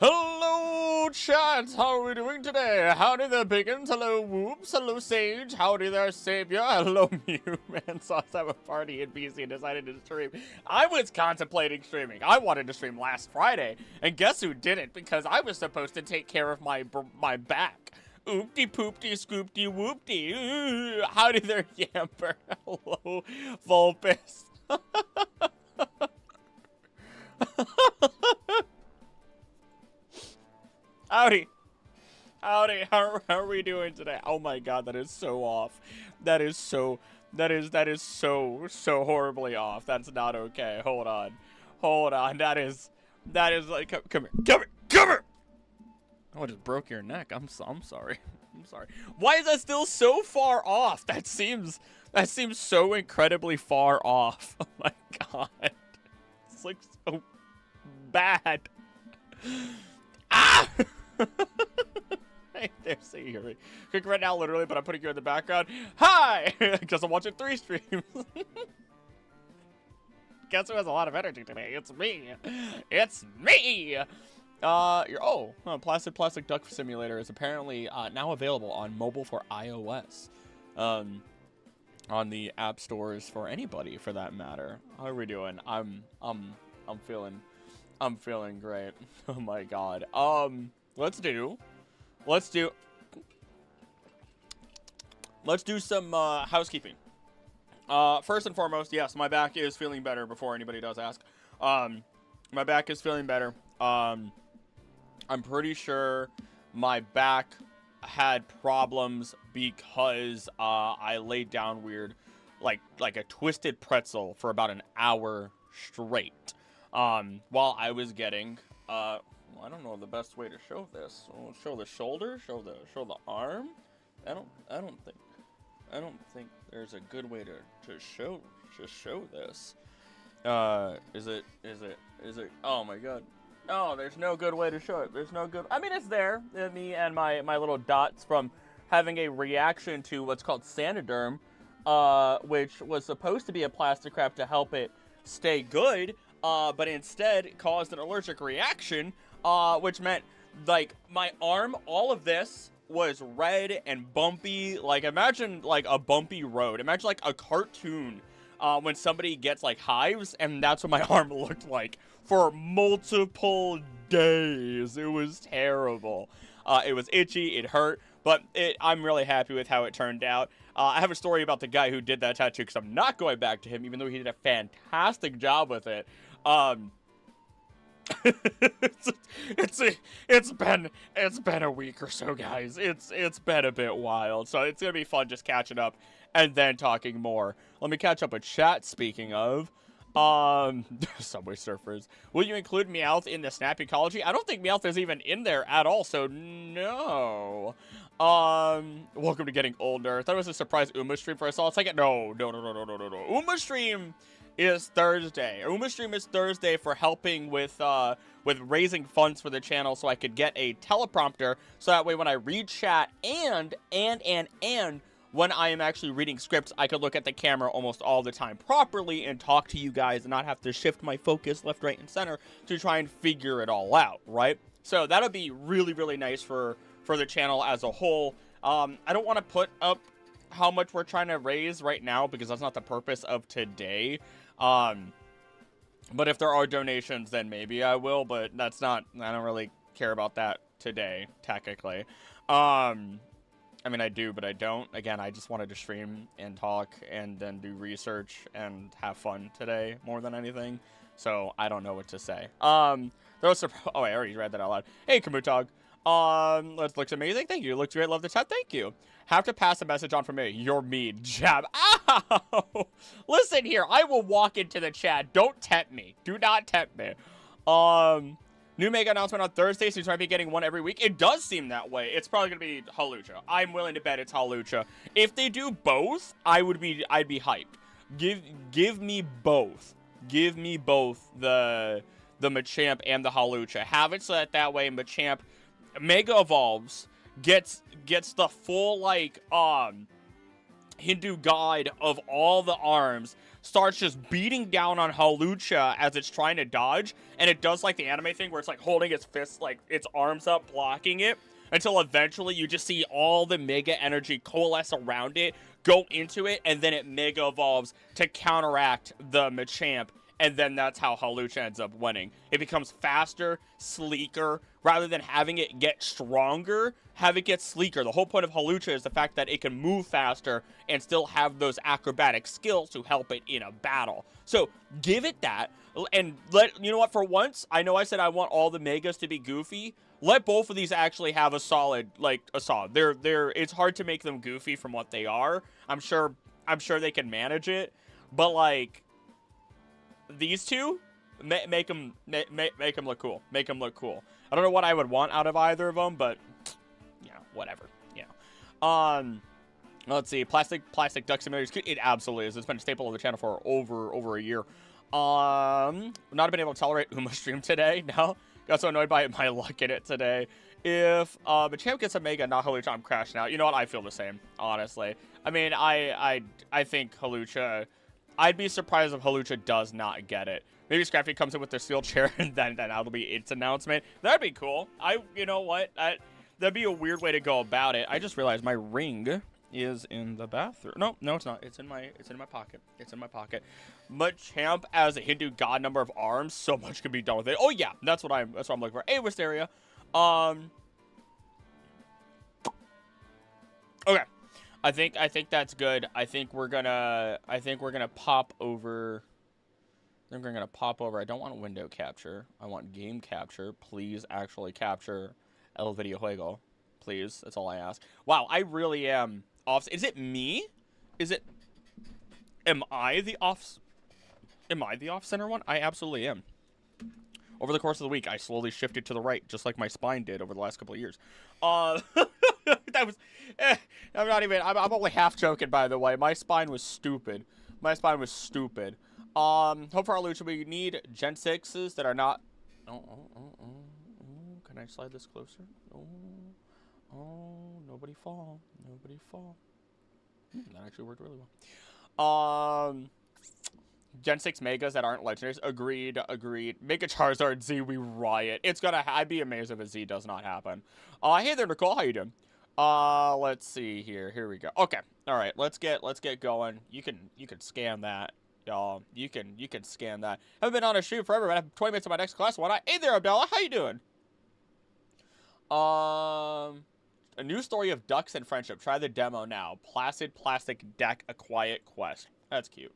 Hello, chat. How are we doing today? Howdy there, Biggins. Hello, Whoops. Hello, Sage. Howdy there, Savior. Hello, Mew. Man, saw us have a party in BC and decided to stream. I was contemplating streaming. I wanted to stream last Friday, and guess who didn't? Because I was supposed to take care of my back. Oopty poopty scoopty whoopty. Howdy there, Yamper. Hello, Vulpus. Howdy. Howdy. How are we doing today? Oh my god, that is so off. That is so horribly off. That's not okay. Hold on. Hold on. That is like, come here. Oh, I just broke your neck. I'm sorry. I'm sorry. Why is that still so far off? That seems so incredibly far off. Oh my god. It's like so bad. Ah! Hey, there's Siri. Quick right now, literally, but I'm putting you in the background. Hi! Because I'm watching 3 streams. Guess who has a lot of energy today? It's me. It's me! Placid Plastic Duck Simulator is apparently now available on mobile for iOS. On the app stores for anybody, for that matter. How are we doing? I'm feeling great. Oh my god. Let's do some housekeeping. First and foremost, yes, my back is feeling better before anybody does ask. My back is feeling better. I'm pretty sure my back had problems because I laid down weird, like a twisted pretzel for about an hour straight. While I was getting, I don't know the best way to show this. We'll show the shoulder, show the arm. I don't think there's a good way to show this. Is it? Oh my god. No, there's no good way to show it. There's no good. I mean, it's there. Me and my little dots from having a reaction to what's called Sanoderm, which was supposed to be a plastic wrap to help it stay good, but instead caused an allergic reaction, which meant, like, my arm, all of this was red and bumpy. Like, imagine, like, a bumpy road. Imagine, like, a cartoon when somebody gets, like, hives, and that's what my arm looked like for multiple days. It was terrible. It was itchy, it hurt, but I'm really happy with how it turned out. I have a story about the guy who did that tattoo, because I'm not going back to him, even though he did a fantastic job with it. It's been a week or so, guys. It's been a bit wild, so it's gonna be fun just catching up and then talking more. Let me catch up with chat. Speaking of, Subway Surfers, will you include Meowth in the Snap Ecology? I don't think Meowth is even in there at all, so no. Welcome to Getting Older. I thought it was a surprise Uma stream for us all. It's like, no. Uma stream is Thursday. Uma stream is Thursday for helping with raising funds for the channel, so I could get a teleprompter, so that way when I read chat and when I am actually reading scripts, I could look at the camera almost all the time properly and talk to you guys and not have to shift my focus left, right, and center to try and figure it all out, right? So that'll be really, really nice for the channel as a whole. I don't want to put up how much we're trying to raise right now, because that's not the purpose of today. But if there are donations, then maybe I will, but that's not, I don't really care about that today, technically. I mean, I do, but I don't. Again, I just wanted to stream and talk and then do research and have fun today more than anything. So I don't know what to say. There was oh, I already read that out loud. Hey, Kamutog. That looks amazing. Thank you. Looks great. Love the chat. Thank you. Have to pass a message on from me. You're mean. Jab. Ow! Listen here. I will walk into the chat. Don't tempt me. Do not tempt me. New mega announcement on Thursday, so you might be getting one every week. It does seem that way. It's probably gonna be Halucha. I'm willing to bet it's Halucha. If they do both, I'd be hyped. Give me both. Give me both the Machamp and the Halucha. Have it so that way Machamp Mega Evolves, gets the full, like, Hindu god of all the arms starts just beating down on Hawlucha as it's trying to dodge, and it does like the anime thing where it's like holding its fists, like its arms up, blocking it, until eventually you just see all the mega energy coalesce around it, go into it, and then it mega evolves to counteract the Machamp. And then that's how Hawlucha ends up winning. It becomes faster, sleeker. Rather than having it get stronger, have it get sleeker. The whole point of Hawlucha is the fact that it can move faster and still have those acrobatic skills to help it in a battle. So give it that. And you know what, for once, I know I said I want all the Megas to be goofy. Let both of these actually have a solid, it's hard to make them goofy from what they are. I'm sure they can manage it. But like, these two, make them look cool. Make them look cool. I don't know what I would want out of either of them, but yeah, whatever. Yeah. Let's see. Plastic Duck Simulator is cute. It absolutely is. It's been a staple of the channel for over a year. Not been able to tolerate Uma stream today. No, got so annoyed by my luck in it today. If Machamp gets a Mega, not Hawlucha, I'm crashing out. You know what? I feel the same, honestly. I mean, I think Hawlucha. I'd be surprised if Hawlucha does not get it. Maybe Scrappy comes in with their steel chair, and then that'll be its announcement. That'd be cool. You know what? That'd be a weird way to go about it. I just realized my ring is in the bathroom. No, it's not. It's in my pocket. It's in my pocket. Machamp as a Hindu god number of arms, so much can be done with it. Oh yeah, that's what I'm looking for. Hey, Wisteria. Okay. I think that's good. I think we're gonna pop over. I think we're gonna pop over. I don't want window capture. I want game capture. Please actually capture El Video Juego. Please. That's all I ask. Wow, I really am off. Is it me? Am I the off center one? I absolutely am. Over the course of the week, I slowly shifted to the right, just like my spine did over the last couple of years. That was, I'm not even, I'm only half joking, by the way. My spine was stupid. Hope for our Lucha, we need Gen 6s that are not, can I slide this closer? Nobody fall. That actually worked really well. Gen 6 Megas that aren't legendaries. Agreed. Make a Charizard Z, we riot. I'd be amazed if a Z does not happen. Hey there, Nicole. How you doing? Let's see here. Here we go. Okay. All right. Let's get going. You can scan that, y'all. You can scan that. Haven't been on a stream forever, but I have 20 minutes of my next class. Hey there, Abdallah. How you doing? A new story of ducks and friendship. Try the demo now. Placid Plastic Deck, A Quiet Quest. That's cute.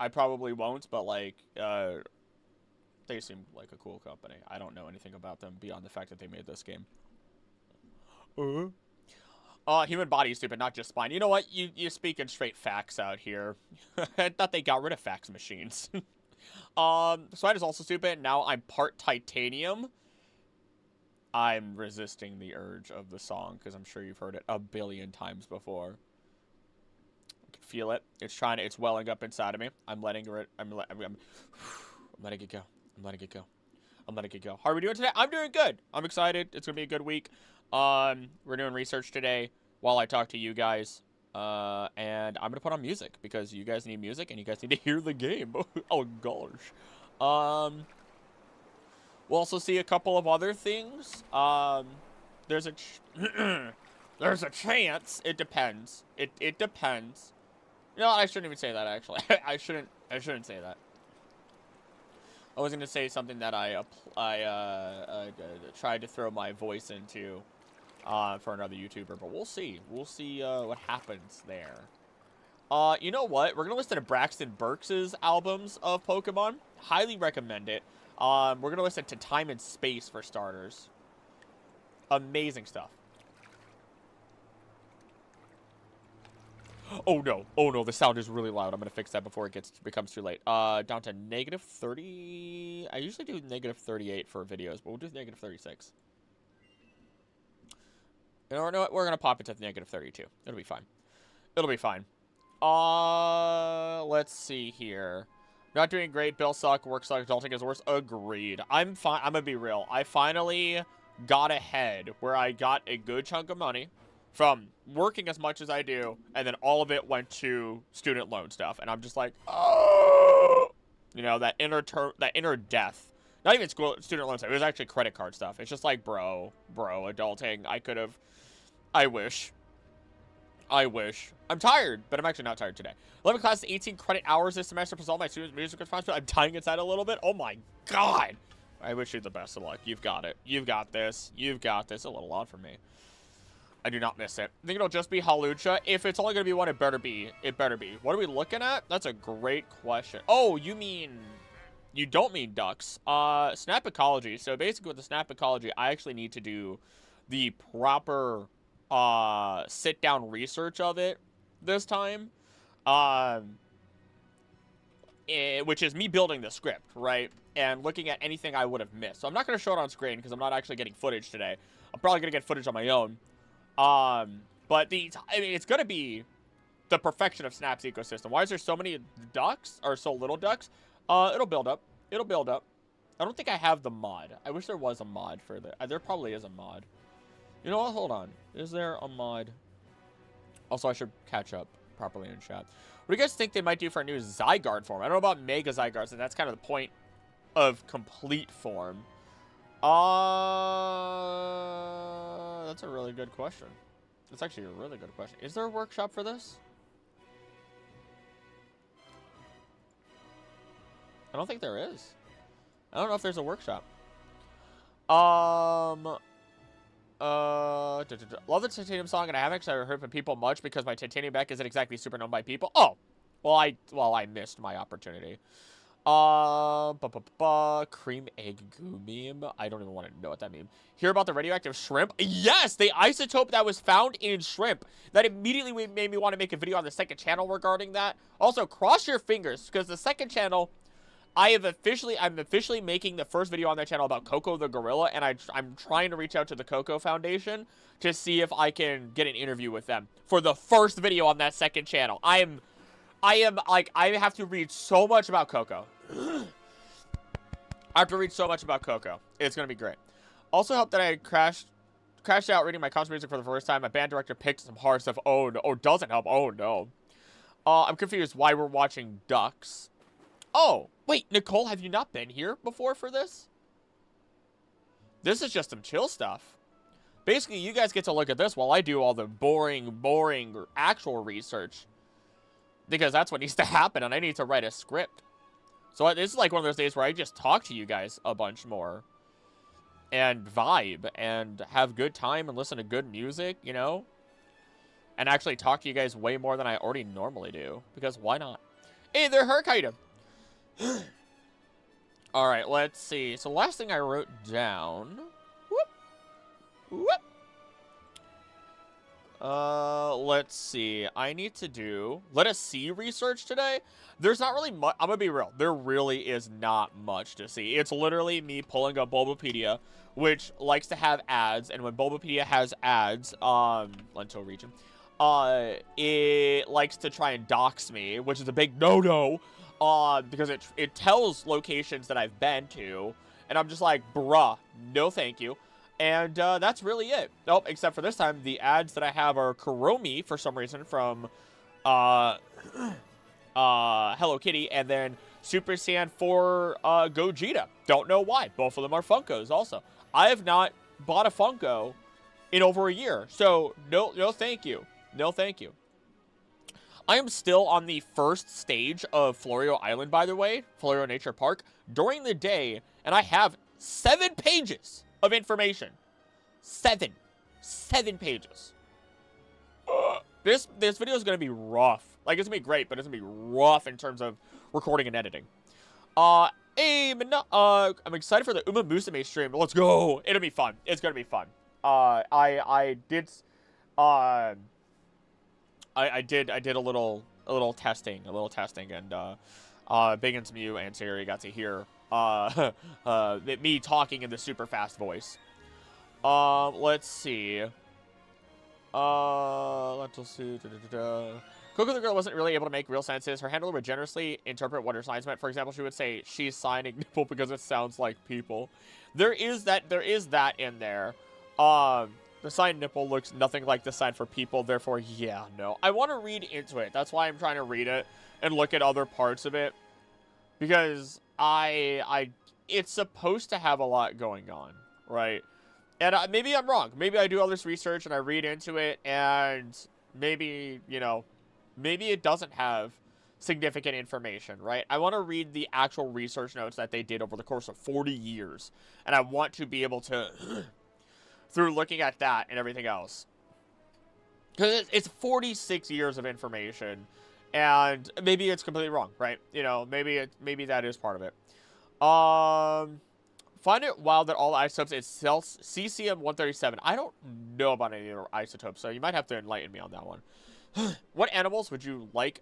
I probably won't, but like, they seem like a cool company. I don't know anything about them beyond the fact that they made this game. Human body is stupid, not just spine. You know what? You're speaking straight facts out here. I thought they got rid of fax machines. Spine is also stupid. Now I'm part titanium. I'm resisting the urge of the song because I'm sure you've heard it a billion times before. Feel it. It's welling up inside of me. I'm letting it go. How are we doing today? I'm doing good. I'm excited. It's going to be a good week. We're doing research today while I talk to you guys. And I'm going to put on music because you guys need music and you guys need to hear the game. Oh, gosh. We'll also see a couple of other things. There's a chance. It depends. It depends. No, I shouldn't even say that, actually. I shouldn't say that. I was going to say something that I tried to throw my voice into for another YouTuber, but we'll see. We'll see what happens there. You know what? We're going to listen to Braxton Burks' albums of Pokemon. Highly recommend it. We're going to listen to Time and Space for starters. Amazing stuff. Oh no, the sound is really loud. I'm gonna fix that before it becomes too late. Down to -30. I usually do -38 for videos, but we'll do -36. You know what? We're gonna pop it to -32. It'll be fine. Let's see here. Not doing great. Bill suck. Work suck. Adulting is worse. Agreed. I'm fine. I'm gonna be real. I finally got ahead where I got a good chunk of money. from working as much as I do, and then all of it went to student loan stuff, and I'm just like, oh, you know, that inner death. Not even student loan stuff. It was actually credit card stuff. It's just like, bro, adulting. I could have. I wish. I'm tired, but I'm actually not tired today. 11 classes, 18 credit hours this semester, plus all my students' music responsibility. I'm dying inside a little bit. Oh my god. I wish you the best of luck. You've got it. You've got this. You've got this. A little odd for me. I do not miss it. I think it'll just be Halucha. If it's only going to be one, it better be. It better be. What are we looking at? That's a great question. Oh, you mean... You don't mean ducks. Snap Ecology. So basically with the Snap Ecology, I actually need to do the proper sit-down research of it this time. Which is me building the script, right? And looking at anything I would have missed. So I'm not going to show it on screen because I'm not actually getting footage today. I'm probably going to get footage on my own. But it's going to be the perfection of Snap's ecosystem. Why is there so many ducks, or so little ducks? It'll build up. It'll build up. I don't think I have the mod. I wish there was a mod for the... There probably is a mod. You know what? Hold on. Is there a mod? Also, I should catch up properly in chat. What do you guys think they might do for a new Zygarde form? I don't know about Mega Zygardes, and that's kind of the point of complete form. That's a really good question. That's actually a really good question. Is there a workshop for this? I don't think there is. I don't know if there's a workshop. Love the Titanium song, and I haven't actually heard from people much because my Titanium back isn't exactly super known by people. Oh, well, I missed my opportunity. Cream egg goo meme. I don't even want to know what that means. Hear about the radioactive shrimp? Yes, the isotope that was found in shrimp. That immediately made me want to make a video on the second channel regarding that. Also, cross your fingers because the second channel, I'm officially making the first video on that channel about Coco the gorilla, and I'm trying to reach out to the Coco Foundation to see if I can get an interview with them for the first video on that second channel. I have to read so much about Coco. I have to read so much about Coco. It's gonna be great. Also helped that I crashed out reading my concert music for the first time. My band director picked some hard stuff. Oh no, oh, doesn't help. Oh no. I'm confused why we're watching ducks. Oh, wait, Nicole, have you not been here before for this? This is just some chill stuff. Basically, you guys get to look at this while I do all the boring actual research. Because that's what needs to happen, and I need to write a script. So this is like one of those days where I just talk to you guys a bunch more. And vibe, and have good time, and listen to good music, you know? And actually talk to you guys way more than I already normally do. Because why not? Hey there, Herkita! Alright, let's see. So last thing I wrote down... let's see. I need to do... Let us see research today. There's not really much... I'm gonna be real. There really is not much to see. It's literally me pulling up Bulbapedia, which likes to have ads. And when Bulbapedia has ads, Lentil region, it likes to try and dox me, which is a big no-no. Because it tells locations that I've been to. And I'm just like, bruh, no thank you. And that's really it. Nope, except for this time, the ads that I have are Kuromi, for some reason, from Hello Kitty, and then Super Saiyan 4 Gogeta. Don't know why. Both of them are Funkos also. I have not bought a Funko in over a year. So, no thank you. No thank you. I am still on the first stage of Florio Island, by the way, Florio Nature Park, during the day, and I have 7 pages of information. 7 pages. This video is going to be rough. Like, it's going to be great, but it's going to be rough in terms of recording and editing. I'm excited for the Uma Musume stream. Let's go. It'll be fun. It's going to be fun. I did a little testing, and Biggins, Mew, and Siri got to hear me talking in the super fast voice. Let's see. Let's see. Coco the girl wasn't really able to make real sentences. Her handler would generously interpret what her signs meant. For example, she would say she's signing nipple because it sounds like people. There is that in there. The sign nipple looks nothing like the sign for people, therefore, yeah, no. I want to read into it. That's why I'm trying to read it and look at other parts of it. Because it's supposed to have a lot going on, right? And maybe I'm wrong. Maybe I do all this research and I read into it and maybe, you know, maybe it doesn't have significant information, right? I want to read the actual research notes that they did over the course of 40 years. And I want to be able to, through looking at that and everything else. Because it's 46 years of information. And maybe it's completely wrong, right? You know, maybe that is part of it. Find it wild that all isotopes is cesium-137. I don't know about any other isotopes, so you might have to enlighten me on that one. What animals would you like?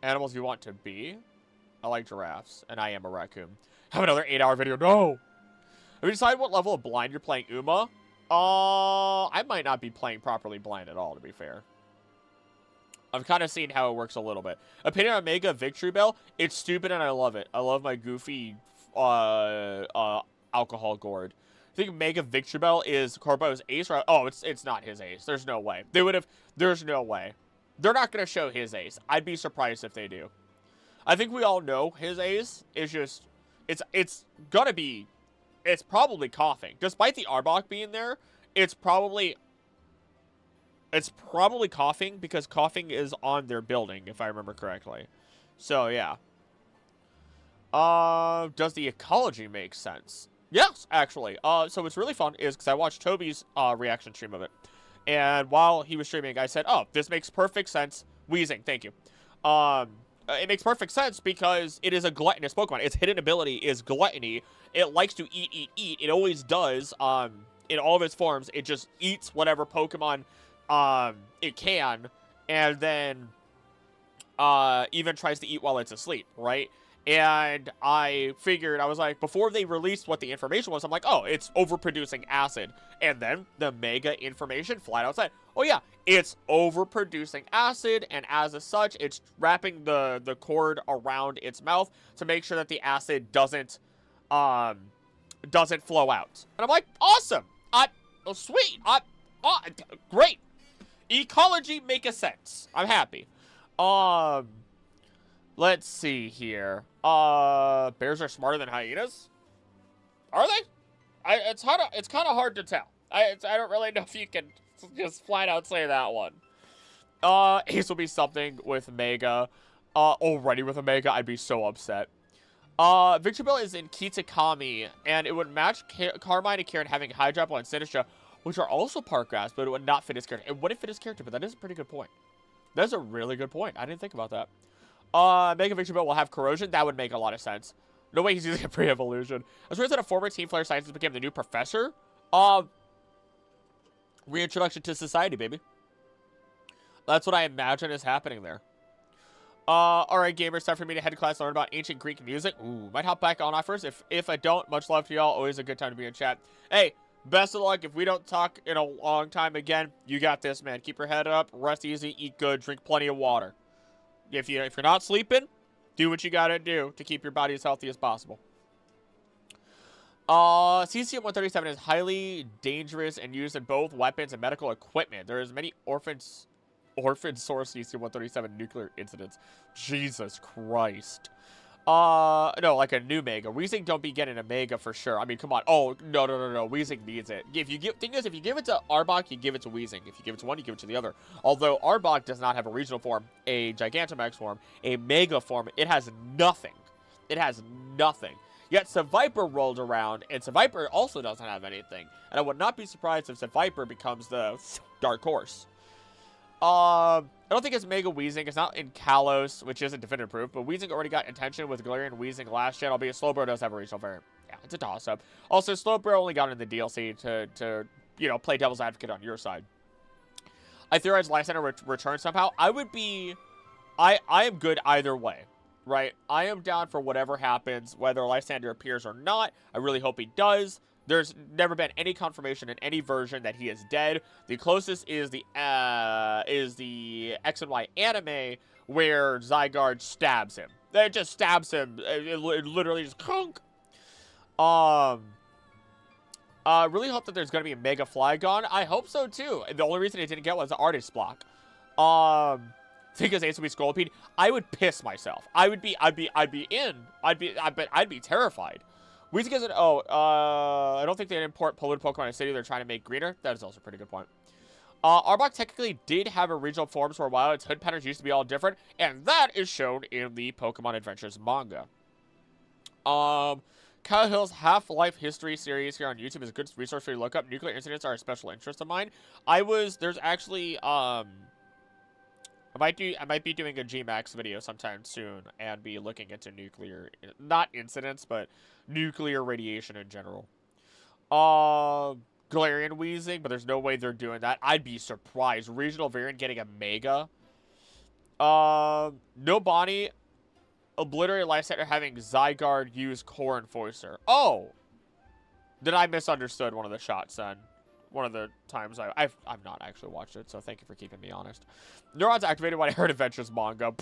Animals you want to be? I like giraffes, and I am a raccoon. Have another 8-hour video. No! Have you decided what level of blind you're playing Uma? I might not be playing properly blind at all, to be fair. I've kind of seen how it works a little bit. Opinion on Mega Victory Bell? It's stupid and I love it. I love my goofy alcohol gourd. I think Mega Victory Bell is Corbo's ace. Oh, it's not his ace. There's no way. They would have. There's no way. They're not going to show his ace. I'd be surprised if they do. I think we all know his ace is just. It's gonna be. It's probably coughing. Despite the Arbok being there, it's probably coughing because coughing is on their building, if I remember correctly. So, yeah. Does the ecology make sense? Yes, actually. So what's really fun is because I watched Toby's reaction stream of it. And while he was streaming, I said, oh, this makes perfect sense. Wheezing, thank you. It makes perfect sense because it is a gluttonous Pokemon. Its hidden ability is gluttony. It likes to eat, eat, eat. It always does. In all of its forms, it just eats whatever Pokemon it can, and then even tries to eat while it's asleep, right? And I figured, I was like, before they released what the information was, I'm like, oh, it's overproducing acid. And then the mega information flat out said, oh yeah, it's overproducing acid, and as such, it's wrapping the cord around its mouth to make sure that the acid doesn't flow out. And I'm like, awesome! Oh, sweet! Great! Ecology make a sense. I'm happy. Let's see here. Bears are smarter than hyenas? Are they? It's kind of hard to tell. I don't really know if you can just flat out say that one. Ace will be something with Mega. Already with a Mega, I'd be so upset. Victory Bell is in Kitakami, and it would match Carmine and Kieran having Hydropple and Sinistra, which are also park grass, but it would not fit his character. It wouldn't fit his character, but that is a pretty good point. That's a really good point. I didn't think about that. Mega Victory Bell will have Corrosion. That would make a lot of sense. No way he's using a pre-evolution. As far as that a former Team Flare scientist became the new professor. Reintroduction to society, baby. That's what I imagine is happening there. Alright, gamers, time for me to head to class and learn about ancient Greek music. Ooh, might hop back on offers. If I don't, much love to y'all. Always a good time to be in chat. Hey, best of luck. If we don't talk in a long time again, you got this, man. Keep your head up, rest easy, eat good, drink plenty of water. If you're not sleeping, do what you gotta do to keep your body as healthy as possible. Cesium-137 is highly dangerous and used in both weapons and medical equipment. There is many orphan source Cesium-137 nuclear incidents. Jesus Christ. No, like a new Mega. Weezing don't be getting a Mega for sure. I mean, come on. Oh, no. Weezing needs it. Thing is, if you give it to Arbok, you give it to Weezing. If you give it to one, you give it to the other. Although Arbok does not have a regional form, a Gigantamax form, a Mega form, it has nothing. It has nothing. Yet Seviper rolled around, and Seviper also doesn't have anything. And I would not be surprised if Seviper becomes the dark horse. I don't think it's Mega Weezing. It's not in Kalos, which isn't definitive proof, but Weezing already got attention with Galarian Weezing last gen, albeit Slowbro does have a regional variant. Yeah, it's a toss-up. Also, Slowbro only got in the DLC to you know, play devil's advocate on your side. I theorize Lysander returns somehow. I am good either way, right? I am down for whatever happens, whether Lysander appears or not. I really hope he does. There's never been any confirmation in any version that he is dead. The closest is the X and Y anime where Zygarde stabs him. It just stabs him. It literally just conk. Really hope that there's gonna be a Mega Flygon. I hope so too. The only reason it didn't get was the artist block. Because Ace would be Scolipede, I would piss myself. I'd be terrified. Weezy isn't. Oh, I don't think they import polluted Pokemon in City. They're trying to make greener. That is also a pretty good point. Arbok technically did have original forms for a while. Its hood patterns used to be all different, and that is shown in the Pokemon Adventures manga. Kyle Hill's Half-Life History series here on YouTube is a good resource for you to look up. Nuclear incidents are a special interest of mine. There's actually, I might be doing a Gmax video sometime soon and be looking into nuclear, not incidents, but nuclear radiation in general. Galarian wheezing, but there's no way they're doing that. I'd be surprised. Regional variant getting a Mega. No Bonnie. Obliterate Life Center having Zygarde use Core Enforcer. Oh! Then I misunderstood one of the shots then. One of the times I've not actually watched it, so thank you for keeping me honest. Neurons activated when I heard Adventures manga.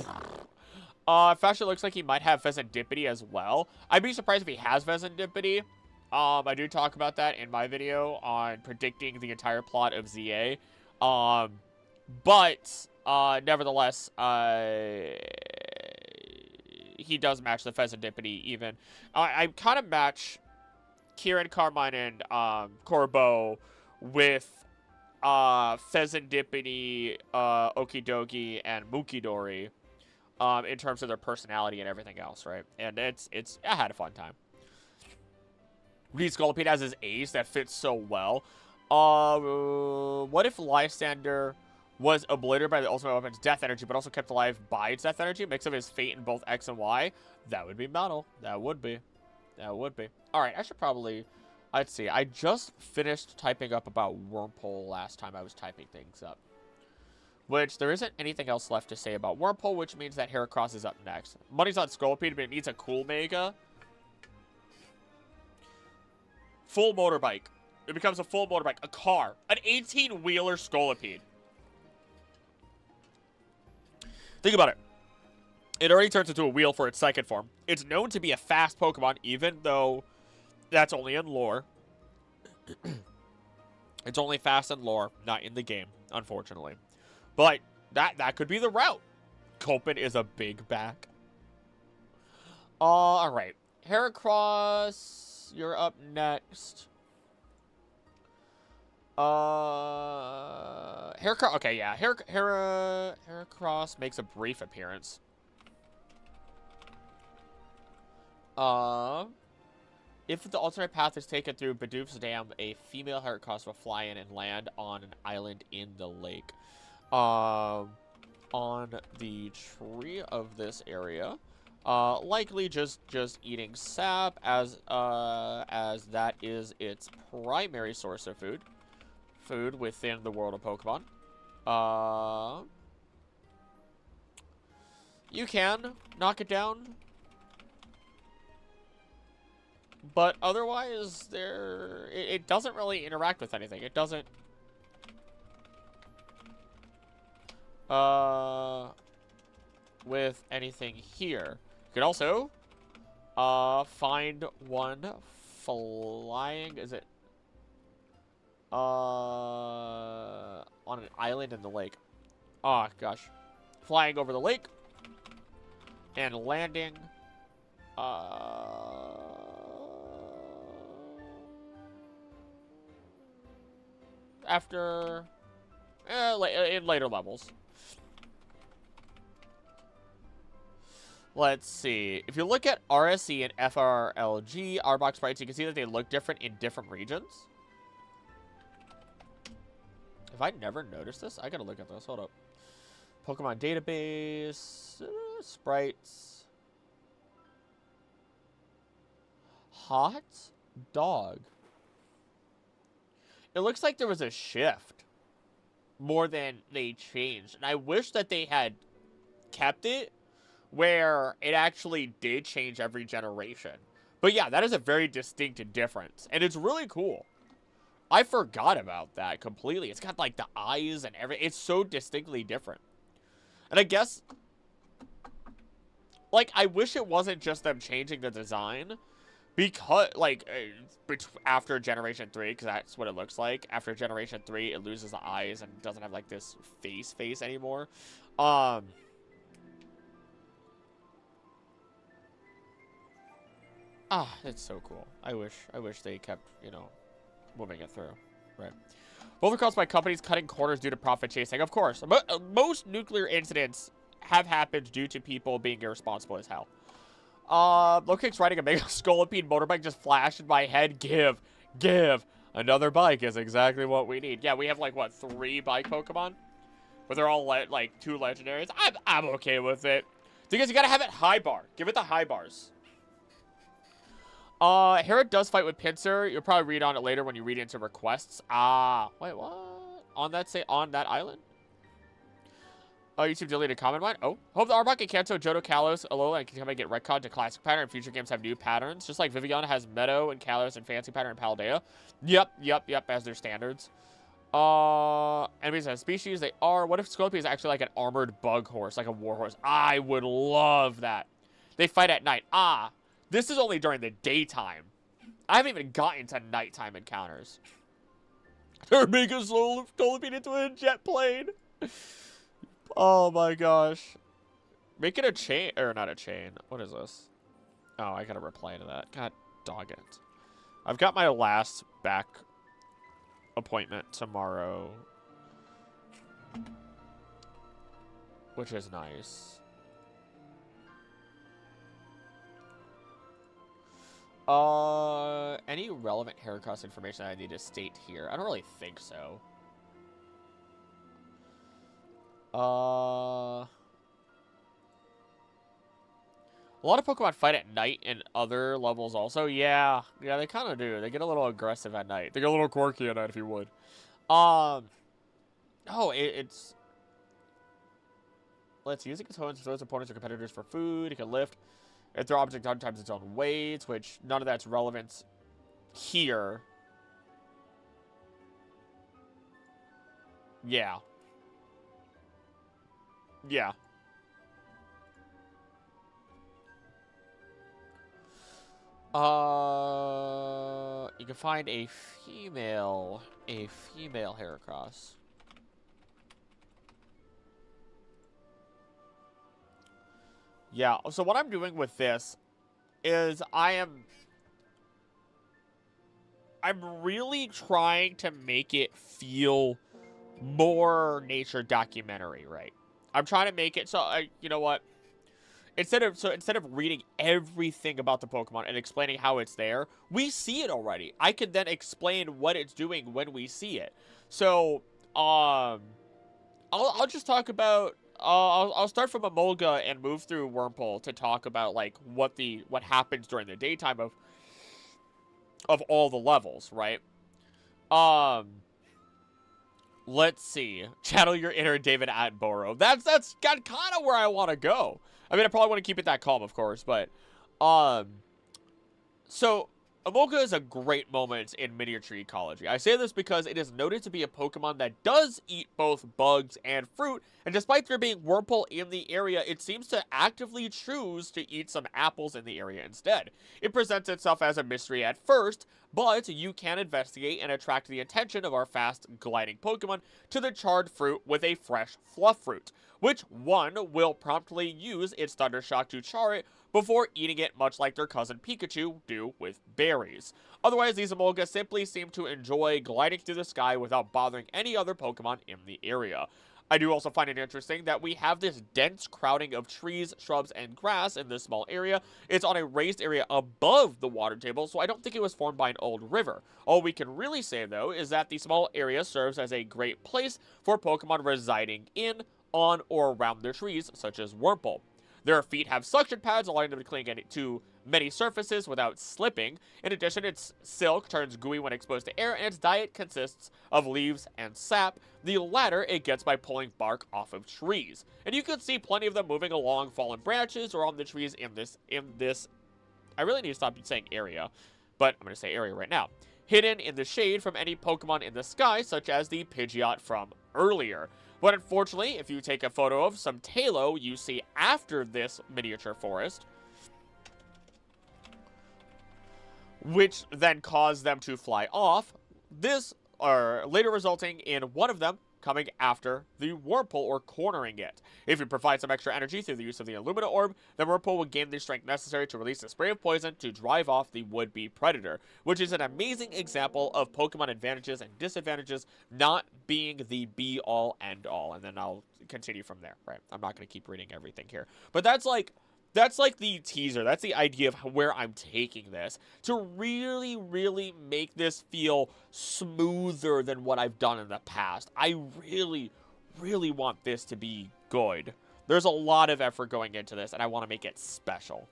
Fashion looks like he might have Pheasantipity as well. I'd be surprised if he has Pheasantipity. I do talk about that in my video on predicting the entire plot of ZA. But nevertheless, he does match the Pheasantipity even. I kind of match Kieran, Carmine, and Corbeau with Pheasantipity, Okidogi, and Mukidori in terms of their personality and everything else, right? And I had a fun time. Reed Scolipede has his ace that fits so well. What if Lysander was obliterated by the ultimate weapon's death energy, but also kept alive by its death energy? Mix of his fate in both X and Y. That would be metal. That would be. That would be. Alright, I should probably... Let's see. I just finished typing up about Wurmple last time I was typing things up. Which, there isn't anything else left to say about Wurmple, which means that Heracross is up next. Money's on Scolipede, but it needs a cool Mega. Full motorbike. It becomes a full motorbike. A car. An 18-wheeler Scolipede. Think about it. It already turns into a wheel for its second form. It's known to be a fast Pokemon, even though that's only in lore. It's only fast in lore, not in the game, unfortunately. But that could be the route. Copen is a big back. Alright. Heracross, you're up next. Heracross, okay, yeah. Heracross makes a brief appearance. If the alternate path is taken through Bidoof's Dam, a female Heracross will fly in and land on an island in the lake. On the tree of this area. Likely just eating sap as that is its primary source of food. Food within the world of Pokemon. You can knock it down. But otherwise, it doesn't really interact with anything. It doesn't... with anything here. You can also find one flying. Is it on an island in the lake? Oh gosh, flying over the lake and landing after in later levels. Let's see. If you look at RSE and FRLG, Arbok sprites, you can see that they look different in different regions. Have I never noticed this? I gotta look at this. Hold up. Pokemon database. Sprites. Hot dog. It looks like there was a shift more than they changed. And I wish that they had kept it where it actually did change every generation. But yeah, that is a very distinct difference. And it's really cool. I forgot about that completely. It's got like the eyes and everything. It's so distinctly different. And I guess, like, I wish it wasn't just them changing the design, Because, like, after Generation 3, because that's what it looks like. After Generation 3, it loses the eyes and doesn't have, like, this face anymore. It's so cool. I wish they kept, you know, moving it through. Right. Both are caused by companies cutting corners due to profit chasing. Of course. Most nuclear incidents have happened due to people being irresponsible as hell. Lokick's riding a mega Scolipede motorbike just flashed in my head. Give. Another bike is exactly what we need. Yeah, we have, like, what, 3 bike Pokemon? But they're all, like, 2 legendaries. I'm okay with it. Because you gotta have it high bar. Give it the high bars. Hera does fight with Pinsir. You'll probably read on it later when you read into requests. Wait, what? On that island? Oh, YouTube deleted comment mine? Oh. Hope the Arbok and Kanto, Johto, Kalos, Alola, and Kikame get retconned to classic pattern, and future games have new patterns. Just like Viviana has Meadow and Kalos and fancy pattern and Paldea. Yep, as their standards. Enemies as species, they are. What if Scorpio is actually like an armored bug horse, like a war horse? I would love that. They fight at night. This is only during the daytime. I haven't even gotten to nighttime encounters. They're making Scolipede into a jet plane. Oh my gosh. Make it a chain, or not a chain. What is this? Oh, I gotta reply to that. God dog it. I've got my last back appointment tomorrow, which is nice. Any relevant haircut information I need to state here? I don't really think so. A lot of Pokemon fight at night in other levels also. Yeah, they kind of do. They get a little aggressive at night. They get a little quirky at night, if you would. It's... Let's use it to throw its opponents or competitors for food. It can lift. If their object times its own weight, which none of that's relevant here. Yeah. Yeah. You can find a female Heracross. Yeah, so what I'm doing with this is I'm really trying to make it feel more nature documentary, right? I'm trying to make it so, you know what? Instead of reading everything about the Pokemon and explaining how it's there, we see it already. I can then explain what it's doing when we see it. So, I'll just talk about. I'll start from Emolga and move through Wurmple to talk about like what happens during the daytime of all the levels, right? Let's see. Channel your inner David Attenborough. That's kind of where I want to go. I mean, I probably want to keep it that calm, of course, but so Emolga is a great moment in miniature ecology. I say this because it is noted to be a Pokemon that does eat both bugs and fruit, and despite there being Wurmple in the area, it seems to actively choose to eat some apples in the area instead. It presents itself as a mystery at first, but you can investigate and attract the attention of our fast gliding Pokemon to the charred fruit with a fresh fluff fruit, which one will promptly use its Thunder Shock to char it before eating it, much like their cousin Pikachu do with berries. Otherwise, these Emolga simply seem to enjoy gliding through the sky without bothering any other Pokemon in the area. I do also find it interesting that we have this dense crowding of trees, shrubs, and grass in this small area. It's on a raised area above the water table, so I don't think it was formed by an old river. All we can really say, though, is that the small area serves as a great place for Pokemon residing in, on, or around their trees, such as Wurmple. Their feet have suction pads, allowing them to cling to many surfaces without slipping. In addition, its silk turns gooey when exposed to air, and its diet consists of leaves and sap. The latter it gets by pulling bark off of trees. And you can see plenty of them moving along fallen branches or on the trees in this. I really need to stop saying area, but I'm going to say area right now. Hidden in the shade from any Pokemon in the sky, such as the Pidgeot from earlier. But unfortunately, if you take a photo of some Tailo you see after this miniature forest, which then caused them to fly off. This, or later resulting in one of them coming after the whirlpool or cornering it. If you provide some extra energy through the use of the Illumina Orb, the whirlpool will gain the strength necessary to release a spray of poison to drive off the would-be predator, which is an amazing example of Pokemon advantages and disadvantages not being the be-all, end-all. And then I'll continue from there, right? I'm not going to keep reading everything here. But that's like the teaser. That's the idea of where I'm taking this to really, really make this feel smoother than what I've done in the past. I really, really want this to be good. There's a lot of effort going into this, and I want to make it special.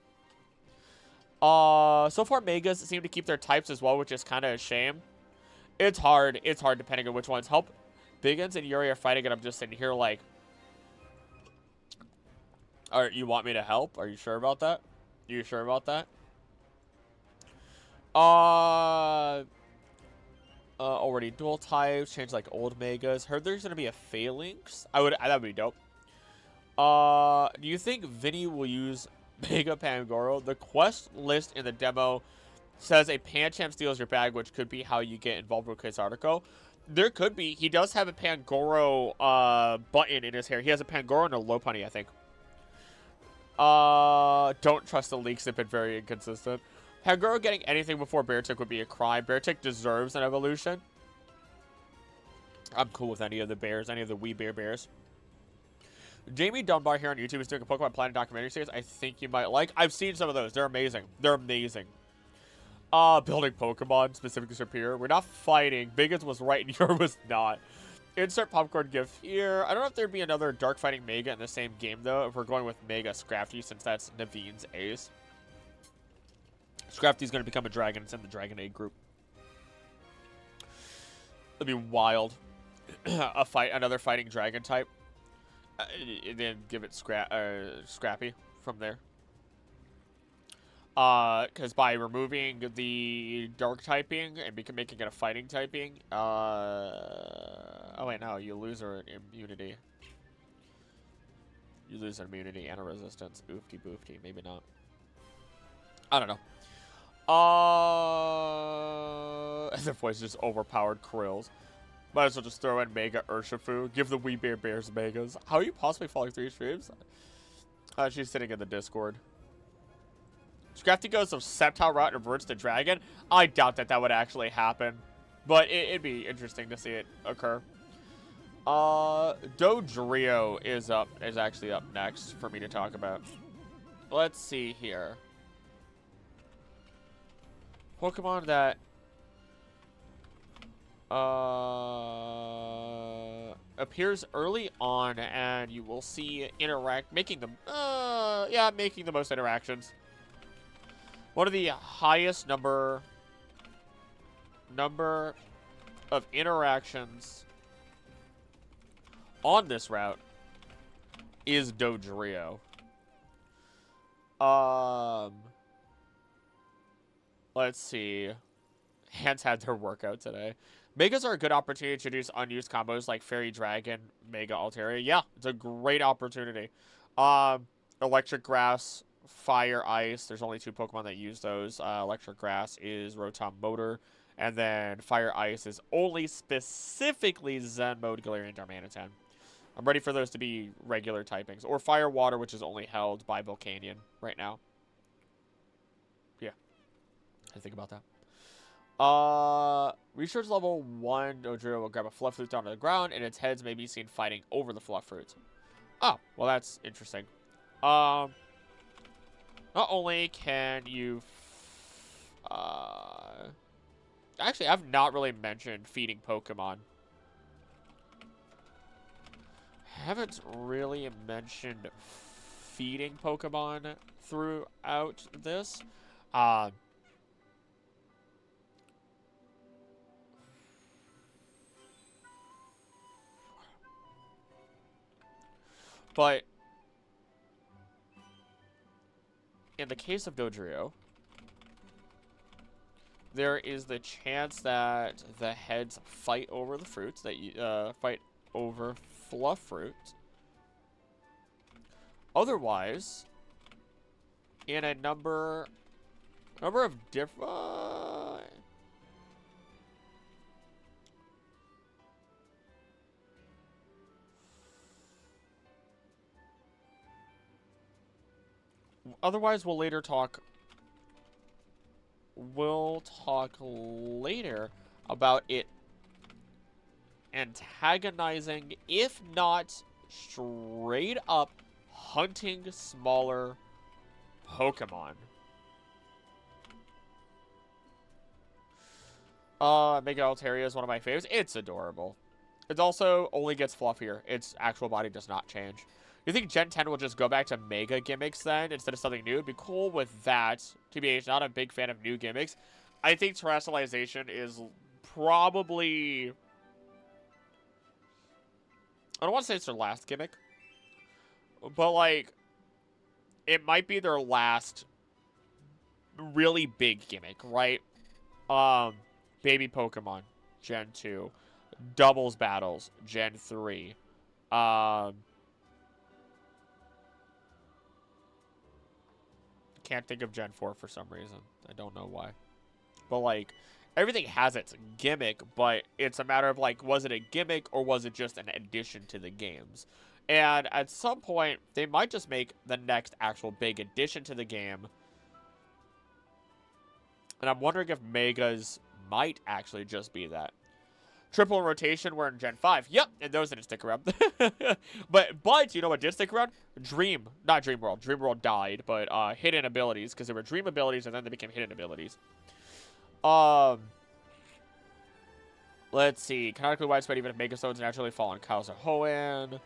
So far, Megas seem to keep their types as well, which is kind of a shame. It's hard. It's hard depending on which ones help. Biggins and Yuri are fighting, and I'm just sitting here like, you want me to help? Are you sure about that? You sure about that? Already dual types, change like old Megas. Heard there's gonna be a Phalanx. That'd be dope. Do you think Vinny will use Mega Pangoro? The quest list in the demo says a Pancham steals your bag, which could be how you get involved with Chris Article. There could be. He does have a Pangoro button in his hair. He has a Pangoro and a Lopunny, I think. Don't trust the leaks. They've been very inconsistent. Pangoro getting anything before Beartick would be a crime. Beartick deserves an evolution. I'm cool with any of the bears, any of the wee bears. Jamie Dunbar here on YouTube is doing a Pokemon Planet documentary series I think you might like. I've seen some of those. They're amazing. They're amazing. Building Pokemon, specifically Serperior. We're not fighting. Biggins was right and yours was not. Insert popcorn gif here. I don't know if there'd be another Dark Fighting Mega in the same game, though, if we're going with Mega Scrafty, since that's Naveen's ace. Scrafty's going to become a dragon. It's in the Dragon Egg group. It'd be wild. Another fighting dragon type. And then give it Scrappy from there. Because by removing the dark typing and making it a fighting typing, oh wait, no, you lose an immunity. You lose an immunity and a resistance. Oofty boofty, maybe not. I don't know. The voice just overpowered Krills. Might as well just throw in Mega Urshifu. Give the wee bears Megas. How are you possibly following 3 streams? She's sitting in the Discord. Scrafty goes of Sceptile route and reverts to Dragon. I doubt that would actually happen. But it'd be interesting to see it occur. Dodrio is actually up next for me to talk about. Let's see here. Pokemon that appears early on, and you will see making the most interactions. One of the highest number of interactions on this route is Dodrio. Let's see. Hands had their workout today. Megas are a good opportunity to introduce unused combos like Fairy Dragon, Mega Altaria. Yeah, it's a great opportunity. Electric Grass, Fire Ice. There's only 2 Pokemon that use those. Electric Grass is Rotom Motor. And then Fire Ice is only specifically Zen Mode, Galarian Darmanitan. I'm ready for those to be regular typings. Or Fire Water, which is only held by Volcanion right now. Yeah. I think about that. Research level 1, Dodrio will grab a fluff fruit down to the ground, and its heads may be seen fighting over the fluff fruits. Oh, well that's interesting. Not only can you... actually, I've not really mentioned feeding Pokemon. Haven't really mentioned feeding Pokemon throughout this. But in the case of Dodrio, there is the chance that the heads fight over the fruits, that you fight over fluff fruit. Otherwise, in a number Number of different... Otherwise, we'll later talk... We'll talk later about it antagonizing, if not straight up hunting smaller Pokemon. Mega Altaria is one of my favorites. It's adorable. It also only gets fluffier. Its actual body does not change. You think Gen 10 will just go back to Mega gimmicks then, instead of something new? It'd be cool with that. TBH, not a big fan of new gimmicks. I think Terrestrialization is probably... I don't want to say it's their last gimmick. But, like, it might be their last really big gimmick, right? Baby Pokemon, Gen 2. Doubles Battles, Gen 3. Can't think of Gen 4 for some reason. I don't know why. But, like, everything has its gimmick, but it's a matter of, like, was it a gimmick or was it just an addition to the games? And at some point, they might just make the next actual big addition to the game. And I'm wondering if Megas might actually just be that. Triple rotation, we're in Gen 5. Yep, and those didn't stick around. but you know what did stick around? Not Dream World. Dream World died, but hidden abilities, because they were dream abilities and then they became hidden abilities. Let's see. Canonically widespread, even if Megastones naturally fall on Kalzahoan.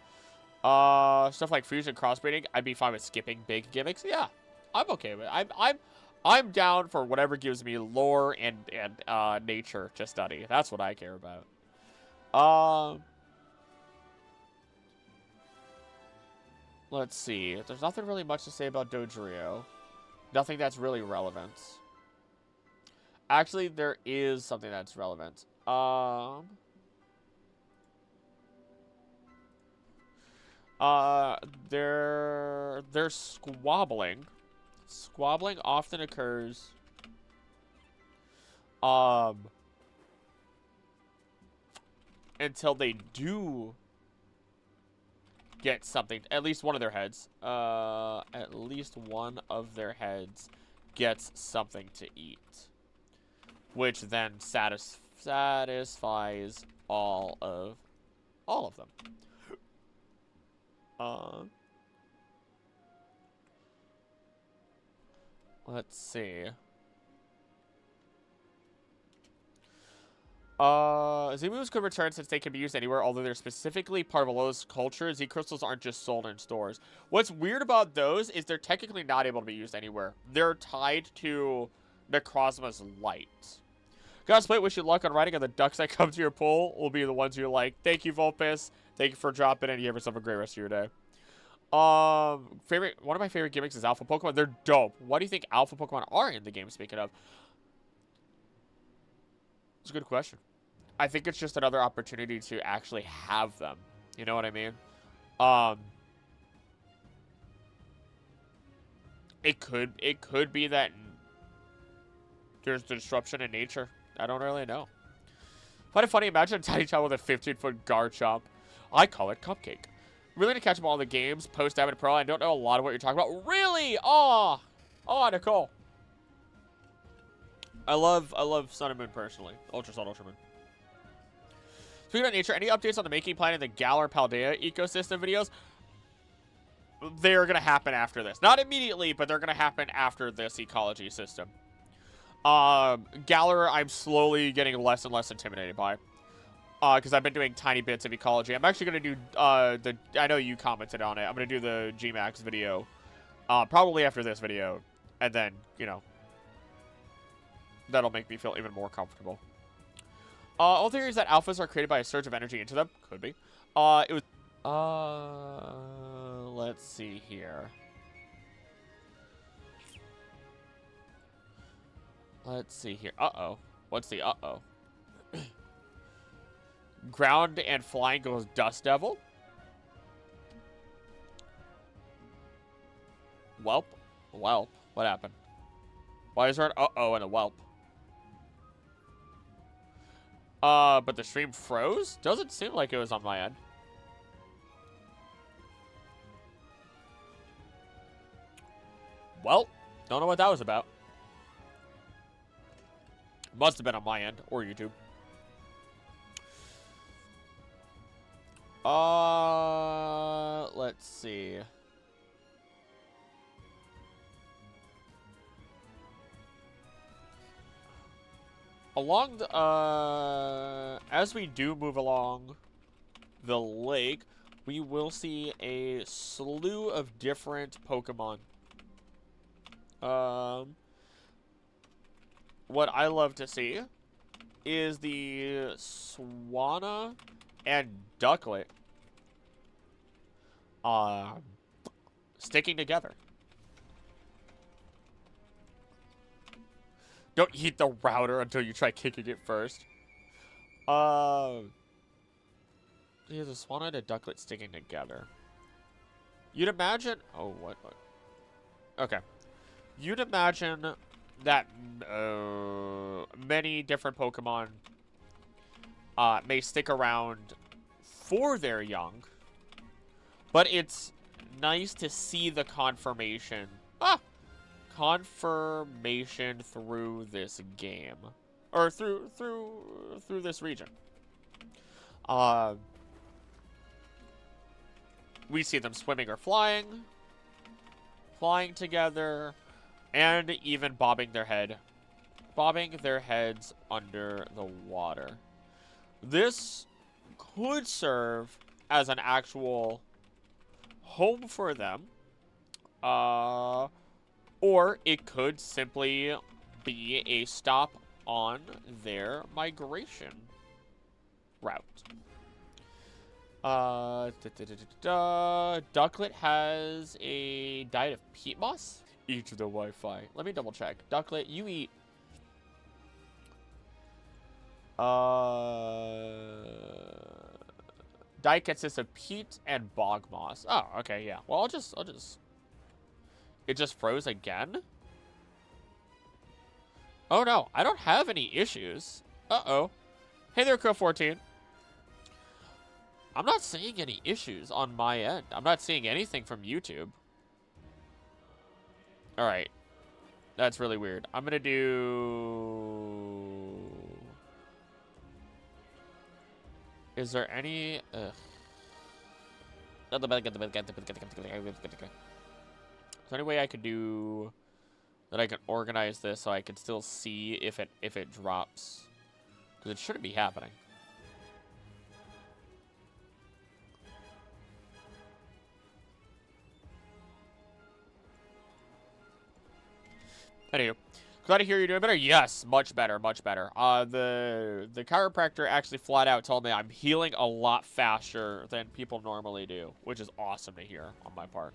Stuff like fusion crossbreeding, I'd be fine with skipping big gimmicks. Yeah, I'm okay with it. I'm down for whatever gives me lore and nature to study. That's what I care about. Let's see. There's nothing really much to say about Dodrio. Nothing that's really relevant. Actually, there is something that's relevant. They're squabbling. Squabbling often occurs until they do get something. At least one of their heads. At least one of their heads gets something to eat, which then satisfies all of them. Let's see. Z-moves could return since they can be used anywhere, although they're specifically part of a Lotus culture. Z-crystals aren't just sold in stores. What's weird about those is they're technically not able to be used anywhere. They're tied to Necrozma's light. Gotta split, wish you luck on riding, and the ducks that come to your pool will be the ones you like. Thank you, Vulpes. Thank you for dropping in. You have yourself a great rest of your day. One of my favorite gimmicks is Alpha Pokemon. They're dope. What do you think Alpha Pokemon are in the game, speaking of? It's a good question. I think it's just another opportunity to actually have them. You know what I mean? It could be that there's disruption in nature. I don't really know. Find it funny, imagine a tiny child with a 15-foot Garchomp. I call it Cupcake. Really to catch up on all the games post-Diamond Pro. I don't know a lot of what you're talking about. Really? Oh, Nicole. I love Sun and Moon personally. Ultra Sun, Ultra Moon. Speaking of nature, any updates on the making plan in the Galar Paldea ecosystem videos? They're going to happen after this. Not immediately, but they're going to happen after this ecology system. Galar, I'm slowly getting less and less intimidated by. Because I've been doing tiny bits of ecology. I'm actually going to do, I know you commented on it. I'm going to do the Gmax video, probably after this video. And then, you know, that'll make me feel even more comfortable. All theories that alphas are created by a surge of energy into them. Could be. It was, let's see here. Let's see here. Uh-oh. What's the uh-oh? Ground and flying goes Dust Devil. Welp. What happened? Why is there an uh-oh and a whelp? But the stream froze? Doesn't seem like it was on my end. Well, don't know what that was about. Must have been on my end, or YouTube. Let's see. Along the, as we do move along the lake, we will see a slew of different Pokemon. What I love to see is the Swanna and Ducklet sticking together. Don't eat the router until you try kicking it first. Yeah, the Swanna and a Ducklet sticking together. You'd imagine... Oh, what? Okay. You'd imagine that many different Pokemon may stick around for their young, but it's nice to see the confirmation through this game, or through this region. We see them swimming or flying together, and even bobbing their heads under the water. This could serve as an actual home for them, or it could simply be a stop on their migration route. Ducklet has a diet of peat moss. Eat the Wi-Fi. Let me double check. Ducklet, you eat. Diet consists of peat and bog moss. Oh, okay, yeah. Well, I'll just. It just froze again? Oh no, I don't have any issues. Uh-oh. Hey there, Crow14. I'm not seeing any issues on my end. I'm not seeing anything from YouTube. Alright. That's really weird. I'm gonna do... Is there any... Is there any way I could do... that I can organize this so I can still see if it drops? Because it shouldn't be happening. Anywho, glad to hear you're doing better. Yes, much better, much better. The chiropractor actually flat out told me I'm healing a lot faster than people normally do, which is awesome to hear on my part.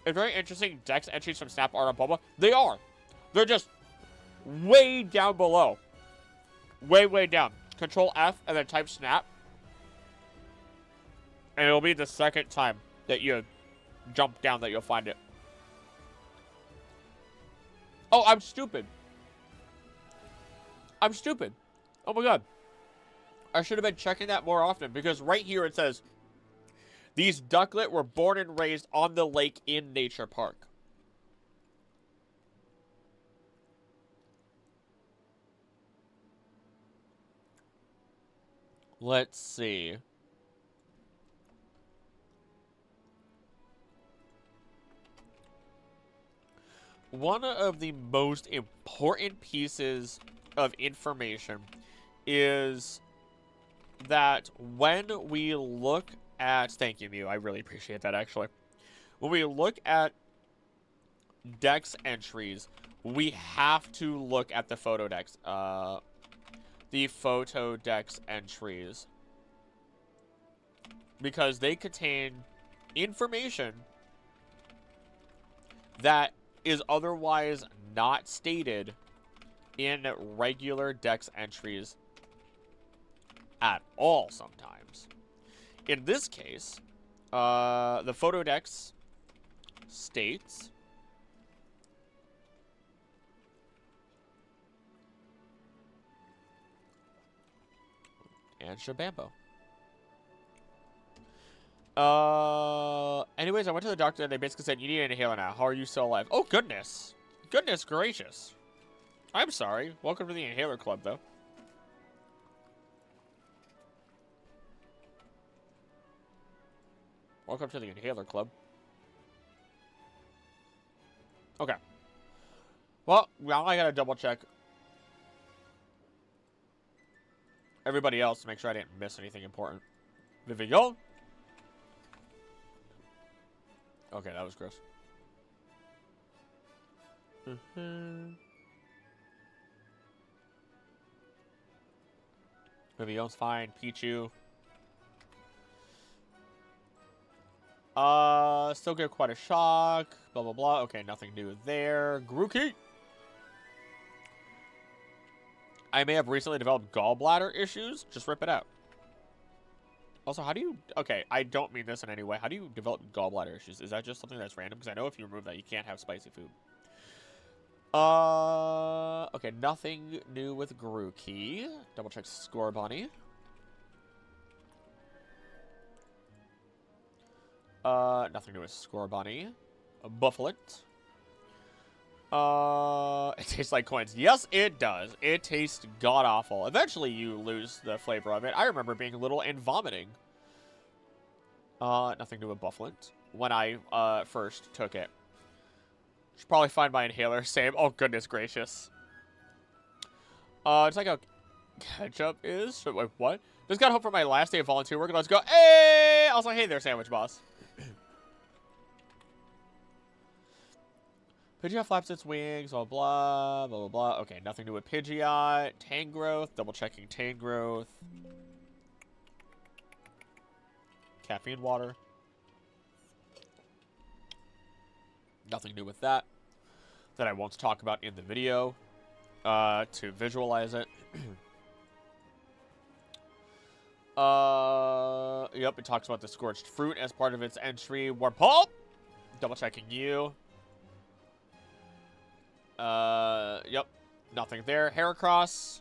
It's very interesting. Dex entries from Snap are on Bubba. They are. They're just way down below. Way down. Control F and then type Snap. And it'll be the second time that you jump down that you'll find it. Oh, I'm stupid. I'm stupid. Oh my god. I should have been checking that more often, because right here it says, these ducklet were born and raised on the lake in Nature Park. Let's see. One of the most important pieces of information is that when we look at... Thank you, Mew. I really appreciate that, actually. When we look at Dex entries, we have to look at the photo Dex. The photo Dex entries. Because they contain information that is otherwise not stated in regular Dex entries at all sometimes. In this case, the photo Dex states And Shabambo. Anyways, I went to the doctor and they basically said, you need an inhaler now. How are you still alive? Oh, goodness. Goodness gracious. I'm sorry. Welcome to the inhaler club, though. Welcome to the inhaler club. Okay. Well, now I gotta double check everybody else to make sure I didn't miss anything important. Vivian? Okay, that was gross. Vivian's fine. Pichu. Still get quite a shock. Blah, blah, blah. Okay, nothing new there. Grookey. I may have recently developed gallbladder issues. Just rip it out. Also, how do you... Okay, I don't mean this in any way. How do you develop gallbladder issues? Is that just something that's random? Because I know if you remove that, you can't have spicy food. Okay, nothing new with Grookey. Double check Score Bunny. Nothing new with Score Bunny. Bufflet. It tastes like coins. Yes, it does. It tastes god-awful. Eventually, you lose the flavor of it. I remember being little and vomiting. Nothing new with Bufflet. When I, first took it. Should probably find my inhaler. Same. Oh, goodness gracious. It's like how ketchup is. So, wait, what? Just got home from my last day of volunteer work. Let's go. Hey! Also, hey there, sandwich boss. Pidgeot flaps its wings, blah, blah, blah, blah, blah. Okay, nothing new with Pidgeot. Tangrowth, double checking Tangrowth. Caffeine water. Nothing new with that. That I won't talk about in the video. To visualize it. Yep, it talks about the scorched fruit as part of its entry. Warpulp! Double checking you. Yep. Nothing there. Heracross.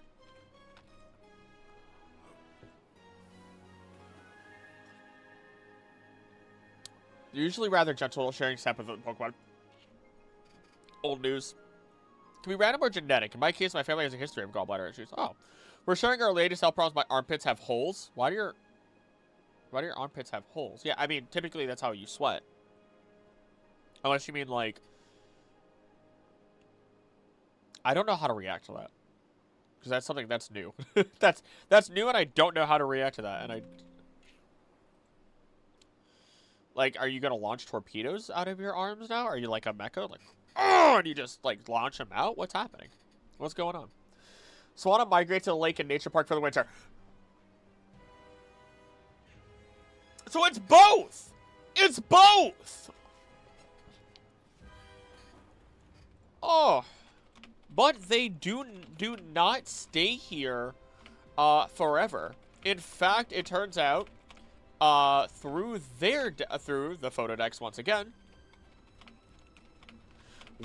Usually rather gentle sharing sap with the Pokemon. Old news. Can be random or genetic. In my case, my family has a history of gallbladder issues. Oh. We're sharing our latest health problems. My armpits have holes. Why do your armpits have holes? Yeah, I mean, typically that's how you sweat. Unless you mean, like... I don't know how to react to that. Because that's something that's new. that's new, and I don't know how to react to that. And I... Like, are you going to launch torpedoes out of your arms now? Are you like a mecha? Like, oh, and you just, like, launch them out? What's happening? What's going on? So I want to migrate to the lake and nature park for the winter. So it's both! It's both! Oh... But they do not stay here forever. In fact, it turns out through the photo decks once again,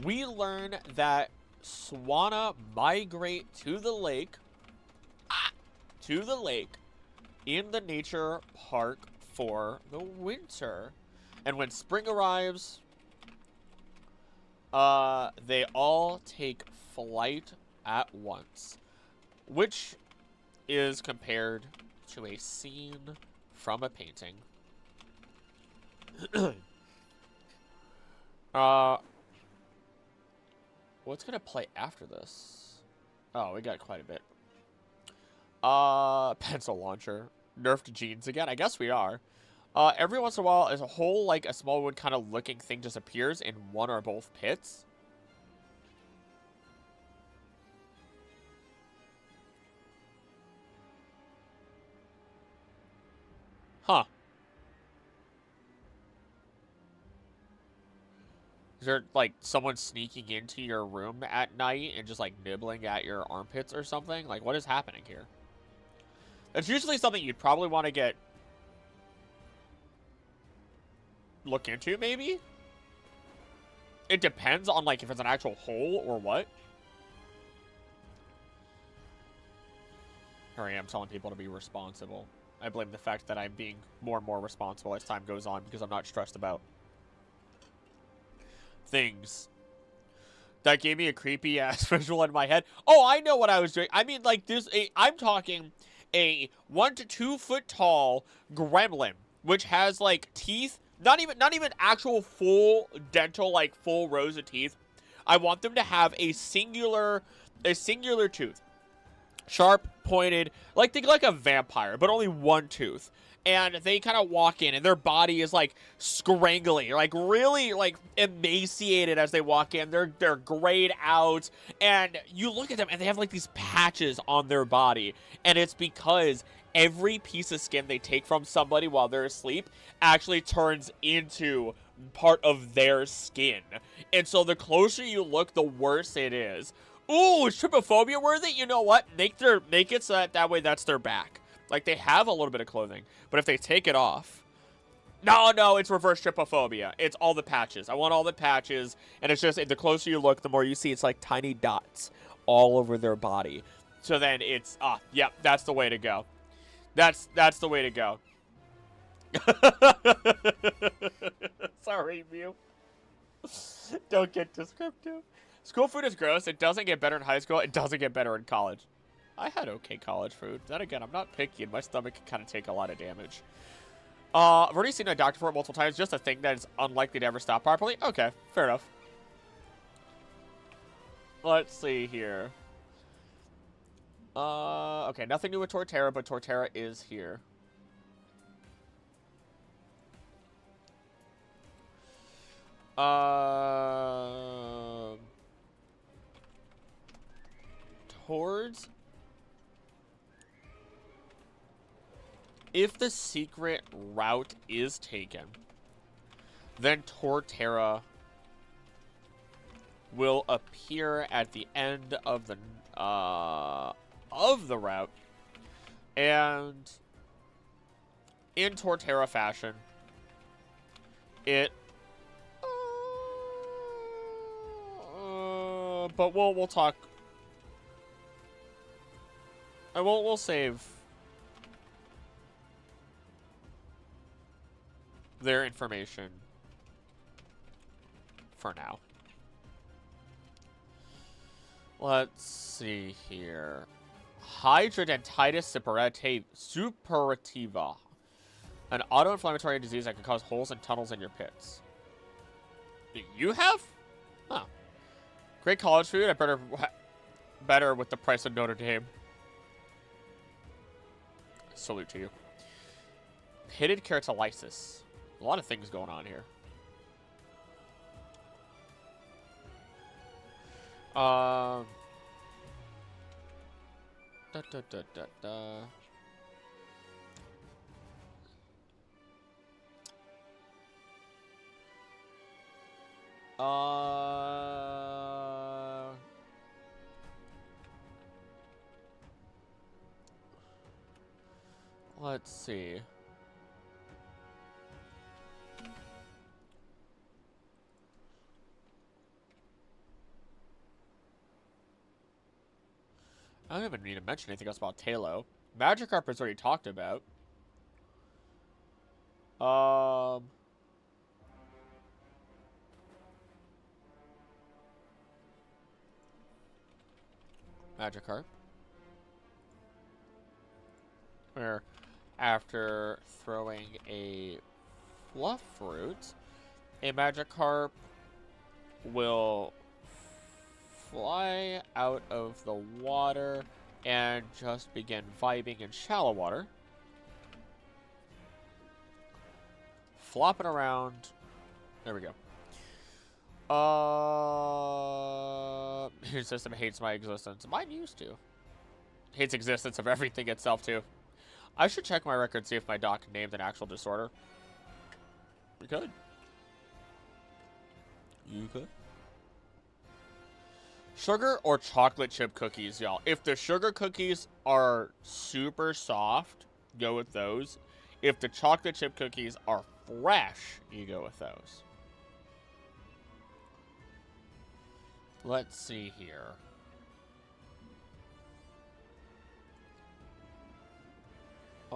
we learn that Swanna migrate to the lake in the nature park for the winter. And when spring arrives, they all take flight at once, which is compared to a scene from a painting. What's gonna play after this? Oh, we got quite a bit. Pencil launcher. Nerfed jeans again? I guess we are. Every once in a while, as a whole, like, a small wood kind of looking thing just appears in one or both pits. Huh. Is there, like, someone sneaking into your room at night and just, like, nibbling at your armpits or something? Like, what is happening here? That's usually something you'd probably want to look into, maybe? It depends on, like, if it's an actual hole or what. Here I am telling people to be responsible. I blame the fact that I'm being more and more responsible as time goes on because I'm not stressed about things. That gave me a creepy ass visual in my head. Oh, I know what I was doing. I mean, like this. I'm talking a 1 to 2 foot tall gremlin, which has like teeth. Not even actual full dental, like full rows of teeth. I want them to have a singular tooth. Sharp, pointed, like think like a vampire, but only one tooth. And they kind of walk in, and their body is like scrangly, like really like emaciated as they walk in. They're grayed out, and you look at them, and they have like these patches on their body, and it's because every piece of skin they take from somebody while they're asleep actually turns into part of their skin. And so the closer you look, the worse it is. Ooh, is trypophobia worthy? You know what? Make it so that way that's their back. Like, they have a little bit of clothing, but if they take it off... No, it's reverse trypophobia. It's all the patches. I want all the patches, and it's just, the closer you look, the more you see it's like tiny dots all over their body. So then it's, yep, that's the way to go. That's the way to go. Sorry, Mew. Don't get descriptive. School food is gross. It doesn't get better in high school. It doesn't get better in college. I had okay college food. Then again, I'm not picky, and my stomach can kind of take a lot of damage. I've already seen a doctor for it multiple times. Just a thing that is unlikely to ever stop properly. Okay, fair enough. Let's see here. Okay, nothing new with Torterra, but Torterra is here. Towards... If the secret route is taken, then Torterra will appear at the end of the route, and in Torterra fashion, it. But we'll talk. We'll save their information for now. Let's see here. Hydrodentitis suppurativa. An auto-inflammatory disease that can cause holes and tunnels in your pits. Do you have? Huh. Great college food. I better with the price of Notre Dame. Salute to you. Pitted keratolysis. A lot of things going on here. Let's see. I don't even need to mention anything else about Talo. Magikarp is already talked about. Magikarp. Where after throwing a fluff fruit, a Magikarp will fly out of the water and just begin vibing in shallow water. Flopping around. There we go. Your system hates my existence. Mine used to. Hates existence of everything itself, too. I should check my record, see if my doc named an actual disorder. We could. You could. Sugar or chocolate chip cookies, y'all. If the sugar cookies are super soft, go with those. If the chocolate chip cookies are fresh, you go with those. Let's see here.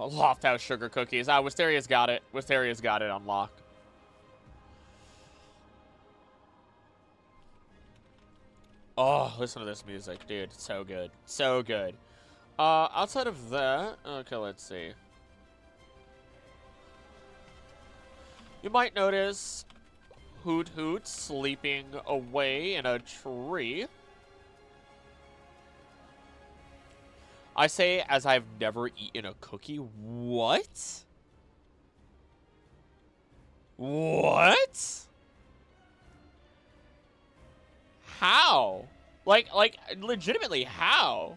Loft House sugar cookies. Wisteria's got it. Wisteria's got it on lock. Oh, listen to this music, dude. It's so good. So good. Outside of that, okay, let's see. You might notice Hoot Hoot sleeping away in a tree. I say as I've never eaten a cookie. What? What? How? Like, legitimately, how?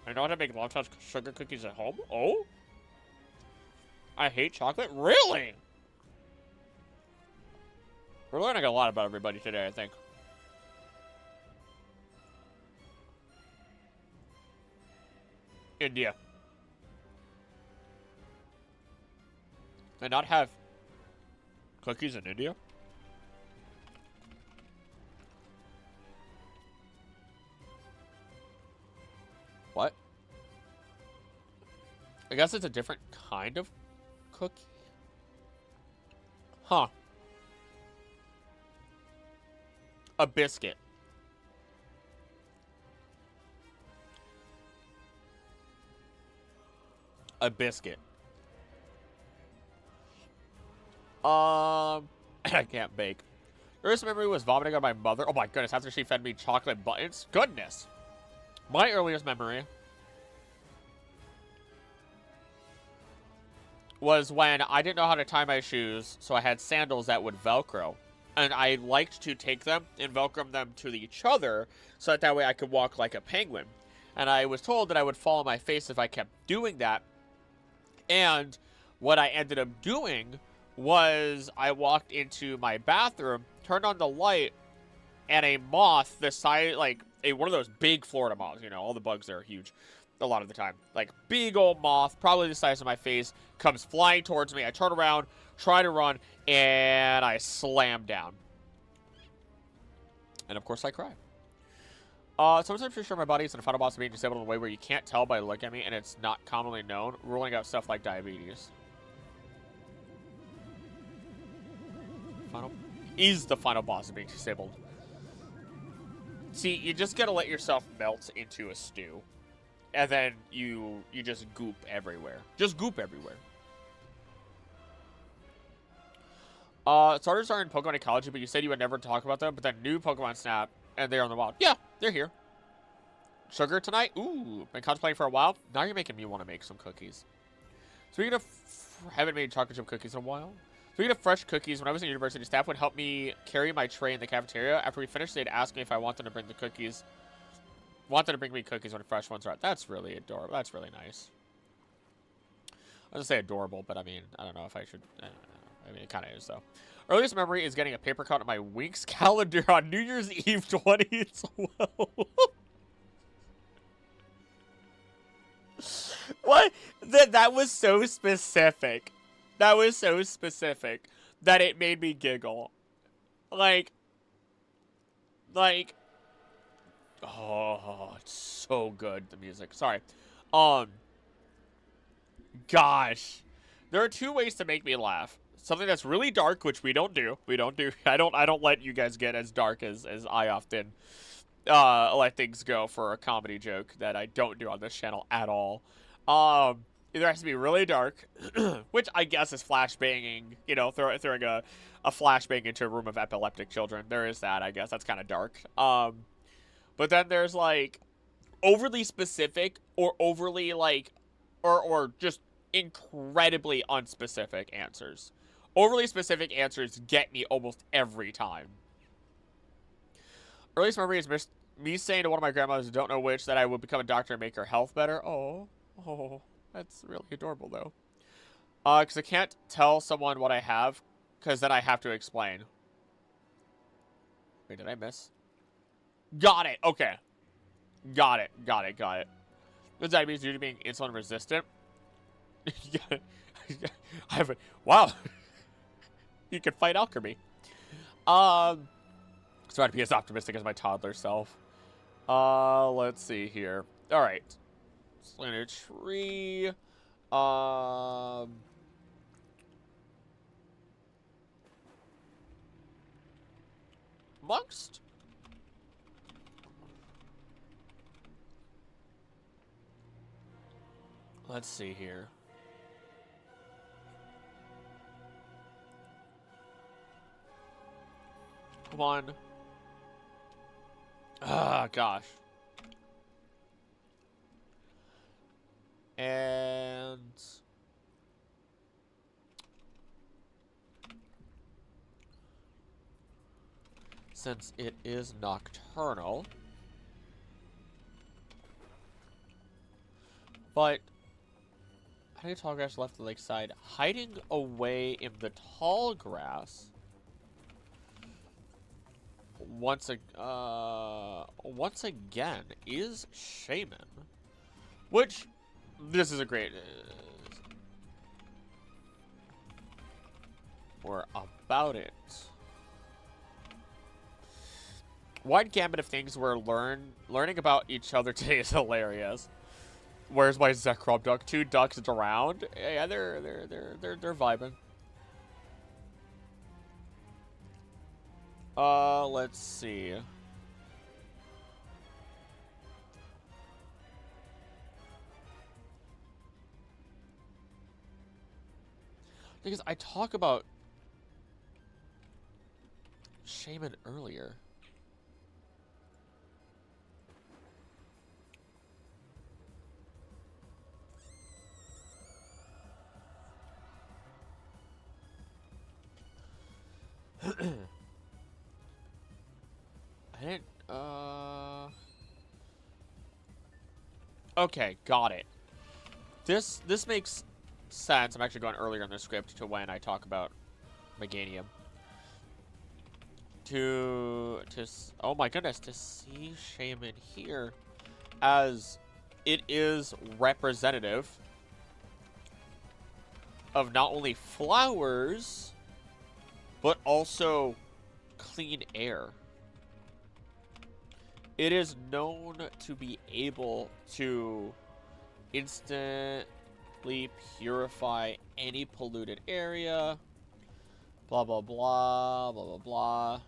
I know how to make Loft House sugar cookies at home? Oh? I hate chocolate? Really? We're learning a lot about everybody today, I think. India. They not have cookies in India? What? I guess it's a different kind of cookie? Huh. A biscuit. A biscuit. I can't bake. Earliest memory was vomiting on my mother. Oh my goodness, after she fed me chocolate buttons. Goodness. My earliest memory was when I didn't know how to tie my shoes, so I had sandals that would Velcro. And I liked to take them and Velcro them to each other so that way I could walk like a penguin. And I was told that I would fall on my face if I kept doing that. And what I ended up doing was I walked into my bathroom, turned on the light, and a moth the size, like one of those big Florida moths, you know, all the bugs there are huge a lot of the time. Like big old moth, probably the size of my face, comes flying towards me. I turn around, try to run, and I slam down. And of course I cry. Sometimes I'm pretty sure my body is in the final boss of being disabled in a way where you can't tell by looking at me, and it's not commonly known, ruling out stuff like diabetes. Is the final boss of being disabled. See, you just gotta let yourself melt into a stew. And then you just goop everywhere. Just goop everywhere. Starters are in Pokemon Ecology, but you said you would never talk about them, but then new Pokemon Snap, and they're on the wild. Yeah, they're here. Sugar tonight? Ooh, been contemplating for a while. Now you're making me want to make some cookies. Speaking of, haven't made chocolate chip cookies in a while. Speaking of fresh cookies, when I was in university, staff would help me carry my tray in the cafeteria. After we finished, they'd ask me if I wanted to bring the cookies. Wanted to bring me cookies when fresh ones are out. That's really adorable. That's really nice. I was going to say adorable, but I mean, I don't know if I should. I mean, it kind of is, though. Earliest memory is getting a paper cut on my Winx calendar on New Year's Eve 2012. What? That was so specific. That was so specific that it made me giggle. Like, oh, it's so good, the music. Sorry. Gosh. There are two ways to make me laugh. Something that's really dark, which we don't do. I don't let you guys get as dark as I often let things go for a comedy joke that I don't do on this channel at all. Either has to be really dark, which I guess is flashbanging, you know, throwing a flashbang into a room of epileptic children. There is that, I guess. That's kind of dark. But then there's, like, overly specific or overly, like, or just incredibly unspecific answers. Overly specific answers get me almost every time. Earliest memory is me saying to one of my grandmothers, who don't know which, that I would become a doctor and make her health better. Oh, that's really adorable, though. Because I can't tell someone what I have, because then I have to explain. Wait, did I miss? Got it. Okay. Got it. Does that mean due to being insulin resistant? I haven't. Wow. You can fight alchemy. So I'd be as optimistic as my toddler self. Let's see here. All right. Slanted tree. Amongst. Let's see here. Come on. Ah, gosh. And since it is nocturnal, but how many tall grass left the lakeside? Hiding away in the tall grass. Once again is Shaman, which this is a great. We're about it. Wide gambit of things we're learning about each other today is hilarious. Where's my Zekrom duck? 2 ducks drowned. Yeah, they're vibing. Let's see. Because I talk about Shaman earlier. I didn't, okay, got it. This makes sense. I'm actually going earlier in the script to when I talk about Meganium. Oh my goodness, to see Shaman here as it is representative of not only flowers, but also clean air. It is known to be able to instantly purify any polluted area. Blah, blah, blah, blah, blah, blah.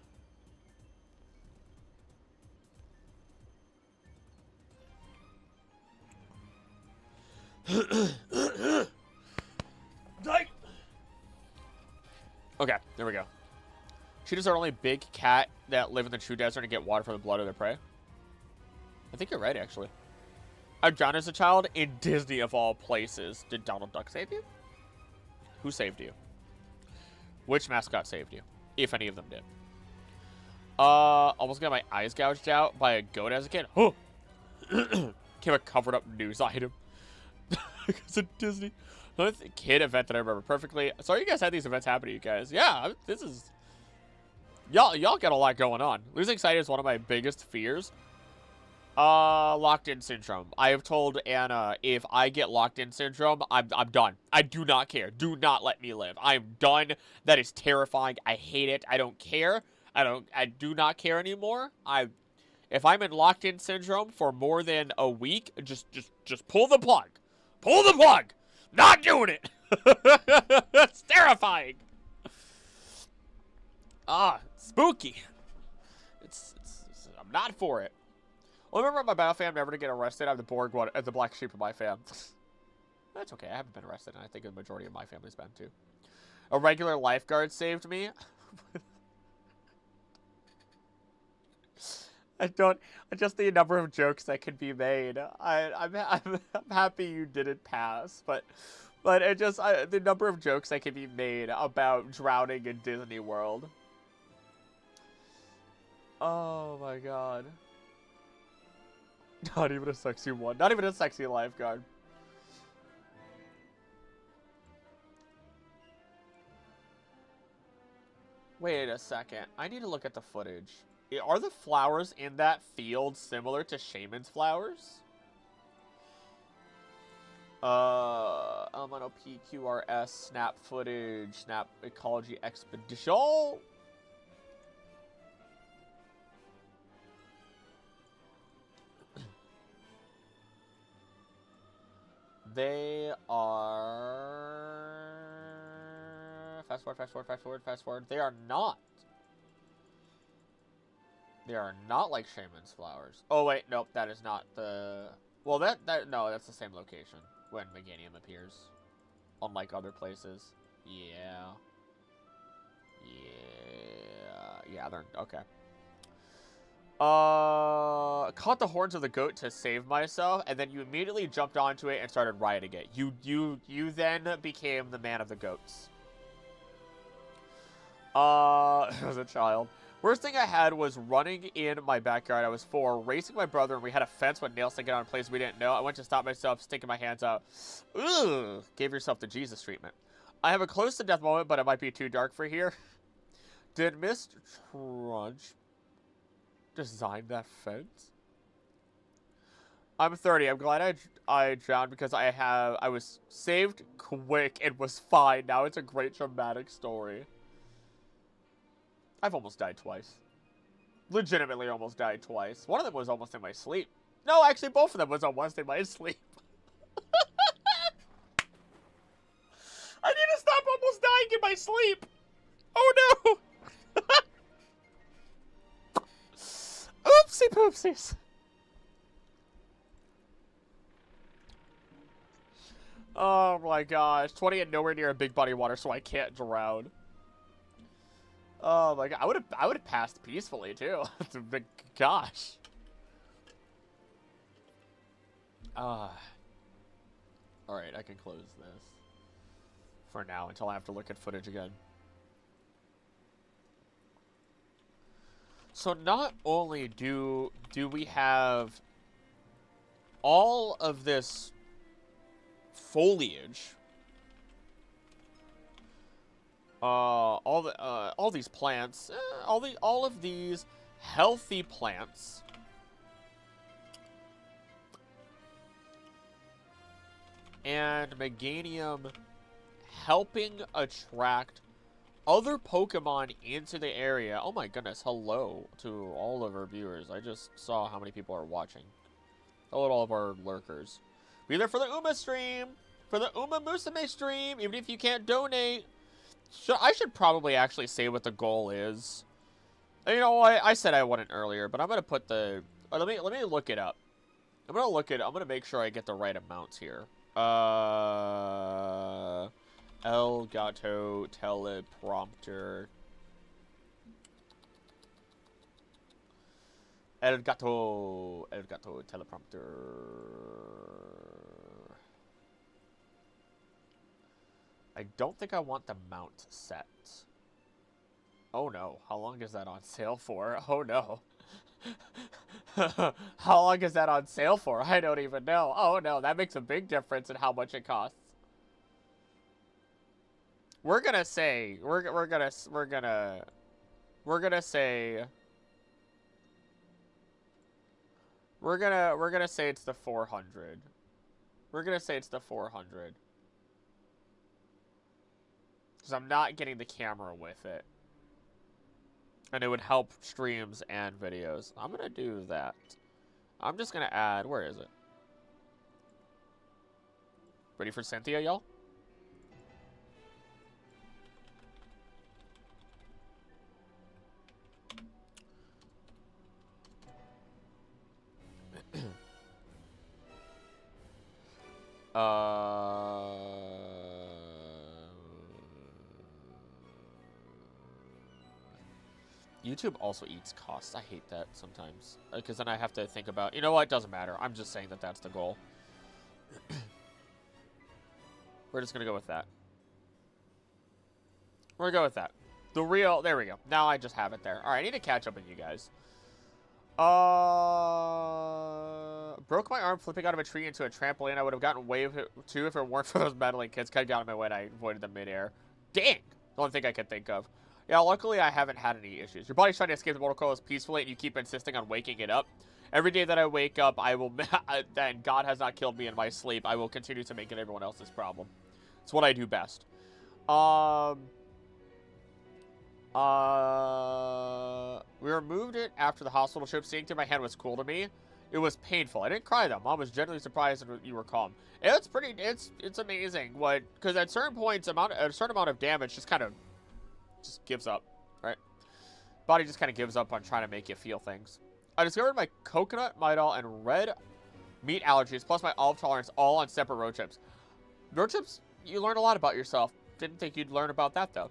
Okay, there we go. Cheetahs are only big cat that live in the true desert and get water from the blood of their prey. I think you're right, actually. I drowned as a child in Disney of all places. Did Donald Duck save you? Who saved you? Which mascot saved you? If any of them did. Almost got my eyes gouged out by a goat as a kid. Oh! Came a covered up news item. Because of Disney. Another kid event that I remember perfectly. Sorry you guys had these events happen to you guys. Yeah, this is... Y'all got a lot going on. Losing sight is one of my biggest fears. Locked in syndrome. I have told Anna if I get locked in syndrome, I'm done. I do not care. Do not let me live. I'm done. That is terrifying. I hate it. I don't care. I do not care anymore. If I'm in locked in syndrome for more than a week, just pull the plug. Pull the plug. Not doing it. That's terrifying. Spooky. I'm not for it. Well, remember my battle fam never to get arrested. I'm the Borg one, the black sheep of my fam. That's okay. I haven't been arrested, and I think the majority of my family's been too. A regular lifeguard saved me. Just the number of jokes that could be made. I'm happy you didn't pass, but the number of jokes that can be made about drowning in Disney World. Oh my god. Not even a sexy one. Not even a sexy lifeguard. Wait a second. I need to look at the footage. Are the flowers in that field similar to Shaman's flowers? Elemental PQRS, snap footage, snap ecology expedition. They are... Fast forward, fast forward, fast forward, fast forward. They are not. They are not like Shaman's flowers. Oh, wait. Nope, that is not the... Well, no, that's the same location when Meganium appears. Unlike other places. Yeah. Yeah, they're... Okay. Caught the horns of the goat to save myself, and then you immediately jumped onto it and started riding it. You then became the man of the goats. As a child. Worst thing I had was running in my backyard. I was 4, racing my brother, and we had a fence with nails sticking out in place we didn't know. I went to stop myself, sticking my hands out. Ugh! Gave yourself the Jesus treatment. I have a close to death moment, but it might be too dark for here. Did Mr. Trudge design that fence? I'm 30. I'm glad I drowned because I was saved quick and was fine. Now it's a great dramatic story. I've almost died twice. Legitimately almost died twice. One of them was almost in my sleep. No, actually both of them was almost in my sleep. I need to stop almost dying in my sleep. Oh no. Oopsie poopsies. Oh my gosh. 20 and nowhere near a big body of water, so I can't drown. Oh my god. I would have passed peacefully too. It's a big gosh. Alright, I can close this. For now, until I have to look at footage again. So not only do we have all of this foliage, all these plants, all of these healthy plants, and Meganium helping attract other Pokemon into the area. Oh my goodness, hello to all of our viewers. I just saw how many people are watching. Hello to all of our lurkers. Be there for the Uma stream, for the Uma Musume stream, even if you can't donate. I should probably actually say what the goal is. You know, I said I wouldn't earlier, but I'm gonna put the... let me look it up. I'm gonna make sure I get the right amounts here. El Gato teleprompter. El Gato teleprompter. I don't think I want the mount set. Oh no, how long is that on sale for? Oh no. How long is that on sale for? I don't even know. Oh no, that makes a big difference in how much it costs. We're gonna say it's the 400. We're gonna say it's the 400. Because I'm not getting the camera with it. And it would help streams and videos. I'm gonna do that. I'm just gonna add, where is it? Ready for Cynthia, y'all? YouTube also eats costs. I hate that sometimes. Because then I have to think about... You know what? It doesn't matter. I'm just saying that that's the goal. We're just going to go with that. We're going to go with that. The real... There we go. Now I just have it there. Alright, I need to catch up with you guys. Broke my arm flipping out of a tree into a trampoline. I would have gotten wave too if it weren't for those meddling kids. Kind of got in my way and I avoided them midair. Dang! The only thing I could think of. Yeah, luckily I haven't had any issues. Your body's trying to escape the mortal coils peacefully and you keep insisting on waking it up. Every day that I wake up, I will... and God has not killed me in my sleep. I will continue to make it everyone else's problem. It's what I do best. We removed it after the hospital trip. Seeing through my hand was cool to me. It was painful. I didn't cry though. Mom was genuinely surprised that you were calm. It's pretty. It's amazing what, because at certain points, a certain amount of damage just kind of just gives up, right? Body just kind of gives up on trying to make you feel things. I discovered my coconut, midol, and red meat allergies, plus my olive tolerance, all on separate road trips. Road trips, you learn a lot about yourself. Didn't think you'd learn about that though.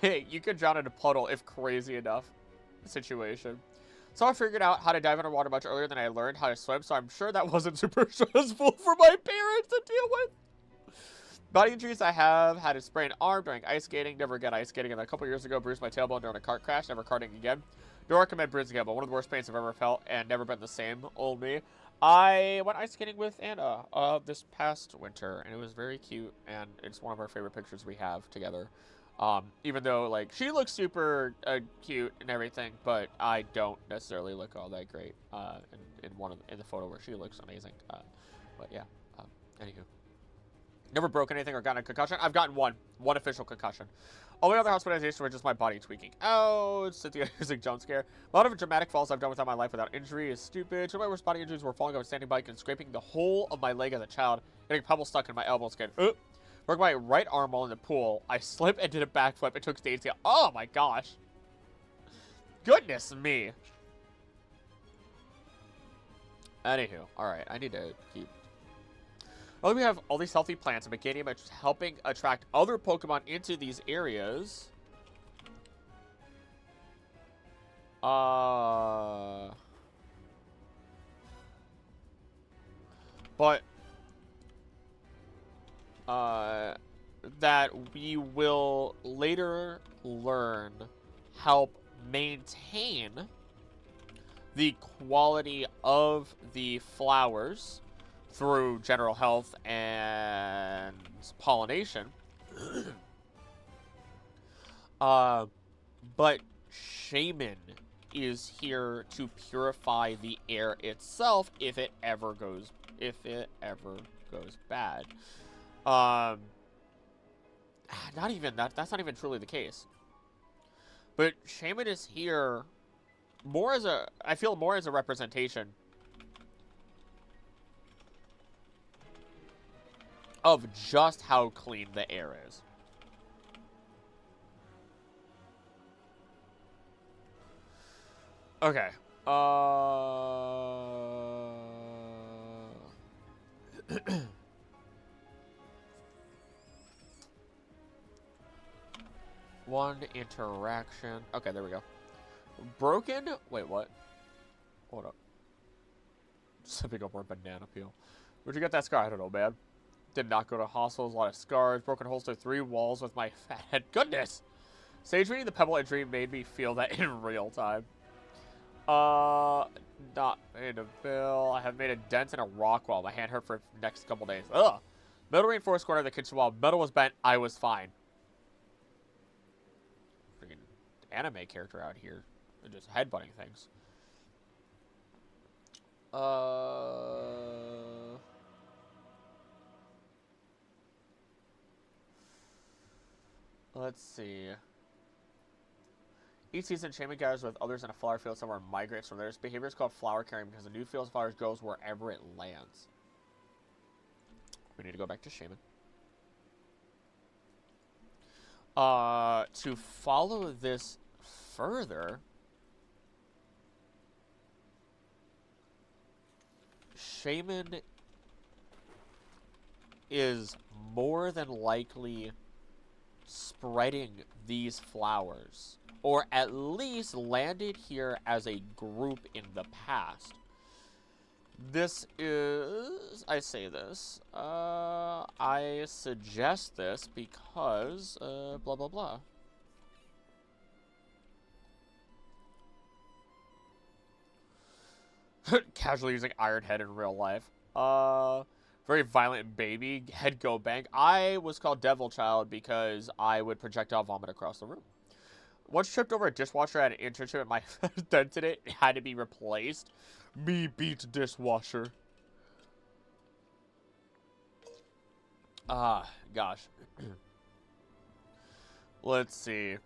You could drown in a puddle if crazy enough situation. So I figured out how to dive underwater much earlier than I learned how to swim, so I'm sure that wasn't super stressful for my parents to deal with. Body injuries I have had a sprained arm during ice skating. Never again ice skating. And a couple years ago, bruised my tailbone during a cart crash. Never karting again. Don't recommend bruising again, but one of the worst pains I've ever felt and never been the same. Old me. I went ice skating with Anna this past winter, and it was very cute, and it's one of our favorite pictures we have together. Even though, like, she looks super cute and everything, but I don't necessarily look all that great in the photo where she looks amazing. But yeah, anywho. Never broke anything or gotten a concussion. I've gotten one official concussion. All my other hospitalizations were just my body tweaking. Oh, it's Cynthia using jump scare. A lot of dramatic falls I've done without my life without injury is stupid. Two of my worst body injuries were falling off a standing bike and scraping the whole of my leg as a child, getting pebbles stuck in my elbow skin. Broke my right arm while in the pool. I slipped and did a backflip and took stage scale. Oh my gosh. Goodness me. Anywho, alright, I need to keep... Well, we have all these healthy plants and Mechanium is helping attract other Pokemon into these areas. But that we will later learn help maintain the quality of the flowers through general health and pollination. But Shaman is here to purify the air itself if it ever goes bad. Not even that's not even truly the case. But Shaman is here more as I feel more as a representation of just how clean the air is. Okay. One interaction. Okay, there we go. Broken? Wait, what? Hold up. Sipping up more banana peel. Where'd you get that scar? I don't know, man. Did not go to hospitals. A lot of scars. Broken holes through 3 walls with my fat head. Goodness! Sage reading the pebble injury made me feel that in real time. Not made a bill. I have made a dent in a rock wall. My hand hurt for the next couple days. Ugh! Metal reinforced corner of the kitchen wall. Metal was bent. I was fine. Freaking anime character out here. They're just headbutting things. Let's see. Each season, Shaman gathers with others in a flower field somewhere and migrates from there. Its behavior is called flower carrying because the new field of flowers goes wherever it lands. We need to go back to Shaman. To follow this further, Shaman is more than likely spreading these flowers, or at least landed here as a group in the past. This is, I say this, I suggest this because, blah, blah, blah. Casually using Iron Head in real life. Very violent baby. Head go bang. I was called Devil Child because I would projectile vomit across the room. Once tripped over a dishwasher at an internship and my dented it had to be replaced. Me beat dishwasher. Gosh. Let's see.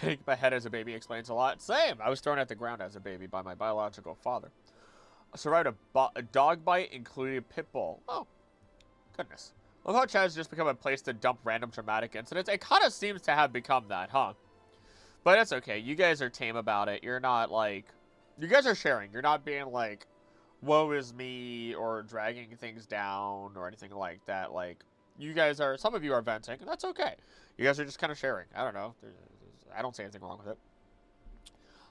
Hitting my head as a baby explains a lot. Same. I was thrown at the ground as a baby by my biological father. Survived a dog bite, including a pit bull. Oh, goodness. Love how chat has just become a place to dump random traumatic incidents. It kind of seems to have become that, huh? But that's okay. You guys are tame about it. You're not like... You guys are sharing. You're not being like, woe is me, or dragging things down, or anything like that. Like, you guys are... Some of you are venting, and that's okay. You guys are just kind of sharing. I don't know. I don't see anything wrong with it.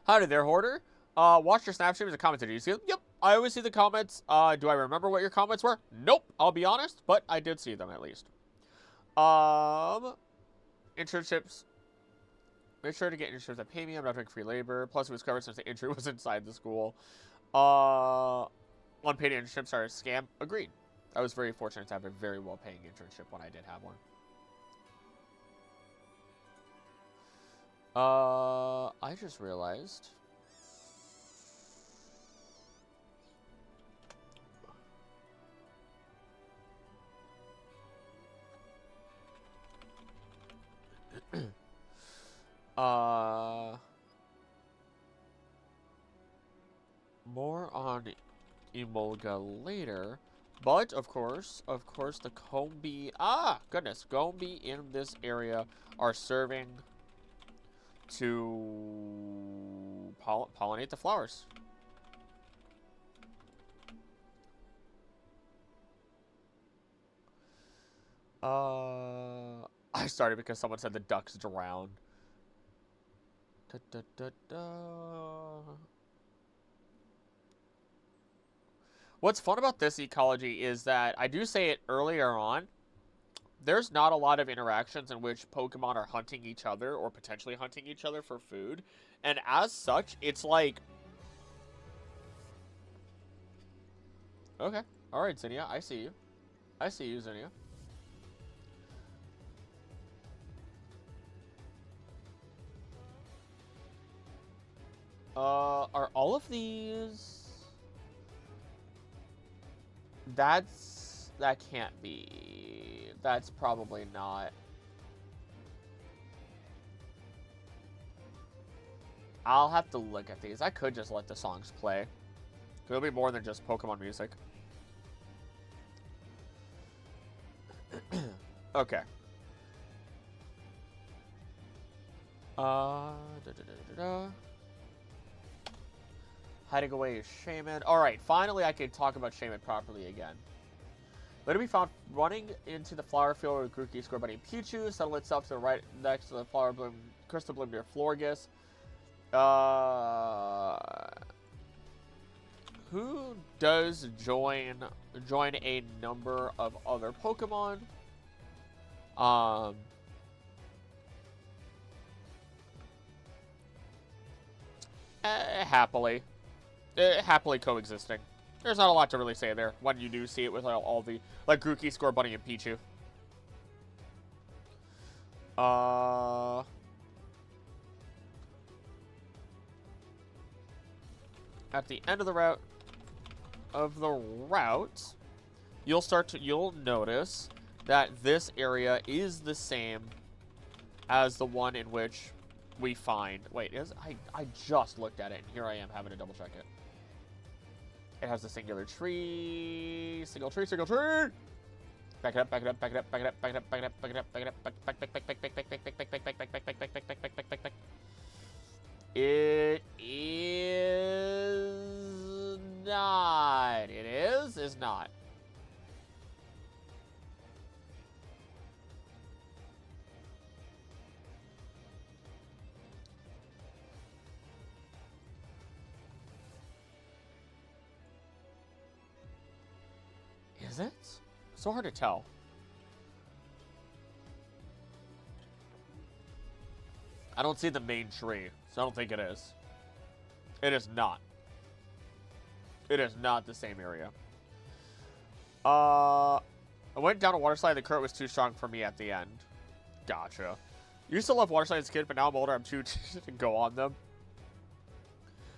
Howdy there, Hoarder. Watch your snap streams and commented. Do you see them? Yep. I always see the comments. Do I remember what your comments were? Nope. I'll be honest, but I did see them at least. Internships. Make sure to get internships that pay me. I'm not doing free labor. Plus, it was covered since the intern was inside the school. Unpaid internships are a scam. Agreed. I was very fortunate to have a very well-paying internship when I did have one. I just realized... More on Emolga later, but of course, the Combi, goodness, Combi in this area are serving to pollinate the flowers. I started because someone said the ducks drown. What's fun about this ecology is that, I do say it earlier on, there's not a lot of interactions in which Pokemon are hunting each other or potentially hunting each other for food. And as such, it's like... Okay. Alright, Zinnia. I see you. I see you, Zinnia. Are all of these... That can't be. That's probably not. I'll have to look at these. I could just let the songs play. It'll be more than just Pokemon music. Okay. Hiding away is Shaman. Alright, finally I can talk about Shaman properly again. Later be found running into the flower field with Grookey, Scorbunny, and Pichu. Settle itself to the right next to the flower bloom, crystal bloom near Florges. Who does join a number of other Pokemon? Happily coexisting. There's not a lot to really say there when you do see it with all the, like, Grookey, Scorbunny, and Pichu. At the end of the route, you'll notice that this area is the same as the one in which we find... Wait, I just looked at it, and here I am having to double check it. It has a singular tree. Single tree, single tree! Back it up, back it up, back it up, back it up, back it up, back it up, back it up, back it up, back back. It is not. It is not. Is it? So hard to tell. I don't see the main tree, so I don't think it is. It is not. It is not the same area. I went down a water slide. The current was too strong for me at the end. Gotcha. Used to love water slides as a kid, but now I'm older. I'm too to go on them.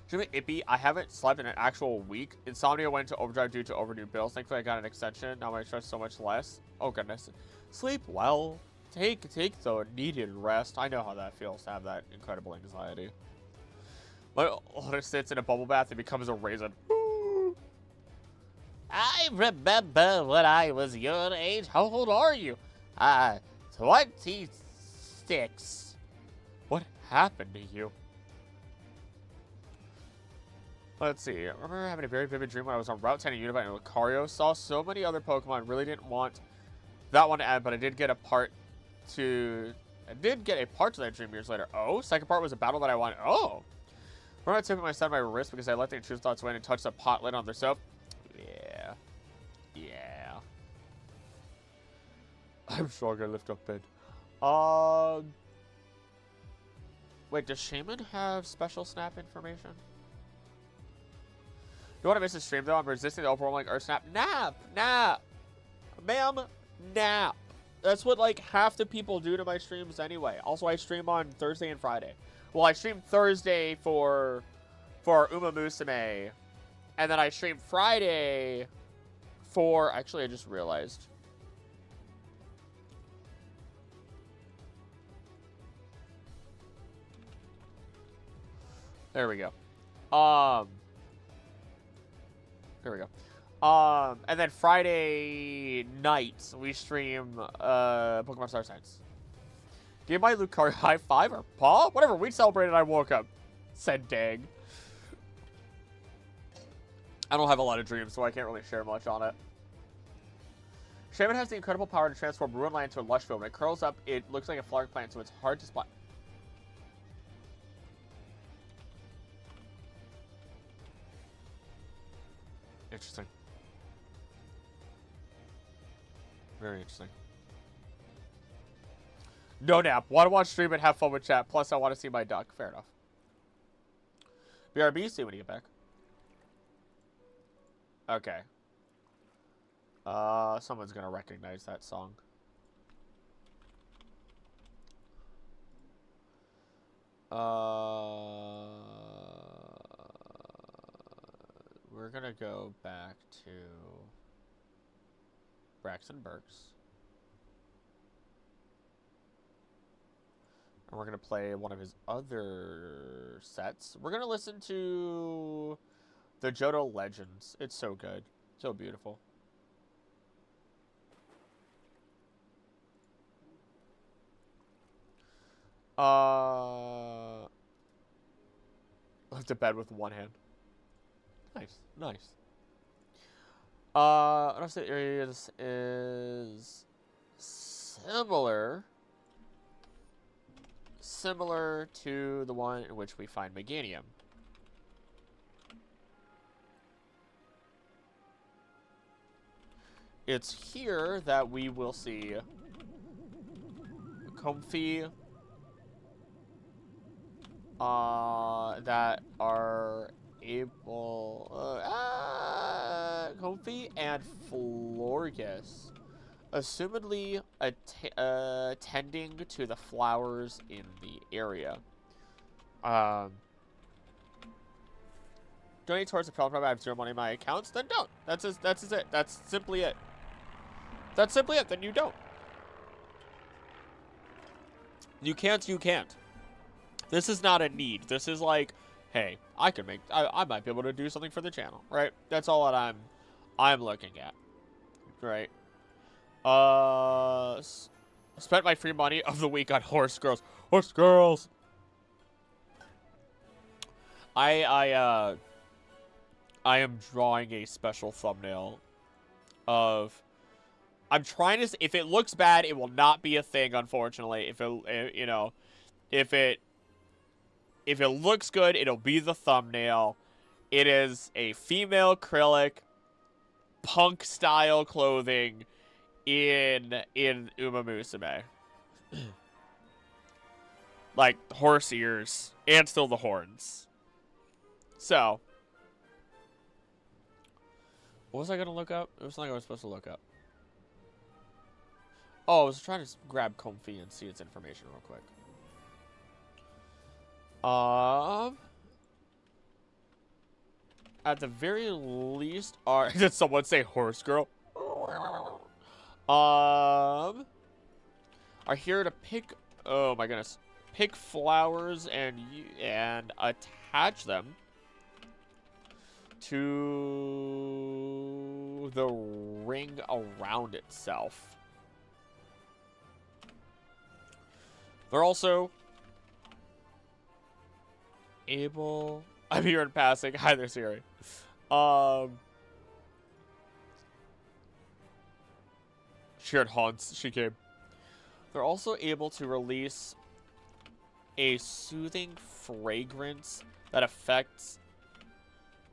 Should be ippy. I haven't slept in an actual week. Insomnia went to overdrive due to overdue bills. Thankfully, I got an extension. Now my stress is so much less. Oh, goodness. Sleep well. Take the needed rest. I know how that feels to have that incredible anxiety. My older sits in a bubble bath and becomes a raisin. remember when I was your age. How old are you? 26. What happened to you? Let's see. I remember having a very vivid dream when I was on Route 10 in Univite and Lucario. Saw so many other Pokemon. Really didn't want that one to end, but I did get a part to that dream years later. Oh, second part was a battle that I won. Oh. Remember I took my son my wrist because I let the intrusive thoughts win and touched the pot lid on their soap? Yeah. Yeah. I'm sure I'm gonna lift up bed. Wait, does Shaman have special snap information? You want to miss the stream, though? I'm resisting the overwhelming Earth Snap. Nap! Nap! Ma'am, nap. That's what, like, half the people do to my streams anyway. Also, I stream on Thursday and Friday. Well, I stream Thursday for Uma Musume. And then I stream Friday for... Actually, I just realized. There we go. There we go. And then Friday night, we stream Pokemon Star Signs. Give my Lucario high five or paw? Whatever, we celebrated I woke up, said Dag. I don't have a lot of dreams, so I can't really share much on it. Shaman has the incredible power to transform ruined land into a lush field. When it curls up, it looks like a flowering plant, so it's hard to spot. Interesting. Very interesting. No nap. Want to watch stream and have fun with chat. Plus, I want to see my duck. Fair enough. BRB, see when you get back. Okay. Someone's gonna recognize that song. We're gonna go back to Braxton Burks. And we're gonna play one of his other sets. We're gonna listen to the Johto Legends. It's so good. So beautiful. Left to bed with one hand. Nice, nice. Honestly, area is similar to the one in which we find Meganium. It's here that we will see Comfey that are able Comfey and Florges, assumedly tending to the flowers in the area. Donate towards the problem. I have 0 money in my accounts. Then don't. That's it. That's simply it. That's simply it. Then you don't. You can't. You can't. This is not a need. This is like, hey, I might be able to do something for the channel, right? That's all that I'm looking at, right? Spent my free money of the week on horse girls. Horse girls. I am drawing a special thumbnail of. I'm trying to. If it looks bad, it will not be a thing. Unfortunately, if it looks good, it'll be the thumbnail. It is a female acrylic punk style clothing in Uma Musume. Like horse ears and still the horns. So, what was I gonna look up? It was something I was supposed to look up. Oh, I was trying to grab Comfey and see its information real quick. At the very least, did someone say horse girl? Are here to pick. Oh my goodness, pick flowers and attach them to the ring around itself. They're also able... I'm here in passing. Hi there, Siri. She heard haunts. She came. They're also able to release a soothing fragrance that affects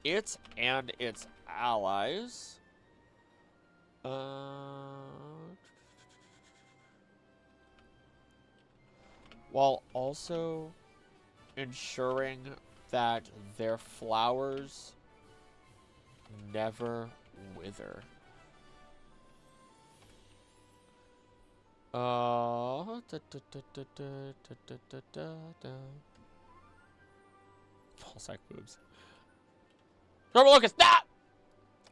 it and its allies. While also ensuring that their flowers never wither. Pulsac boobs. Normal locust, nah!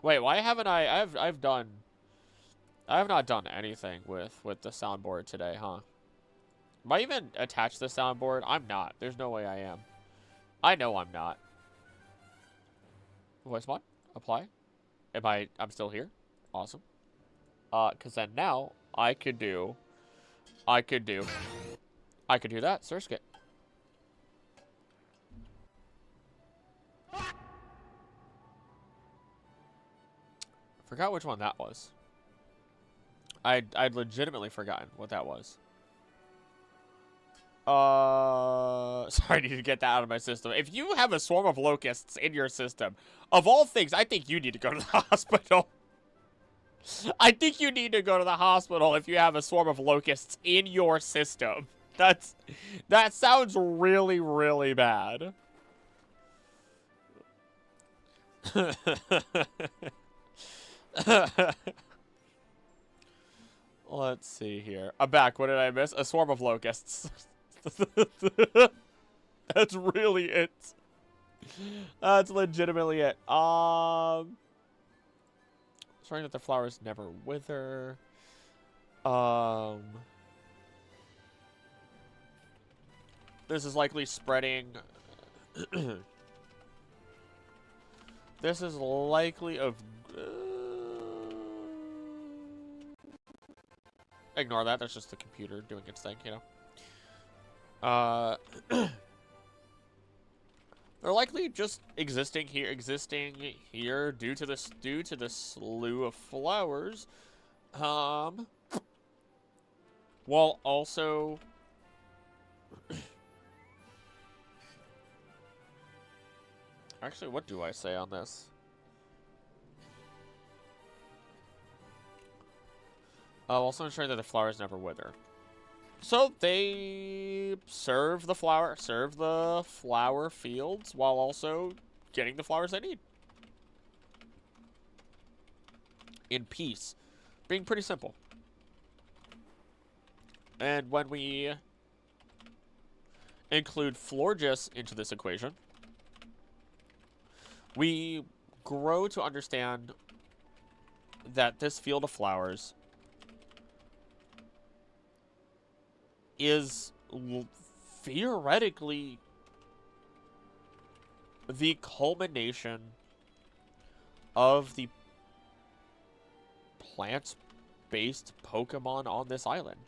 Wait, why haven't I have not done anything with the soundboard today, huh? Am I even attached to the soundboard? I'm not. There's no way I am. I know I'm not. Voice mod? Apply? I'm still here? Awesome. Cause then now I could do that, Surskit. Forgot which one that was. I'd legitimately forgotten what that was. Sorry, I need to get that out of my system. If you have a swarm of locusts in your system, of all things, I think you need to go to the hospital. I think you need to go to the hospital if you have a swarm of locusts in your system. That sounds really, really bad. Let's see here. I'm back. What did I miss? A swarm of locusts. That's really it. That's legitimately it. Ensuring that the flowers never wither. This is likely spreading. This is likely of. Ignore that. That's just the computer doing its thing, you know. They're likely just existing here due to the slew of flowers, while also actually, what do I say on this? Also ensuring that the flowers never wither. So they serve the flower fields while also getting the flowers they need. In peace. Being pretty simple. And when we include Florges into this equation, we grow to understand that this field of flowers is theoretically the culmination of the plant-based Pokemon on this island.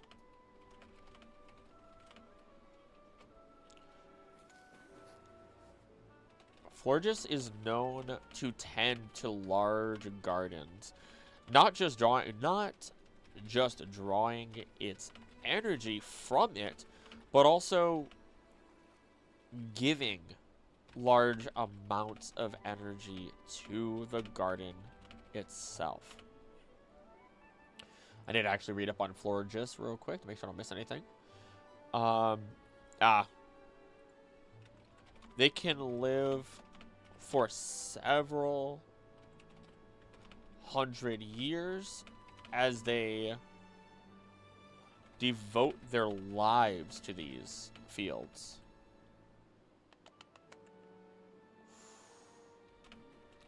Florges is known to tend to large gardens, not just drawing its energy from it, but also giving large amounts of energy to the garden itself. I need to actually read up on Florges real quick to make sure I don't miss anything. They can live for several hundred years as they devote their lives to these fields.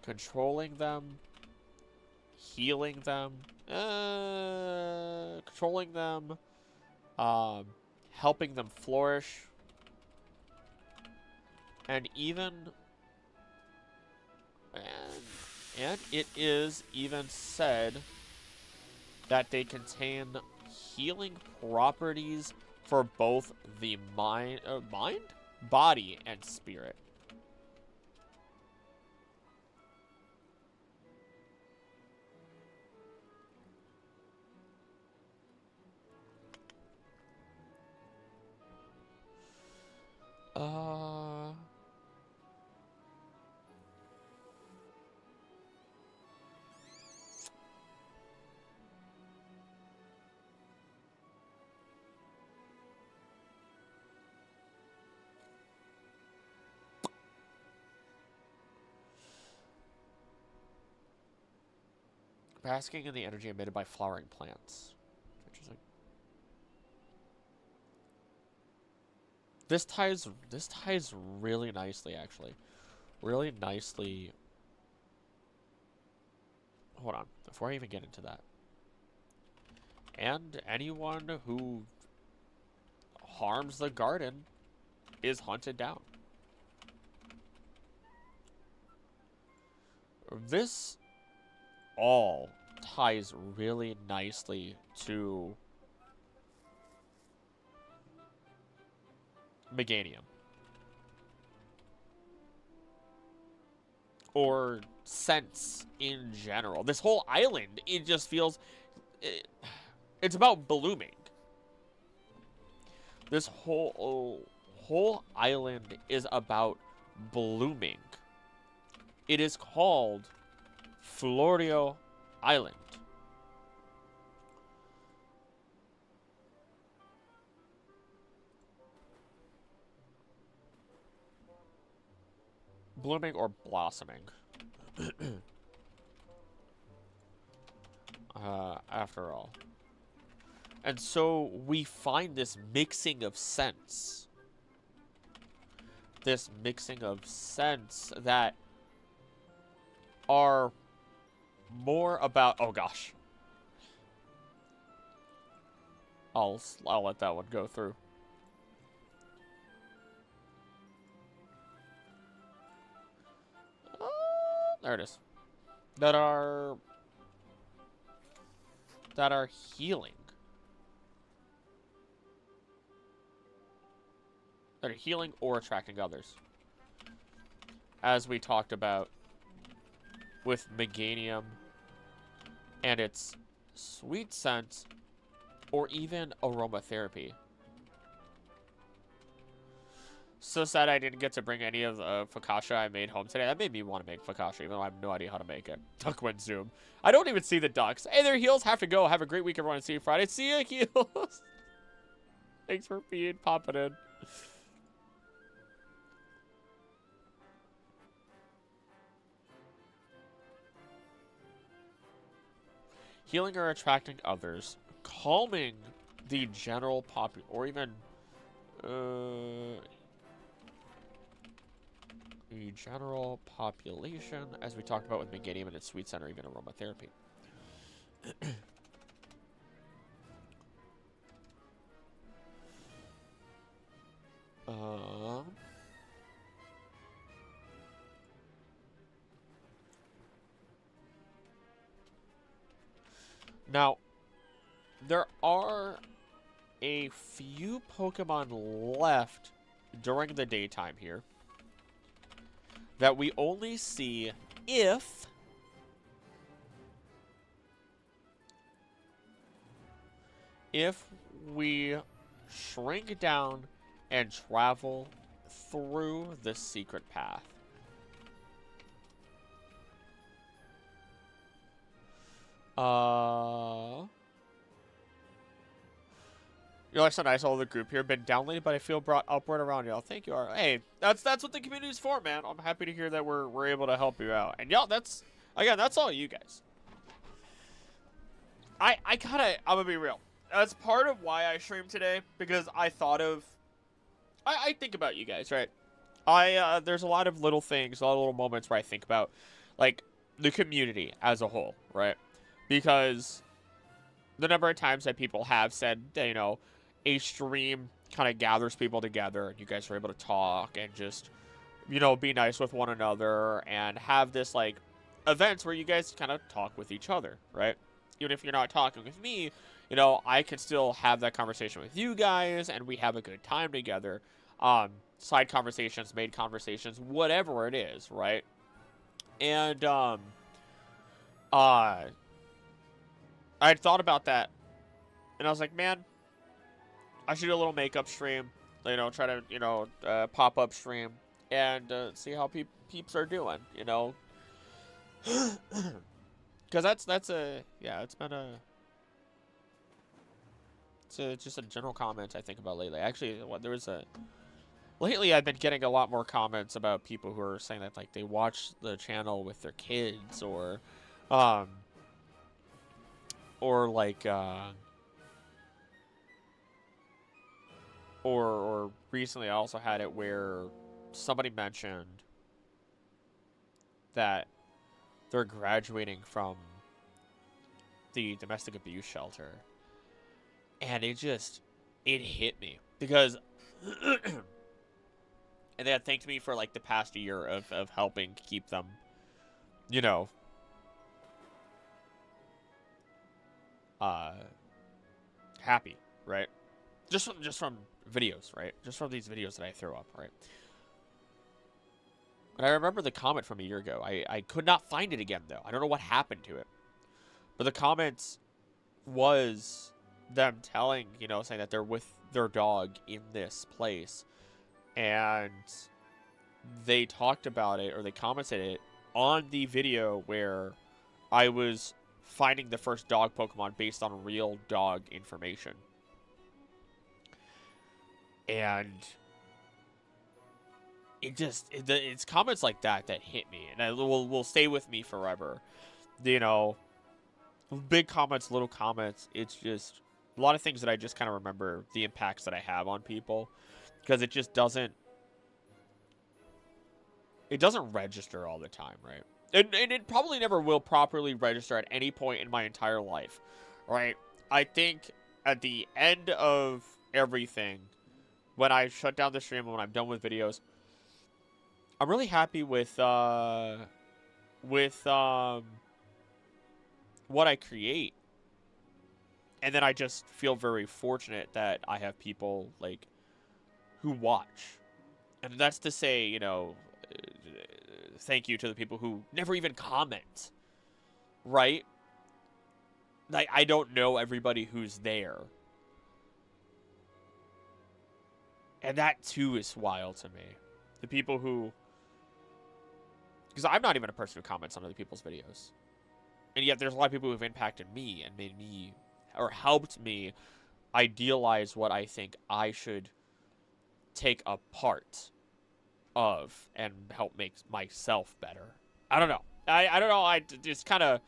Controlling them, healing them, controlling them, helping them flourish, and even And it is even said that they contain healing properties for both the mind, body, and spirit. Basking in the energy emitted by flowering plants. Interesting. This ties really nicely, actually. Really nicely. Hold on, before I even get into that. And anyone who harms the garden is hunted down. This all ties really nicely to Meganium. Or sense in general. This whole island, it just feels... it's about blooming. This whole island is about blooming. It is called Florio Island. Blooming or blossoming. After all. And so we find this mixing of scents. This mixing of scents that are more about... oh gosh. I'll let that one go through. There it is. That are healing. That are healing or attracting others. As we talked about with Meganium and its sweet scent or even aromatherapy. So sad I didn't get to bring any of the focaccia I made home today. That made me want to make focaccia, even though I have no idea how to make it. Duck went zoom. I don't even see the ducks. Hey there, Heels. Have to go. Have a great week, everyone. See you Friday. See you, Heels. Thanks for popping in. Healing or attracting others. Calming the general or even... the general population, as we talked about with Meganium and its sweet scent or even aromatherapy. Now, there are a few Pokemon left during the daytime here that we only see if we shrink down and travel through the secret path. You're like so nice, all the group here. Been downloaded, but I feel brought upward around y'all. Thank you, Art. Hey, that's what the community's for, man. I'm happy to hear that we're able to help you out. And y'all, that's all you guys. I'm gonna be real. That's part of why I streamed today, because I thought of, I think about you guys, right? There's a lot of little things, a lot of little moments where I think about, like, the community as a whole, right? Because the number of times that people have said, you know, a stream kind of gathers people together, and you guys are able to talk and just, you know, be nice with one another and have this, like, events where you guys kind of talk with each other, right? Even if you're not talking with me, you know, I can still have that conversation with you guys, and we have a good time together. Side conversations, main conversations, whatever it is, right? And I had thought about that, and I was like, man, I should do a little makeup stream. You know, try to, you know, pop up stream and see how peeps are doing. You know, because that's a it's been a just a general comment I think about lately. Actually, there was a lately I've been getting a lot more comments about people who are saying that like they watch the channel with their kids or like or recently I also had it where somebody mentioned that they're graduating from the domestic abuse shelter, and it hit me because and they had thanked me for like the past year of helping keep them, you know, happy, right? Just from videos, right? Just from these videos that I throw up, right? And I remember the comment from a year ago. I could not find it again, though. I don't know what happened to it. But the comments was them telling, you know, saying that they're with their dog in this place. And they talked about it, or they commented it, on the video where I was finding the first dog Pokemon based on real dog information. And it's comments like that hit me, and will stay with me forever. You know, big comments, little comments. It's just a lot of things that I just kind of remember the impacts that I have on people, because it just doesn't register all the time, right? And it probably never will properly register at any point in my entire life, right? I think at the end of everything, when I shut down the stream and when I'm done with videos, I'm really happy with what I create. And then I just feel very fortunate that I have people like who watch. And that's to say, you know, thank you to the people who never even comment, right? Like, I don't know everybody who's there. And that, too, is wild to me. The people who... Because I'm not even a person who comments on other people's videos. And yet there's a lot of people who've impacted me and made me... or helped me idealize what I think I should take a part of and help make myself better. I don't know. I don't know. I just kind of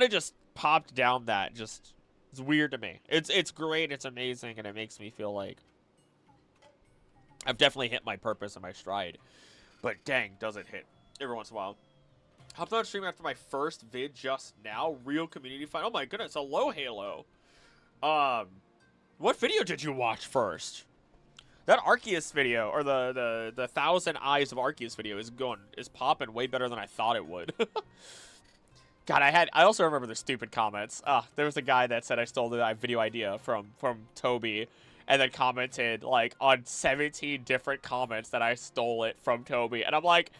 just popped down that. Just, it's weird to me. It's great. It's amazing. And it makes me feel like I've definitely hit my purpose and my stride. But dang, does it hit every once in a while. Hopped on stream after my first vid just now. Real community fight. Oh my goodness. Hello, Halo. What video did you watch first? That Arceus video, or the 1,000 Eyes of Arceus video is popping way better than I thought it would. God, I also remember the stupid comments. There was a guy that said I stole the video idea from Toby, and then commented like on 17 different comments that I stole it from Toby, and I'm like,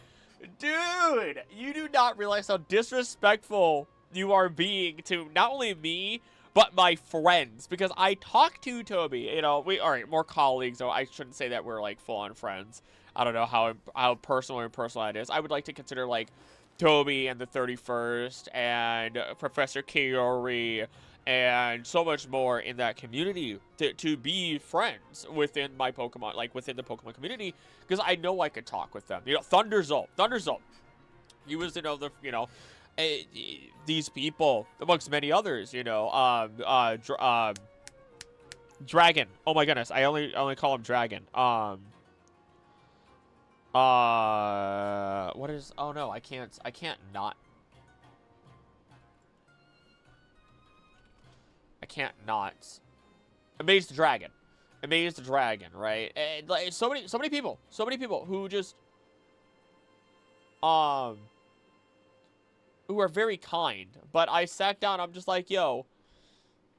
dude, you do not realize how disrespectful you are being to not only me, but my friends, because I talk to Toby, you know, more colleagues, so I shouldn't say that we're, like, full-on friends. I don't know how personal or impersonal that is. I would like to consider, like, Toby and the 31st and Professor Kiori and so much more in that community to be friends within my Pokemon, like, within the Pokemon community, because I know I could talk with them. You know, Thunderzolt. He was, these people, amongst many others, you know, Dragon. Oh my goodness, I only call him Dragon. What is? Oh no, I can't not. Amazed Dragon, right? And like so many people who just who are very kind, but I sat down, I'm just like, yo,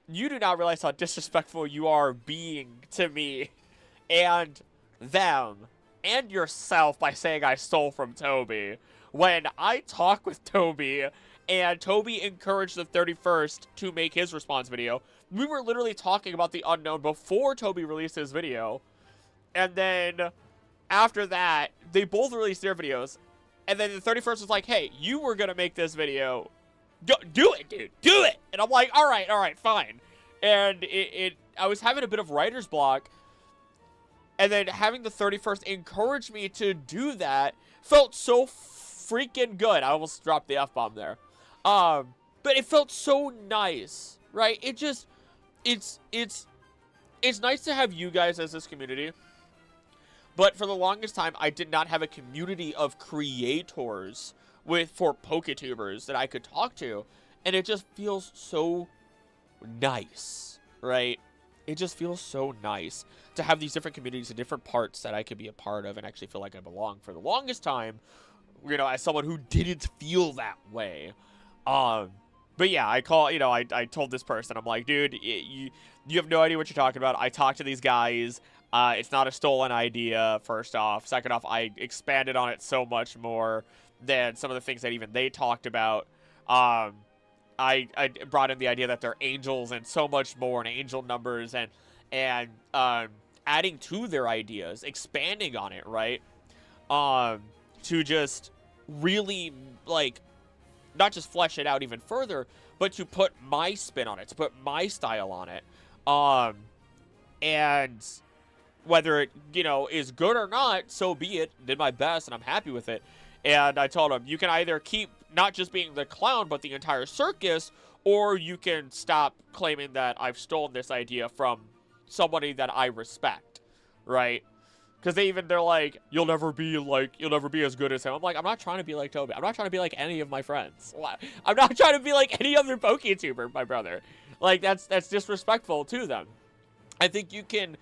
you do not realize how disrespectful you are being to me and them and yourself by saying I stole from Toby. When I talk with Toby and Toby encouraged the 31st to make his response video, we were literally talking about the unknown before Toby released his video. And then after that, they both released their videos. And then the 31st was like, hey, you were going to make this video. Do it, dude. Do it. And I'm like, all right, fine. And I was having a bit of writer's block. And then having the 31st encourage me to do that felt so freaking good. I almost dropped the F-bomb there. But it felt so nice, right? It's nice to have you guys as this community. But for the longest time, I did not have a community of creators for PokeTubers that I could talk to. And it just feels so nice, right? It just feels so nice to have these different communities and different parts that I could be a part of and actually feel like I belong. For the longest time, you know, as someone who didn't feel that way. But yeah, I told this person, I'm like, dude, you have no idea what you're talking about. I talked to these guys. It's not a stolen idea, first off. Second off, I expanded on it so much more than some of the things that even they talked about. I brought in the idea that they're angels and so much more, and angel numbers, and adding to their ideas, expanding on it, right? To just really, like, not just flesh it out even further, but to put my spin on it, to put my style on it. And whether it, you know, is good or not, so be it. Did my best, and I'm happy with it. And I told him, you can either keep not just being the clown, but the entire circus, or you can stop claiming that I've stolen this idea from somebody that I respect, right? Because they're like, you'll never be as good as him. I'm like, I'm not trying to be like Toby. I'm not trying to be like any of my friends. I'm not trying to be like any other PokeTuber, my brother. Like, that's disrespectful to them. I think you can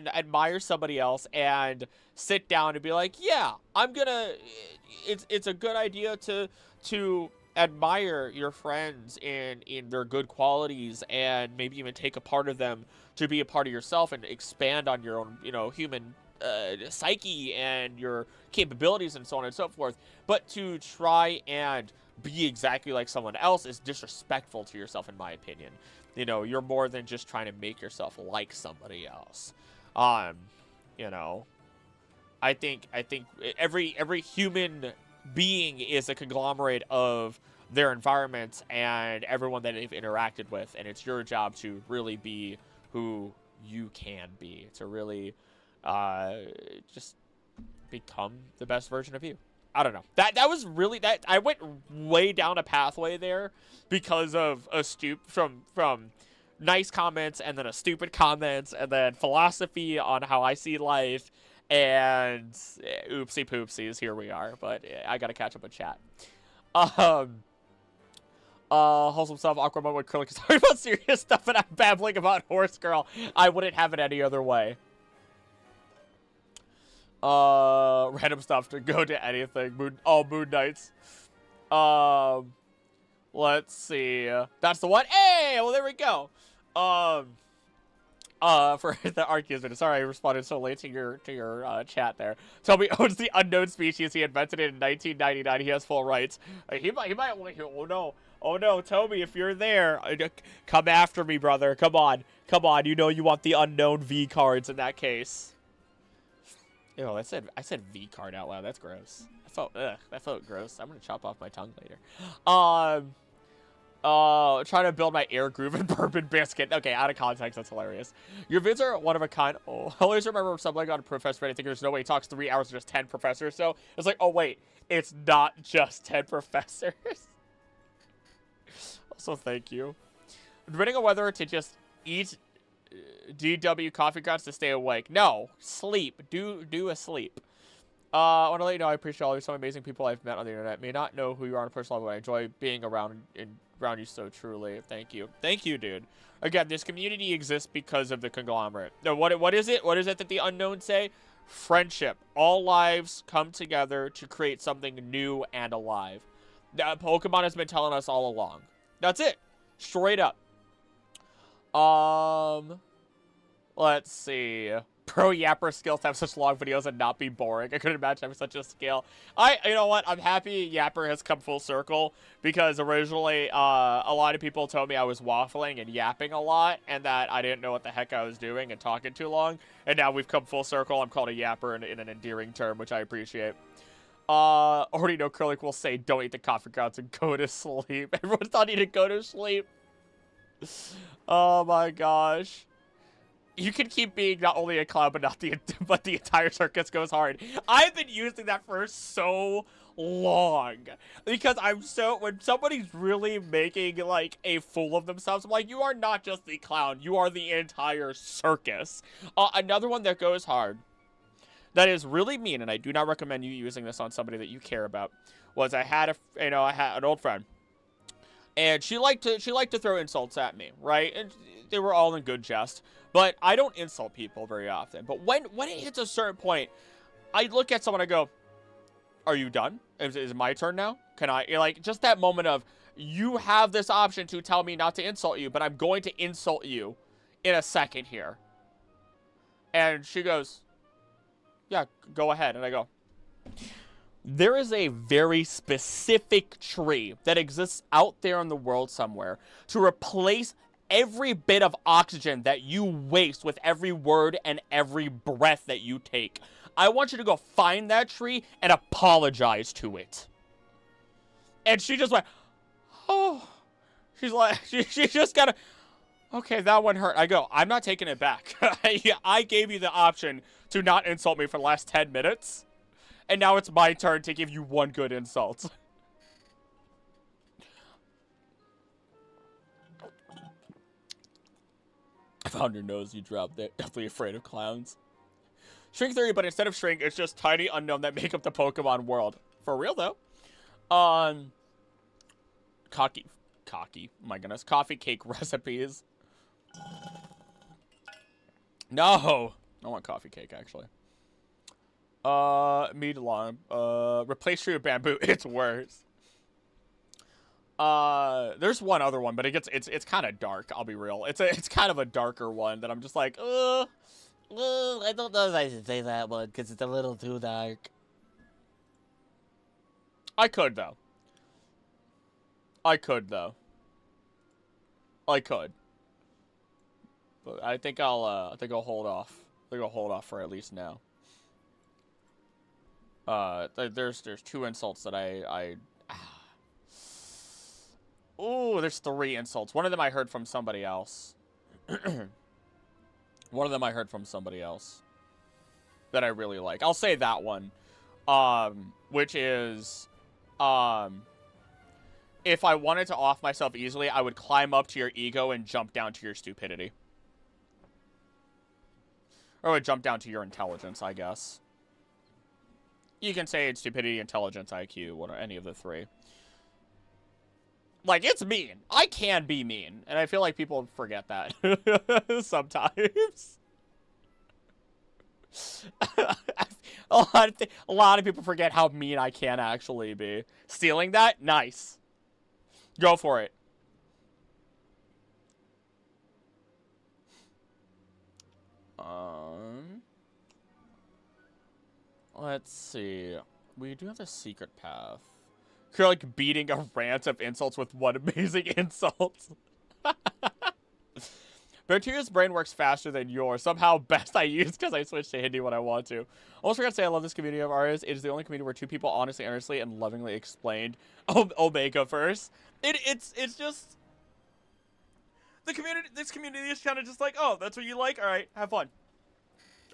admire somebody else and sit down and be like, yeah, it's a good idea to admire your friends in their good qualities and maybe even take a part of them to be a part of yourself and expand on your own, you know, human psyche and your capabilities and so on and so forth. But to try and be exactly like someone else is disrespectful to yourself, in my opinion. You know, you're more than just trying to make yourself like somebody else. You know, I think every human being is a conglomerate of their environments and everyone that they've interacted with, and it's your job to really be who you can be, to really just become the best version of you. I don't know. That was really, I went way down a pathway there because of a from nice comments, and then a stupid comments, and then philosophy on how I see life, and oopsie poopsies, here we are. But I gotta catch up with chat. Wholesome stuff, awkward moment with Curly, sorry about serious stuff, and I'm babbling about Horse Girl. I wouldn't have it any other way. Random stuff to go to anything. Moon Knights. Let's see. That's the one. Hey, well, there we go. For the Arceus video. Sorry, I responded so late to your chat there. Toby owns the unknown species. He invented it in 1999. He has full rights. He might want to hear. Oh no, Toby, if you're there, come after me, brother. Come on. You know you want the unknown V cards in that case. Ew, I said V card out loud. That's gross. That felt gross. I'm gonna chop off my tongue later. Trying to build my air groove and bourbon biscuit. Okay, out of context, that's hilarious. Your vids are one of a kind. Oh, I always remember something on Professor Reddit. I think there's no way he talks 3 hours or just 10 professors. So it's like, oh wait, it's not just 10 professors. Also, thank you. Debating on whether to just eat DW coffee grounds to stay awake. No, sleep. Do a sleep. I want to let you know I appreciate all these so amazing people I've met on the internet. May not know who you are on a personal level, but I enjoy being around you so truly. Thank you. Thank you, dude. Again, this community exists because of the conglomerate. Now, what is it? What is it that the unknown say? Friendship. All lives come together to create something new and alive. That Pokemon has been telling us all along. That's it. Straight up. Let's see. Pro Yapper skills have such long videos and not be boring. I couldn't imagine having such a skill. You know what? I'm happy Yapper has come full circle, because originally, a lot of people told me I was waffling and yapping a lot, and that I didn't know what the heck I was doing and talking too long. And now we've come full circle. I'm called a yapper in an endearing term, which I appreciate. Already know Curlick will say, don't eat the coffee grounds and go to sleep. Everyone's not need to go to sleep. Oh my gosh. You can keep being not only a clown, but the entire circus goes hard. I've been using that for so long, because when somebody's really making like a fool of themselves, I'm like, you are not just the clown, you are the entire circus. Another one that goes hard, that is really mean, and I do not recommend you using this on somebody that you care about, was I had an old friend, and she liked to throw insults at me, right? And they were all in good jest. But I don't insult people very often. But when it hits a certain point, I look at someone and I go, are you done? Is it my turn now? Can I, like, just that moment of, you have this option to tell me not to insult you, but I'm going to insult you in a second here. And she goes, yeah, go ahead. And I go, there is a very specific tree that exists out there in the world somewhere to replace every bit of oxygen that you waste with every word and every breath that you take. I want you to go find that tree and apologize to it. And she just went, oh. She's like, she just got to, okay, that one hurt. I go, I'm not taking it back. I gave you the option to not insult me for the last 10 minutes. And now it's my turn to give you one good insult. I found your nose you dropped there. Definitely afraid of clowns. Shrink theory, but instead of shrink, it's just tiny unknown that make up the Pokemon world. For real, though. Coffee, my goodness. Coffee cake recipes. No. I want coffee cake, actually. Meat alarm. Replace tree with bamboo. It's worse. There's one other one, but it's kind of dark. I'll be real. It's kind of a darker one that I'm just like, I don't know if I should say that one because it's a little too dark. I could though. I could. But I think I'll hold off. I think I'll hold off for at least now. There's two insults that Ooh, there's 3 insults. One of them I heard from somebody else. One of them I heard from somebody else that I really like. I'll say that one. Which is, if I wanted to off myself easily, I would climb up to your ego and jump down to your stupidity. Or I would jump down to your intelligence, I guess. You can say it's stupidity, intelligence, IQ, what any of the 3. Like, it's mean. I can be mean. And I feel like people forget that. Sometimes. A lot of people forget how mean I can actually be. Stealing that? Nice. Go for it. Let's see. We do have a secret path. You're like beating a rant of insults with one amazing insult. Bertier's brain works faster than yours. Somehow best I use because I switch to Hindi when I want to. Almost forgot to say I love this community of ours. It is the only community where 2 people honestly, earnestly, and lovingly explained Omega first. It's just the community. This community is kind of just like, oh, that's what you like. All right, have fun.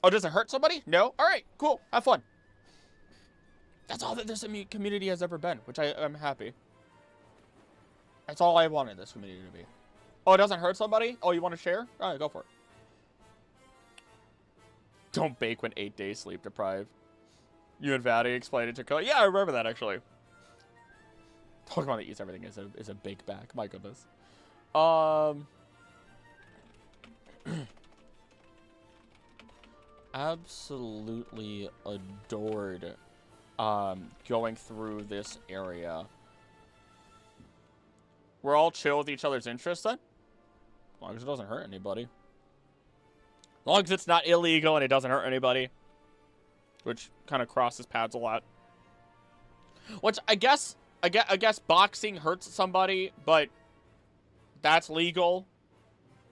Oh, does it hurt somebody? No. All right, cool. Have fun. That's all that this community has ever been, which I'm happy. That's all I wanted this community to be. Oh, it doesn't hurt somebody? Oh, you want to share? All right, go for it. Don't bake when 8 days sleep deprived. You and Vatty explained it to Cody. Yeah, I remember that, actually. Pokemon that eats everything is a big back. My goodness. Absolutely adored going through this area. We're all chill with each other's interests then? As long as it doesn't hurt anybody. As long as it's not illegal and it doesn't hurt anybody. Which kind of crosses paths a lot. Which I guess boxing hurts somebody, but that's legal.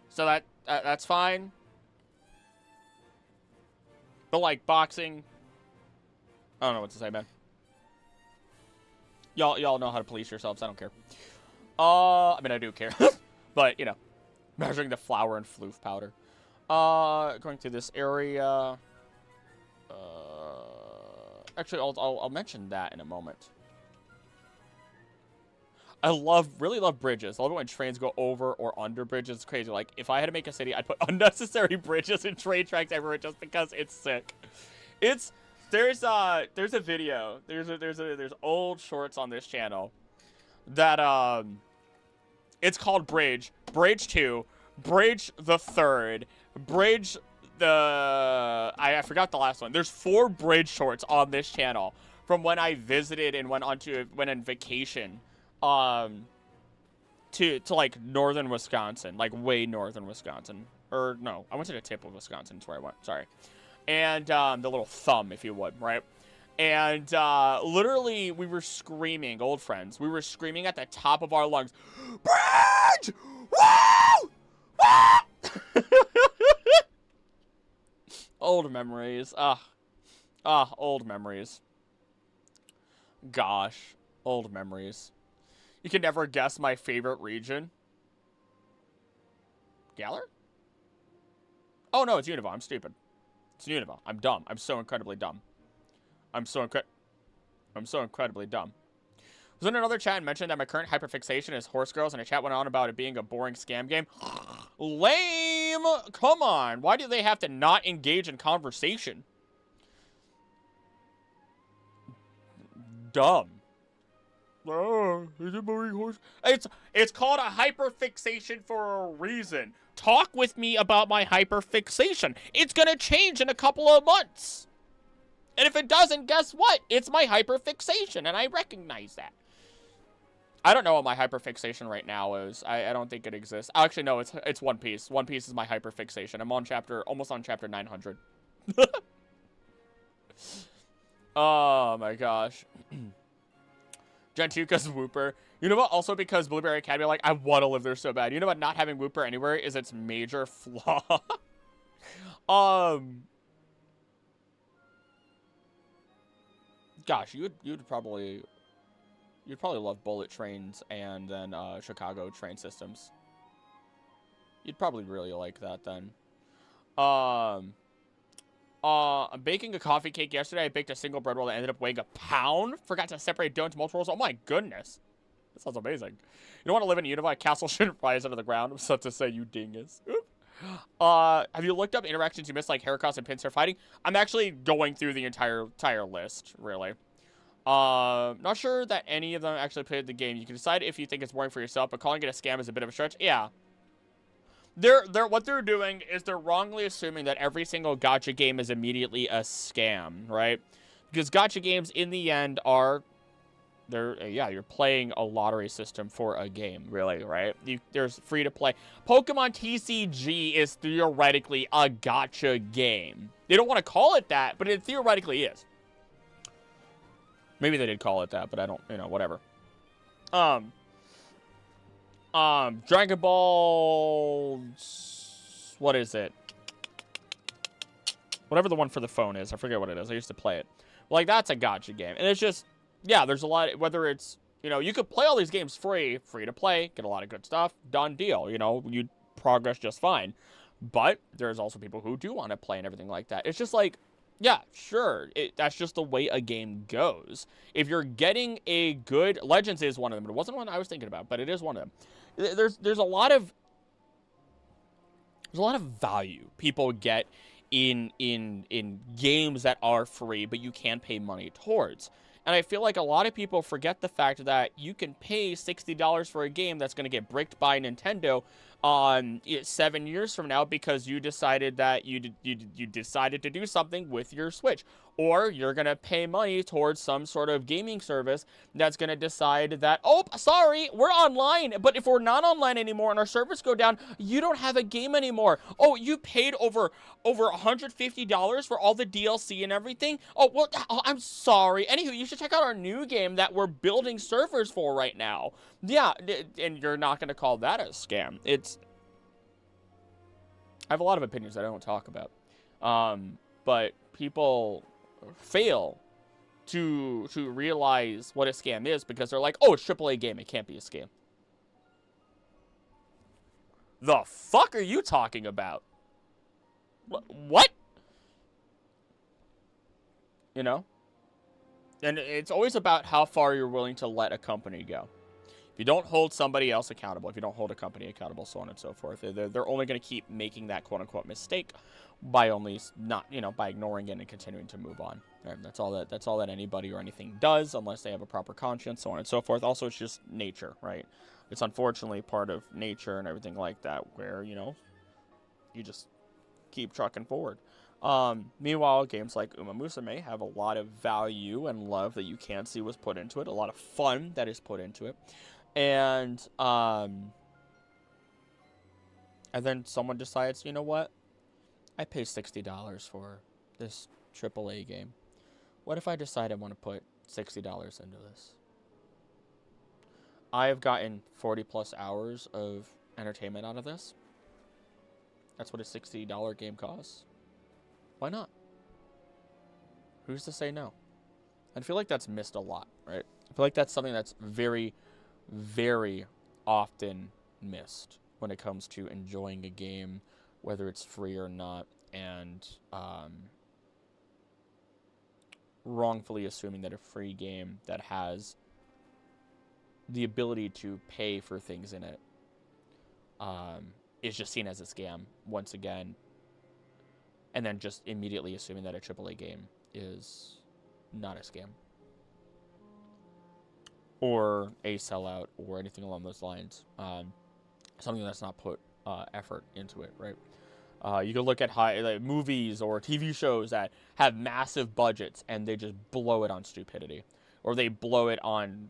So that's fine. But like boxing, I don't know what to say, man. Y'all know how to police yourselves. I don't care. I mean, I do care. But, you know, measuring the flour and floof powder. Going through this area. Actually, I'll mention that in a moment. I really love bridges. I love it when trains go over or under bridges. It's crazy. Like, if I had to make a city, I'd put unnecessary bridges and train tracks everywhere just because it's sick. There's a video. There's old shorts on this channel that it's called Bridge 2, Bridge the Third, Bridge the I forgot the last one. There's 4 bridge shorts on this channel from when I visited and went on vacation to like northern Wisconsin, like way northern Wisconsin. Or no, I went to the tip of Wisconsin. That's where I went. Sorry. And the little thumb, if you would, right? And literally, we were screaming, old friends. We were screaming at the top of our lungs, Bridge! Woo! Woo! Old memories. Old memories. Gosh, old memories. You can never guess my favorite region. Galler? Oh, no, it's Unova. I'm stupid. It's Unova. I'm dumb. I'm so incredibly dumb. I'm so incredibly dumb. Was in another chat and mentioned that my current hyperfixation is horse girls, and a chat went on about it being a boring scam game. Lame! Come on. Why do they have to not engage in conversation? Dumb. Oh, is it boring horse? It's called a hyperfixation for a reason. Talk with me about my hyperfixation. It's gonna change in a couple of months. And if it doesn't, guess what? It's my hyperfixation, and I recognize that. I don't know what my hyperfixation right now is. I don't think it exists. Actually, no, it's One Piece. One Piece is my hyperfixation. I'm on almost on chapter 900. Oh my gosh. Gen 2 because of Whooper. You know what? Also because Blueberry Academy, like, I want to live there so bad. You know what? Not having Whooper anywhere is its major flaw. Gosh, you'd probably love bullet trains and then Chicago train systems. You'd probably really like that then. I'm baking a coffee cake yesterday. I baked a single bread roll that ended up weighing a pound. Forgot to separate dough into multiple rolls. Oh my goodness. That sounds amazing. You don't want to live in Unova? A castle shouldn't rise out of the ground. I'm such to say, you dingus. Oop. Have you looked up interactions you missed, like haircuts and pincer fighting? I'm actually going through the entire list, really. Not sure that any of them actually played the game. You can decide if you think it's boring for yourself, but calling it a scam is a bit of a stretch. Yeah. What they're doing is they're wrongly assuming that every single gacha game is immediately a scam, right? Because gacha games, in the end, you're playing a lottery system for a game, really, right? There's free to play. Pokemon TCG is theoretically a gacha game. They don't want to call it that, but it theoretically is. Maybe they did call it that, but I don't, whatever. Dragon Ball, what is it? Whatever the one for the phone is, I forget what it is. I used to play it. Like, that's a gacha game. And it's just, yeah, there's a lot, whether it's, you could play all these games free to play, get a lot of good stuff, done deal, you'd progress just fine. But there's also people who do want to play and everything like that. It's just like, yeah, sure, that's just the way a game goes. If you're getting a good, Legends is one of them, but it wasn't one I was thinking about, but it is one of them. There's a lot of value people get in games that are free, but you can pay money towards. And I feel like a lot of people forget the fact that you can pay $60 for a game that's going to get bricked by Nintendo 7 years from now because you decided that you decided to do something with your Switch, Or you're going to pay money towards some sort of gaming service that's going to decide that, oh, sorry, we're online, but if we're not online anymore and our servers go down, you don't have a game anymore. Oh, you paid over $150 for all the DLC and everything? Oh, well, I'm sorry. Anywho, you should check out our new game that we're building servers for right now. Yeah, and you're not going to call that a scam. I have a lot of opinions that I don't talk about. But people fail to realize what a scam is because they're like, oh, it's AAA game, it can't be a scam. The fuck are you talking about? What? You know? And it's always about how far you're willing to let a company go. If you don't hold somebody else accountable, if you don't hold a company accountable, so on and so forth, they're only going to keep making that quote-unquote mistake by only not, by ignoring it and continuing to move on. And that's all that anybody or anything does, unless they have a proper conscience, so on and so forth. Also, it's just nature, right? It's unfortunately part of nature and everything like that, where, you just keep trucking forward. Meanwhile, games like Uma Musume have a lot of value and love that you can't see was put into it, a lot of fun that is put into it. And then someone decides, you know what? I paid $60 for this AAA game. What if I decide I want to put $60 into this? I have gotten 40 plus hours of entertainment out of this. That's what a $60 game costs. Why not? Who's to say no? I feel like that's missed a lot, right? I feel like that's something that's very, very often missed when it comes to enjoying a game, whether it's free or not, and wrongfully assuming that a free game that has the ability to pay for things in it is just seen as a scam once again, and then just immediately assuming that a AAA game is not a scam or a sellout or anything along those lines. Something that's not put effort into it, right? You can look at movies or TV shows that have massive budgets and they just blow it on stupidity, or they blow it on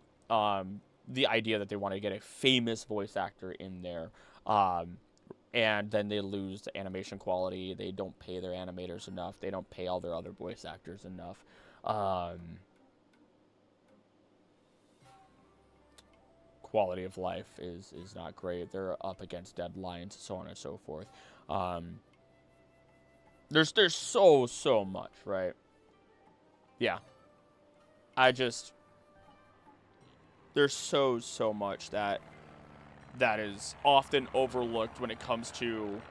the idea that they want to get a famous voice actor in there, and then they lose the animation quality. They don't pay their animators enough. They don't pay all their other voice actors enough. Quality of life is not great. They're up against deadlines, so on and so forth. There's so much, right? Yeah. There's so much that is often overlooked when it comes to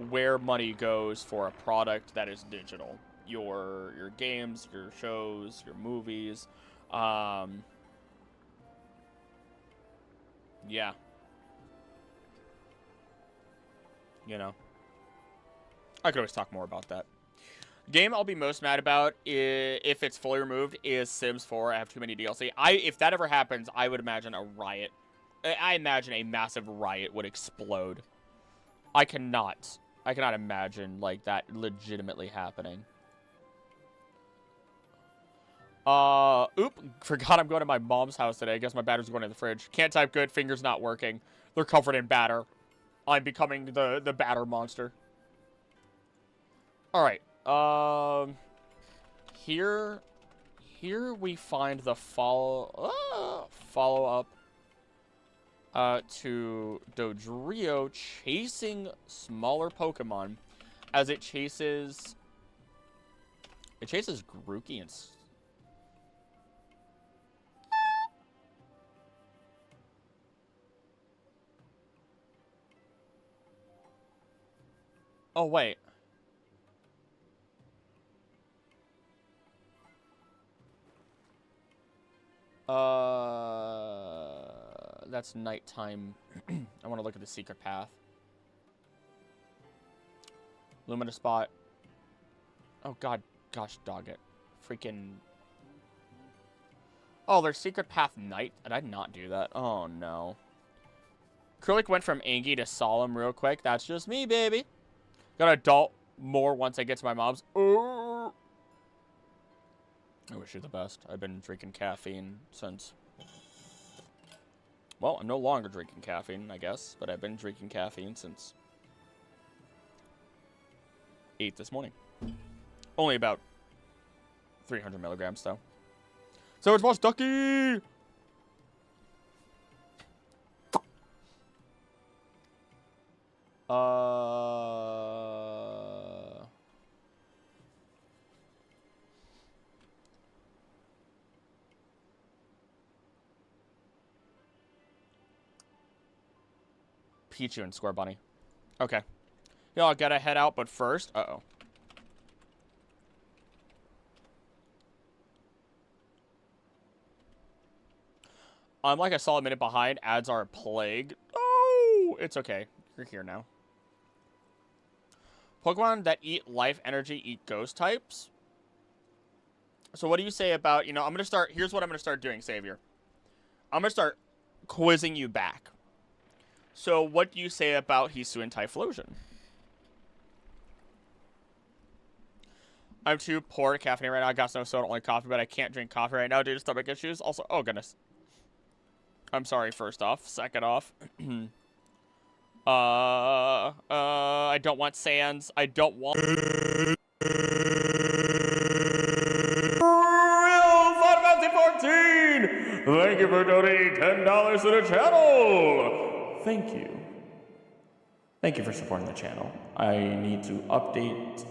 where money goes for a product that is digital. Your games, your shows, your movies. Yeah. I could always talk more about that. Game I'll be most mad about, if it's fully removed, is Sims 4. I have too many DLC. If that ever happens, I would imagine a riot. I imagine a massive riot would explode. I cannot imagine, like, that legitimately happening. Forgot I'm going to my mom's house today. I guess my battery's going in the fridge. Can't type good, fingers not working. They're covered in batter. I'm becoming the batter monster. Alright, here we find the follow-up to Dodrio chasing smaller Pokemon as it chases Grookey and oh wait. That's nighttime. I want to look at the secret path. Luminous spot. Oh god, gosh dog it. Freaking. Oh, there's secret path night. Did I not do that? Oh no. Krulik went from Angie to solemn real quick. That's just me, baby. Gonna adult more once I get to my mom's. I wish you the best. I've been drinking caffeine since... Well, I'm no longer drinking caffeine, I guess, but I've been drinking caffeine since 8 this morning. Only about 300 milligrams, though. So it's more Ducky! Pichu and Square Bunny. Okay. Yeah, I'll gotta head out, but first... Uh-oh. I'm like a solid minute behind. Ads are a plague. Oh! It's okay. You're here now. Pokemon that eat life energy eat ghost types. So what do you say about... You know, I'm gonna start... Here's what I'm gonna start doing, Savior. I'm gonna start quizzing you back. So what do you say about Hisuian Typhlosion? I'm too poor to caffeine right now. I got no soda, only coffee, but I can't drink coffee right now due to stomach issues. Also, oh goodness. I'm sorry, first off. Second off. I don't want Sans. I don't want... Real Final Fantasy 14! Thank you for donating $10 to the channel! Thank you. Thank you for supporting the channel. I need to update...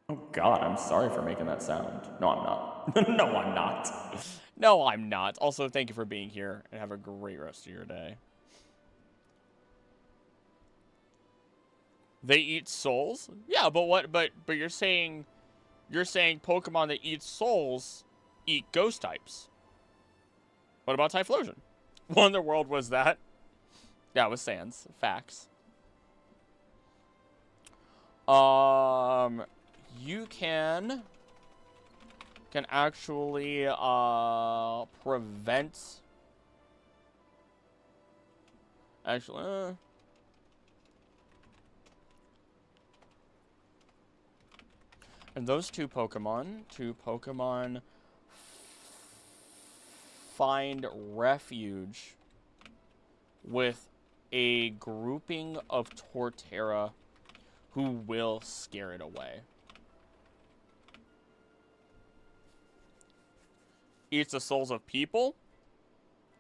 Oh god, I'm sorry for making that sound. No, I'm not. No, I'm not. No, I'm not. Also, thank you for being here, and have a great rest of your day. They eat souls? Yeah, but what? But you're saying Pokemon that eat souls eat ghost types. What about Typhlosion? What in the world was that? Yeah, it was Sans. Facts. You can actually prevent. Actually, and those two Pokemon find refuge with a grouping of Torterra who will scare it away. Eats the souls of people?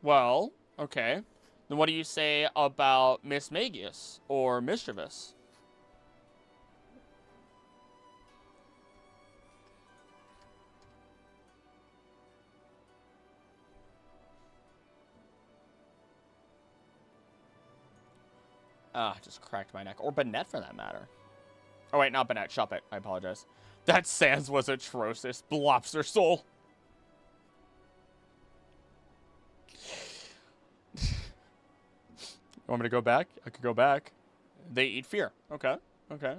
Well, okay. Then what do you say about Mismagius or Mischievous? Ah, just cracked my neck. Or Banette for that matter. Oh wait, not Banette. Shuppet. I apologize. That Sans was atrocious. Blobster Soul. You want me to go back? I could go back. They eat fear. Okay. Okay.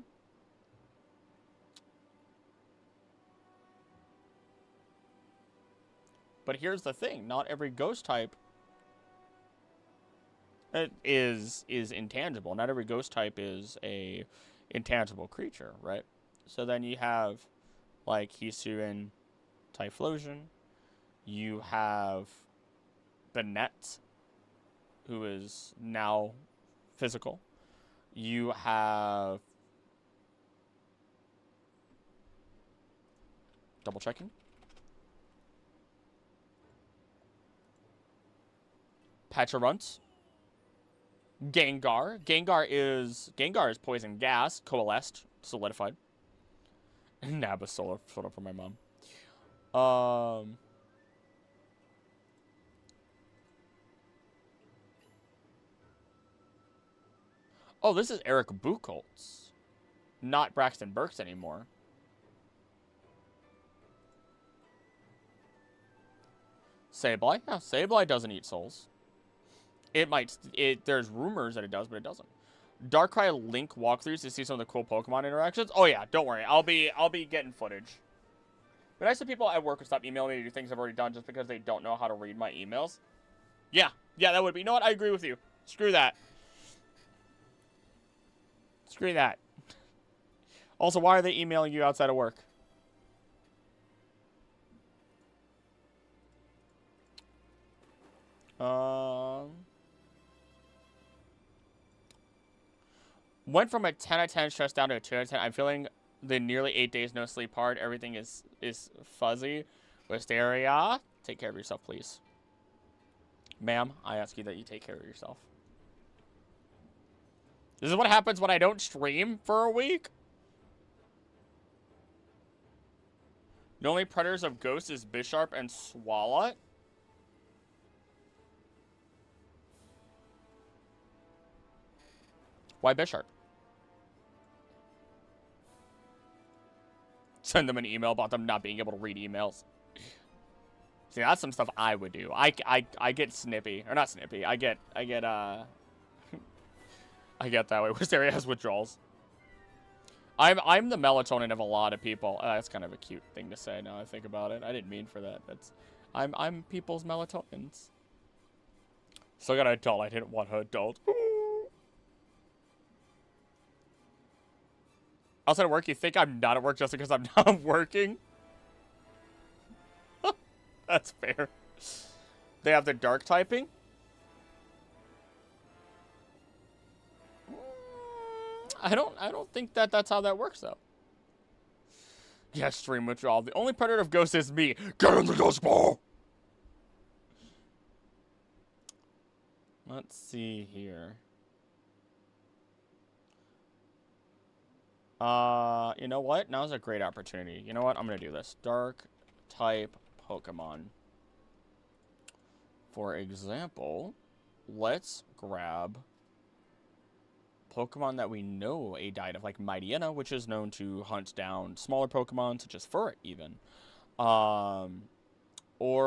But here's the thing. Not every ghost type is intangible. Not every ghost type is a intangible creature, right? So then you have, like, Hisuian Typhlosion. You have Banette, who is now physical. You have... Double checking. Pecharunt. Gengar. Gengar is poison gas, coalesced, solidified. Nabasola photo for my mom. Oh, this is Eric Buchholz. Not Braxton Burks anymore. Sableye? Yeah, Sableye doesn't eat souls. There's rumors that it does, but it doesn't. Darkrai Link walkthroughs to see some of the cool Pokemon interactions. Oh yeah, don't worry. I'll be getting footage. But nice that people at work will stop emailing me to do things I've already done just because they don't know how to read my emails. Yeah, that would be. You know what? I agree with you. Screw that. Screw that. Also, why are they emailing you outside of work? Went from a 10 out of 10 stressed down to a 2 out of 10. I'm feeling the nearly 8 days no sleep part. Everything is fuzzy. Wisteria, take care of yourself, please. Ma'am, I ask you that you take care of yourself. This is what happens when I don't stream for a week. The only predators of ghosts is Bisharp and Swalot. Why Bisharp? Send them an email about them not being able to read emails. See, that's some stuff I would do. I get snippy. Or not snippy. I get I get that way. Wisteria has withdrawals. I'm the melatonin of a lot of people. That's kind of a cute thing to say now I think about it. I didn't mean for that. I'm people's melatonins. Still got an adult. I didn't want her adult. Outside of work, you think I'm not at work just because I'm not working? That's fair. They have the dark typing. I don't think that's how that works though. Yes, stream withdrawal. The only predator of ghosts is me. Get in the ghost ball. Let's see here. You know what? Now's a great opportunity. You know what? I'm gonna do this. Dark type Pokemon. For example, let's grab Pokemon that we know a diet of, like Mightyena, which is known to hunt down smaller Pokemon, such as Furret, even. Or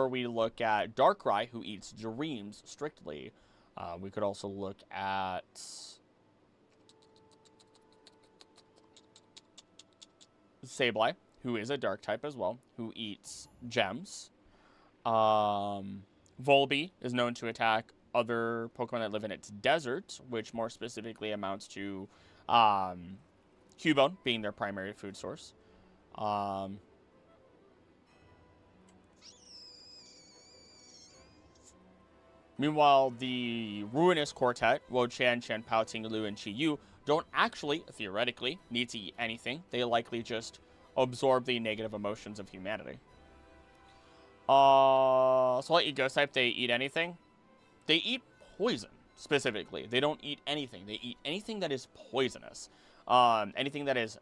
we look at Darkrai, who eats dreams strictly. We could also look at Sableye, who is a dark type as well, who eats gems. Volby is known to attack other Pokemon that live in its desert, which more specifically amounts to Cubone being their primary food source. Meanwhile, the Ruinous Quartet, Wo-Chan, Chien-Pao, Ting-Lu, and Chi-Yu, don't actually, theoretically, need to eat anything. They likely just absorb the negative emotions of humanity. So let you ghost type, they eat anything. They eat poison, specifically. They don't eat anything. They eat anything that is poisonous. Anything that is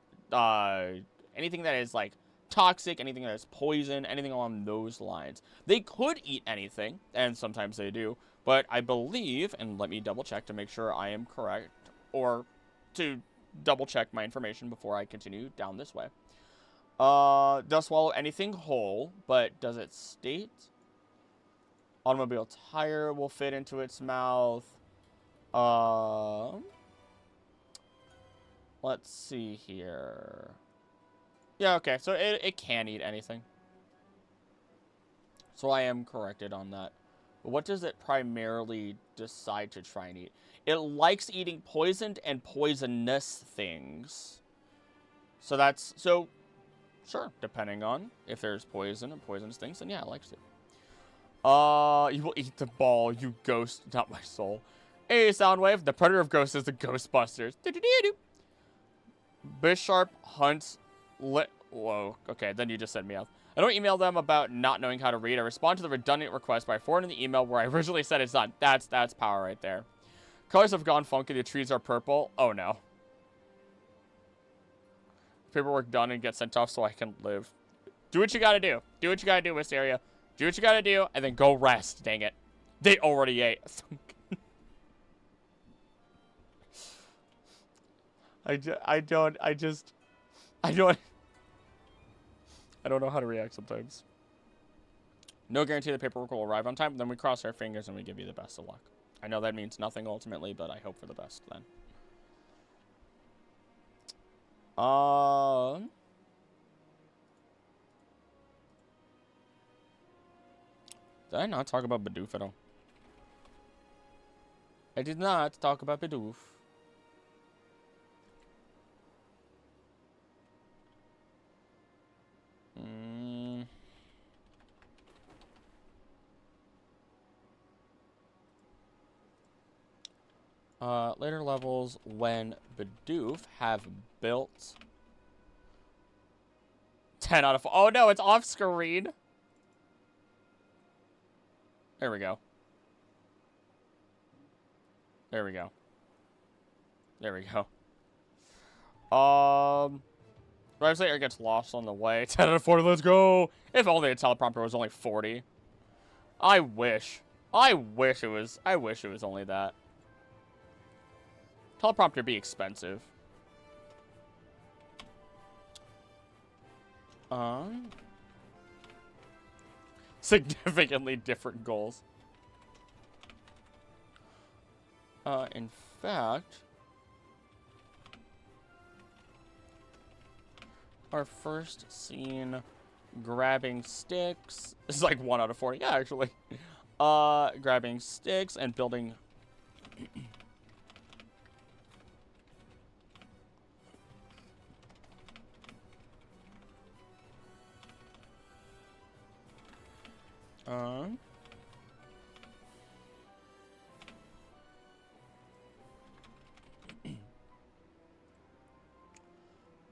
like toxic, anything that is poison, anything along those lines. They could eat anything, and sometimes they do, but I believe, and let me double check to make sure I am correct, or to double check my information before I continue down this way. Does swallow anything whole, but does it state? Automobile tire will fit into its mouth. Let's see here. Yeah, okay, so it can eat anything. So I am corrected on that. But what does it primarily decide to try and eat? It likes eating poisoned and poisonous things. So that's, so, sure, depending on if there's poison and poisonous things, then yeah, it likes it. You will eat the ball, you ghost, not my soul. Hey, Soundwave, the predator of ghosts is the Ghostbusters. Bisharp hunts whoa, okay, then you just sent me off. I don't email them about not knowing how to read. I respond to the redundant request by forwarding the email where I originally said it's done. That's power right there. Colors have gone funky. The trees are purple. Oh, no. Paperwork done and get sent off so I can live. Do what you gotta do. Do what you gotta do, Wisteria. Do what you gotta do, and then go rest, dang it. They already ate. I don't know how to react sometimes. No guarantee the paperwork will arrive on time, but then we cross our fingers and we give you the best of luck. I know that means nothing ultimately, but I hope for the best then. Did I not talk about Bidoof at all? I did not talk about Bidoof. Later levels when Bidoof have built 10 out of 4. Oh no, it's off screen. There we go. There we go. There we go. Drive later gets lost on the way. 10 out of 40, let's go. If only the teleprompter was only 40. I wish it was only that. Teleprompter be expensive. Significantly different goals. In fact, our first scene, grabbing sticks. This is like 1 out of 40. Yeah, actually. Grabbing sticks and building.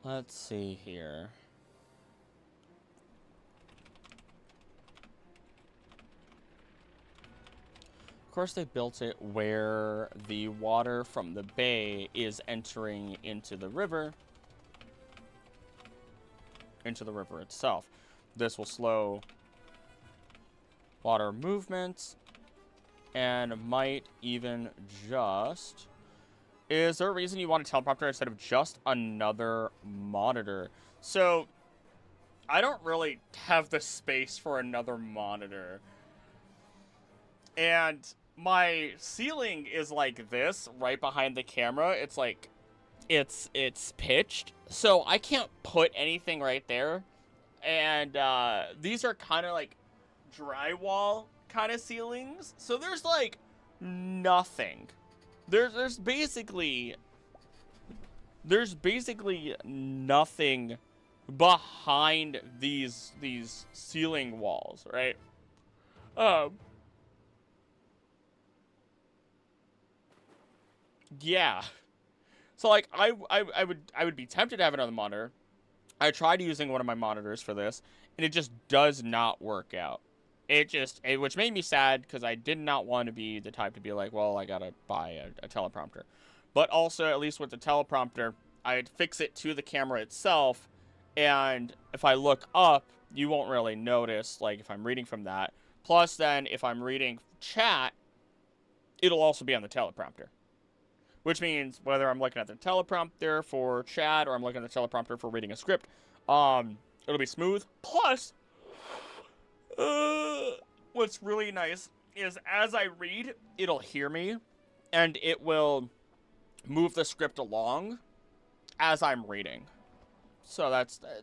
Let's see here. Of course, they built it where the water from the bay is entering into the river. Into the river itself. This will slow water movement and might even just... Is there a reason you want a teleprompter instead of just another monitor? So, I don't really have the space for another monitor. And my ceiling is like this, right behind the camera. It's like, it's pitched. So, I can't put anything right there. And these are kind of like drywall kind of ceilings. So, there's like nothing. There's basically nothing behind these ceiling walls, right? Yeah. So like I would be tempted to have another monitor. I tried using one of my monitors for this, and it just does not work out. Which made me sad, because I did not want to be the type to be like, well, I gotta buy a teleprompter. But also, at least with the teleprompter, I'd fix it to the camera itself, and if I look up, you won't really notice, like, if I'm reading from that. Plus, then, if I'm reading chat, it'll also be on the teleprompter. Which means, whether I'm looking at the teleprompter for chat, or I'm looking at the teleprompter for reading a script, it'll be smooth. Plus... what's really nice is as I read, it'll hear me, and it will move the script along as I'm reading. So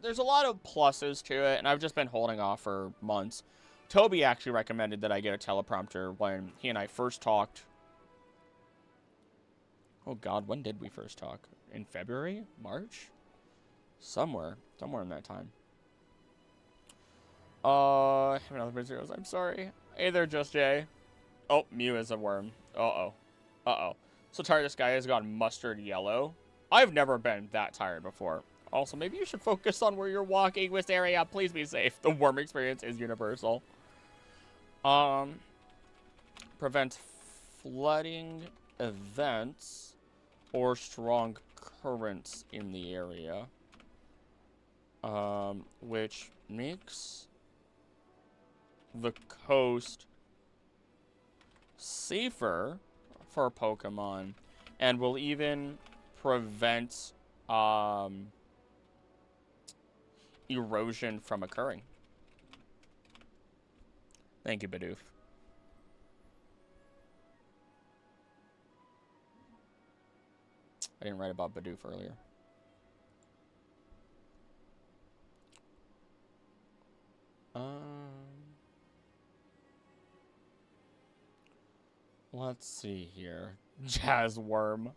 there's a lot of pluses to it, and I've just been holding off for months. Toby actually recommended that I get a teleprompter when he and I first talked. Oh God, when did we first talk? In February? March? Somewhere in that time. Another zeros. I'm sorry. Hey there, Just Jay. Oh, Mew is a worm. Uh-oh. So tired this guy has gone mustard yellow. I've never been that tired before. Also, maybe you should focus on where you're walking, West area. Please be safe. The worm experience is universal. Prevent flooding events or strong currents in the area. Which makes the coast safer for Pokemon, and will even prevent erosion from occurring. Thank you, Bidoof. I didn't write about Bidoof earlier. Let's see here. Jazz Worm.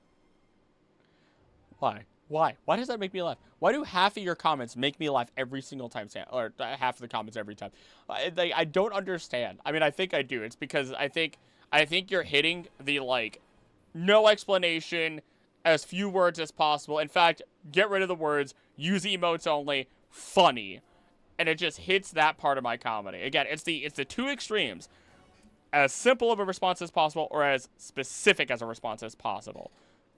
Why? Why does that make me laugh? Why do half of your comments make me laugh every single time, Sam? Or half of the comments every time? I don't understand. I mean, I think I do. It's because I think you're hitting the, like, No explanation, as few words as possible. In fact, get rid of the words, use emotes only, funny. And it just hits that part of my comedy. Again, it's the two extremes. As simple of a response as possible, or as specific as a response as possible.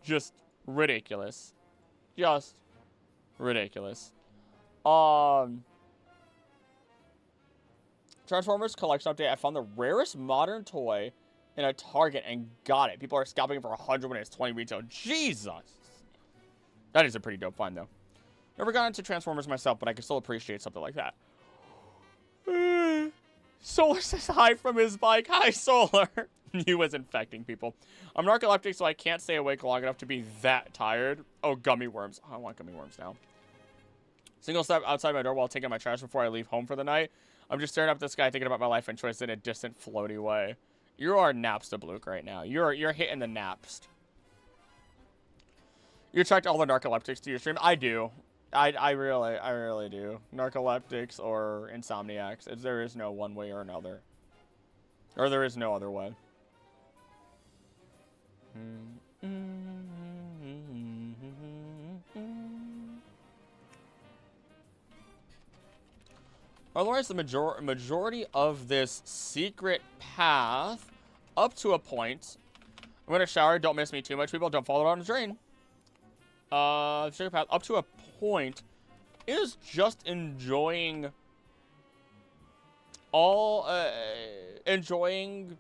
Just ridiculous. Just ridiculous. Transformers collection update. I found the rarest modern toy in a Target and got it. People are scalping it for 100 when it's 20 retail. Jesus. That is a pretty dope find, though. Never got into Transformers myself, but I can still appreciate something like that. Solar says hi from his bike. Hi, Solar. He was infecting people. I'm narcoleptic, so I can't stay awake long enough to be that tired. Oh, gummy worms. Oh, I want gummy worms now. Single step outside my door while taking my trash before I leave home for the night. I'm just staring up at the sky, thinking about my life and choices in a distant, floaty way. You are Napstabluke right now. You're hitting the Napst. You attract all the narcoleptics to your stream. I do. I really do. Narcoleptics or insomniacs. There is no one way or another. Or there is no other way. Otherwise, the majority of this secret path, up to a point. I'm gonna shower. Don't miss me too much, people. Don't fall down the drain. Secret path, up to a point, is just enjoying enjoying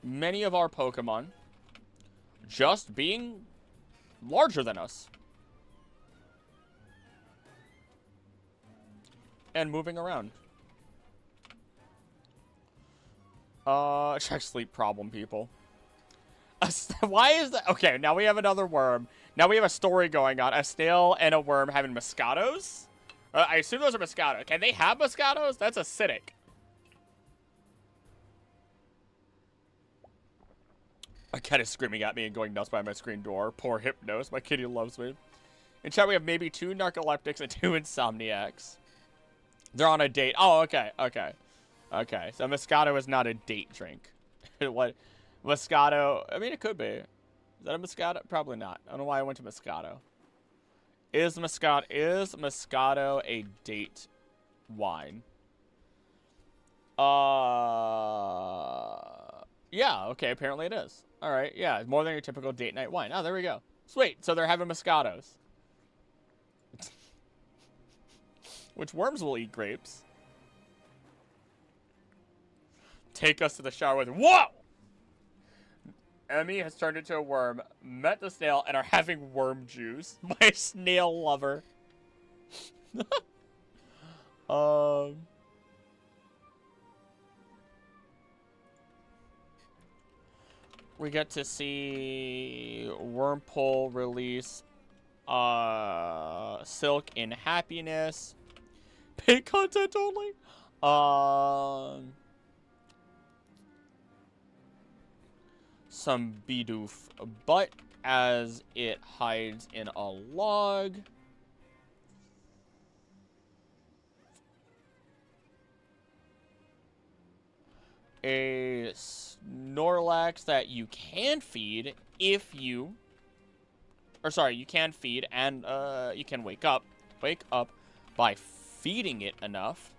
many of our Pokemon just being larger than us. And moving around. Check sleep problem, people. Why is that? Okay, now we have another worm. Now we have a story going on. A snail and a worm having Moscatos? I assume those are Moscato. Can they have Moscatos? That's acidic. My cat is screaming at me and going nuts by my screen door. Poor Hypnos. My kitty loves me. In chat, we have maybe 2 narcoleptics and 2 insomniacs. They're on a date. Oh, okay. Okay. Okay. So Moscato is not a date drink. What? Moscato. I mean, it could be. Is that a Moscato? Probably not. I don't know why I went to Moscato. Is Moscato a date wine? Yeah, okay, apparently it is. All right, yeah, more than your typical date night wine. Oh, there we go. Sweet, so they're having Moscatos. Which worms will eat grapes? Take us to the shower with... Whoa! Emmy has turned into a worm, met the snail, and are having worm juice. My snail lover. We get to see Wormpole release Silk in Happiness. Paid content only. Some Bidoof butt as it hides in a log. A Snorlax that you can feed if you... Or sorry, you can feed and you can wake up by feeding it enough.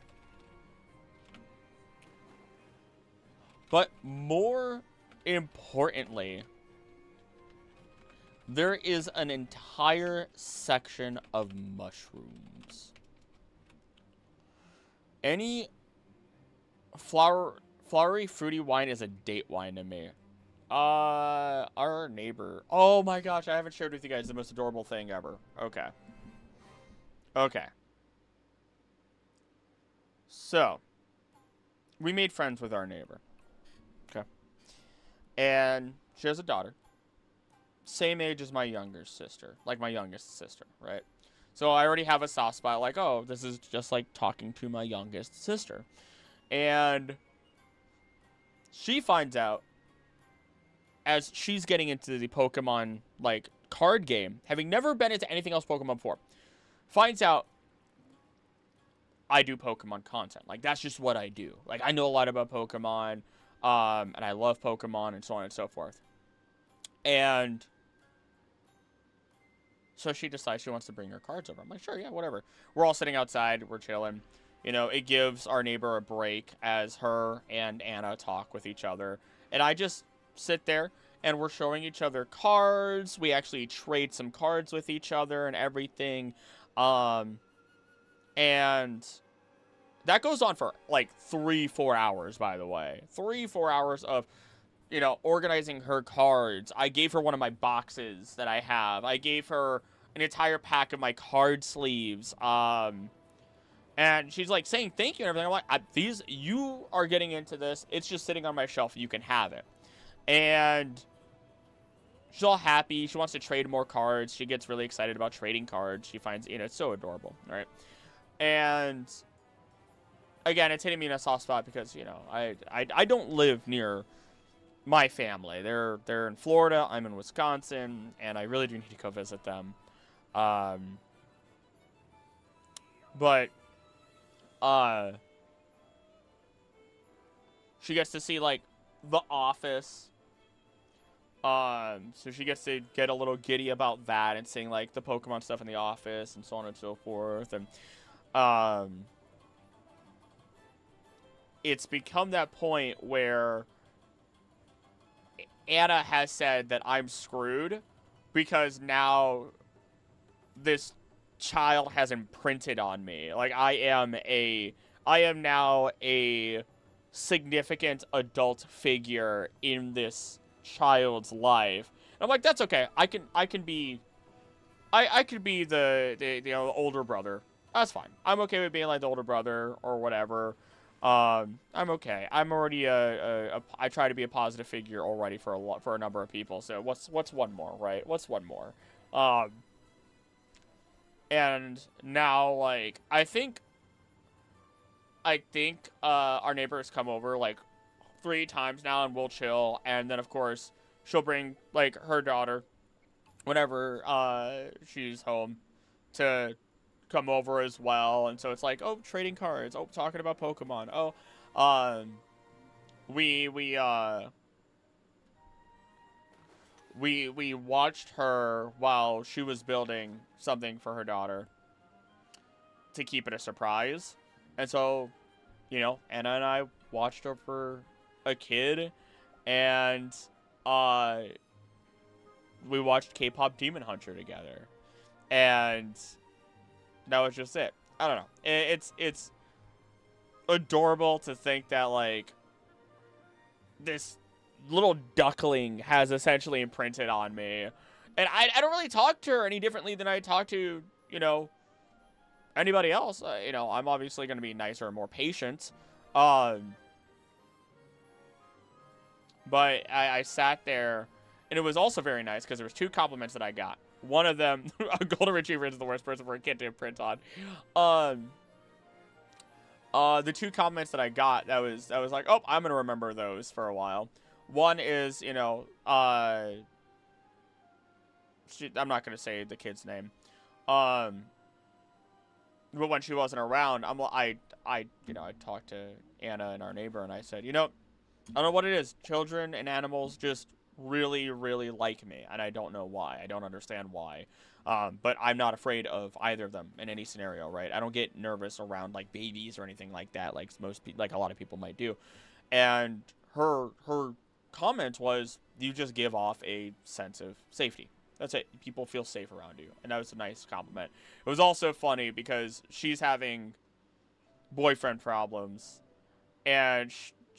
But more importantly, there is an entire section of mushrooms. Any flowery, fruity wine is a date wine to me. Our neighbor. Oh my gosh, I haven't shared with you guys the most adorable thing ever. Okay. Okay. So, we made friends with our neighbor. Okay. And she has a daughter. Same age as my younger sister. Like my youngest sister, right? So I already have a soft spot like, oh, this is just like talking to my youngest sister. And she finds out as she's getting into the Pokemon, like, card game, having never been into anything else Pokemon before, finds out I do Pokemon content. Like, that's just what I do. Like, I know a lot about Pokemon. And I love Pokemon and so on and so forth. And so she decides she wants to bring her cards over. I'm like, sure, yeah, whatever. We're all sitting outside. We're chilling. You know, it gives our neighbor a break as her and Anna talk with each other. And I just sit there and we're showing each other cards. We actually trade some cards with each other and everything. And that goes on for like 3-4 hours, by the way. 3-4 hours of, you know, organizing her cards. I gave her one of my boxes that I have. I gave her an entire pack of my card sleeves. And she's like saying thank you and everything. I'm like, these, you are getting into this. It's just sitting on my shelf. You can have it. And she's all happy. She wants to trade more cards. She gets really excited about trading cards. She finds, you know, it's so adorable, right? And again, it's hitting me in a soft spot because, you know, I don't live near my family. They're in Florida. I'm in Wisconsin, and I really do need to go visit them. But she gets to see like the office. So she gets to get a little giddy about that and seeing like the Pokemon stuff in the office and so on and so forth. And it's become that point where Anna has said that I'm screwed because now this child has imprinted on me. Like I am now a significant adult figure in this child's life. And I'm like, that's okay. I could be the you know, older brother. That's fine. I'm okay with being like the older brother or whatever. I'm okay. I'm already I try to be a positive figure already for a number of people. So what's one more, right? What's one more? And now like I think our neighbor has come over like 3 times now and we'll chill, and then of course she'll bring like her daughter whenever she's home to come over as well. And so it's like, oh, trading cards, oh, talking about Pokemon, oh, we watched her while she was building something for her daughter to keep it a surprise. And so, you know, Anna and I watched her for a kid, and we watched K-pop Demon Hunter together, and that was just it. I don't know. It's adorable to think that like this little duckling has essentially imprinted on me, and I don't really talk to her any differently than I talk to, you know, anybody else. You know, I'm obviously going to be nicer and more patient. But I sat there, and it was also very nice because there was 2 compliments that I got. One of them, a golden retriever is the worst person for a kid to imprint on. The 2 comments that I got, that was like, oh, I'm gonna remember those for a while. One is, you know, I'm not gonna say the kid's name. But when she wasn't around, I talked to Anna and our neighbor, and I said, you know, I don't know what it is. Children and animals just really, really like me, and I don't know why. I don't understand why. But I'm not afraid of either of them in any scenario, right? I don't get nervous around like babies or anything like that, like like a lot of people might do. And her comment was, "You just give off a sense of safety. That's it. People feel safe around you," and that was a nice compliment. It was also funny because she's having boyfriend problems, and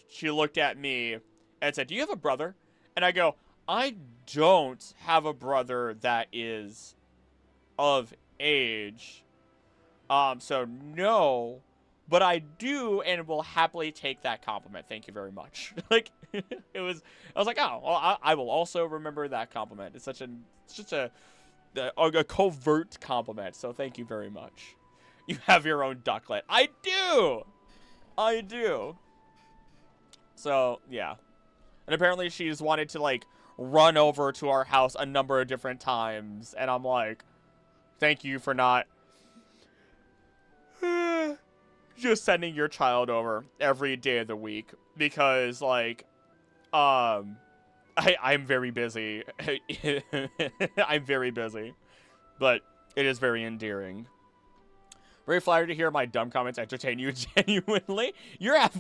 she looked at me and said, "Do you have a brother?" And I go, "I don't have a brother that is of age. So no, but I do and will happily take that compliment. Thank you very much." Like, I was like, oh, well, I will also remember that compliment. It's such a covert compliment. So thank you very much. You have your own ducklet. I do. So, yeah. And apparently she's wanted to, like, run over to our house a number of different times. And I'm like, thank you for not just sending your child over every day of the week. Because, like, I'm very busy. I'm very busy, but it is very endearing. Very flattered to hear my dumb comments entertain you genuinely.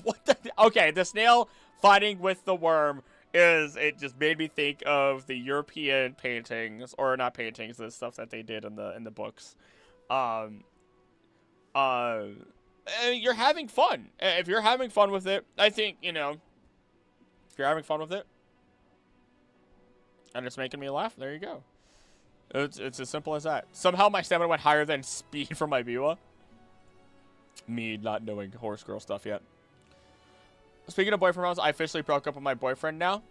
What the? Okay, the snail fighting with the worm it just made me think of the European paintings, or not paintings, the stuff that they did in the books. Um, you're having fun. If you're having fun with it, I think, if you're having fun with it, and it's making me laugh, there you go. It's as simple as that. Somehow my stamina went higher than speed for my Biwa. Me not knowing horse girl stuff yet. Speaking of boyfriend rounds, I officially broke up with my boyfriend now.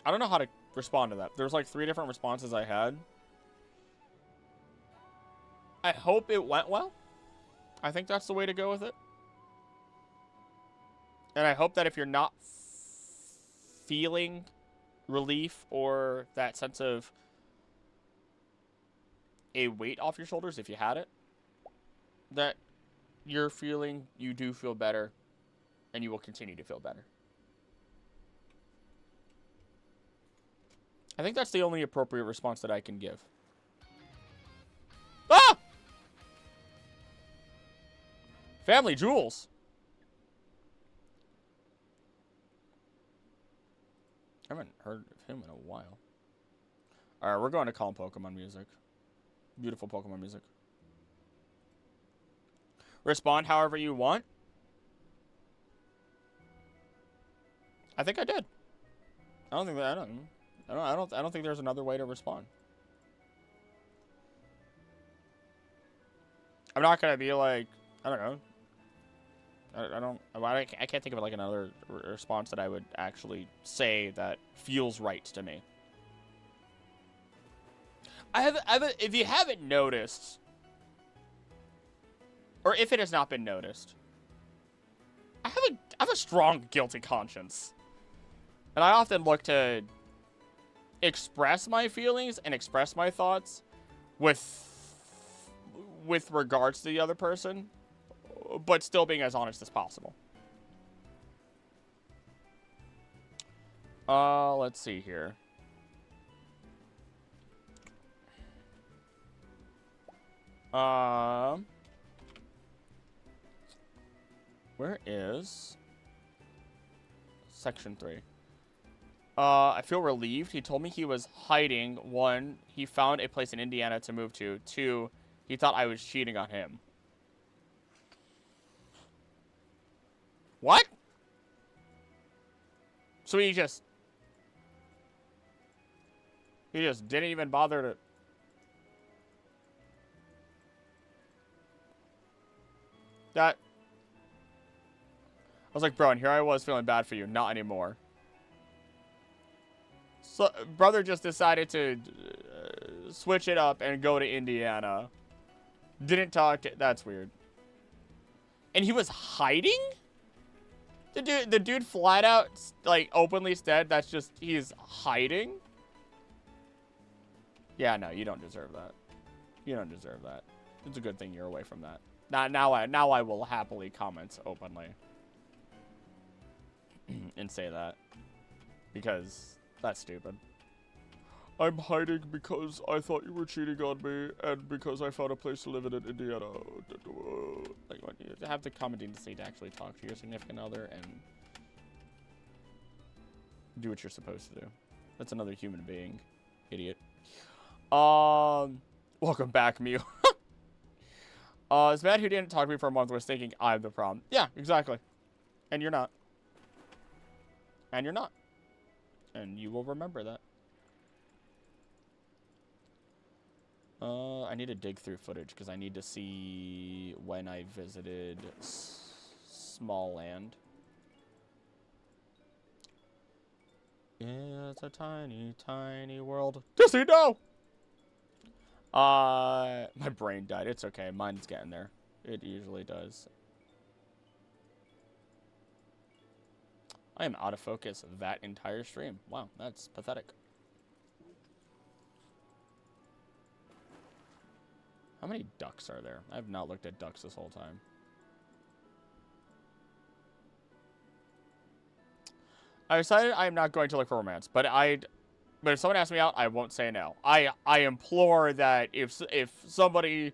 I don't know how to respond to that. There's like 3 different responses I had. I hope it went well. I think that's the way to go with it. And I hope that if you're not feeling relief or that sense of a weight off your shoulders, if you had it, that you do feel better, and you will continue to feel better. I think that's the only appropriate response that I can give. Ah! Family jewels. I haven't heard of him in a while. Alright, we're going to Calm Pokemon music. Beautiful Pokemon music. Respond however you want. I think I did. I don't think there's another way to respond. I'm not gonna be like, I don't know. I can't think of like another response that I would actually say that feels right to me. If you haven't noticed, or if it has not been noticed, I have a strong guilty conscience, and I often look to express my feelings and express my thoughts with regards to the other person, but still being as honest as possible. Let's see here. Where is section 3? I feel relieved. He told me he was hiding. 1, he found a place in Indiana to move to. 2, he thought I was cheating on him. What? So he just didn't even bother to... That... I was like, bro, and here I was feeling bad for you. Not anymore. So, brother just decided to switch it up and go to Indiana. Didn't talk to... That's weird. And he was hiding? The dude flat out, like, openly said that's just... He's hiding? Yeah, no, you don't deserve that. You don't deserve that. It's a good thing you're away from that. Now I will happily comment openly. And say that. Because that's stupid. I'm hiding because I thought you were cheating on me, and because I found a place to live in Indiana. Like, what, you have the common decency to actually talk to your significant other and do what you're supposed to do. That's another human being, idiot. Welcome back, Mew. This man who didn't talk to me for a month was thinking I'm the problem. Yeah, exactly. And you're not. And you're not. And you will remember that. I need to dig through footage because I need to see when I visited Small Land. It's a tiny, tiny world. Does he know? My brain died. It's okay. Mine's getting there. It usually does. I am out of focus that entire stream. Wow, that's pathetic. How many ducks are there? I have not looked at ducks this whole time. I decided I am not going to look for romance, but if someone asks me out, I won't say no. I implore that if somebody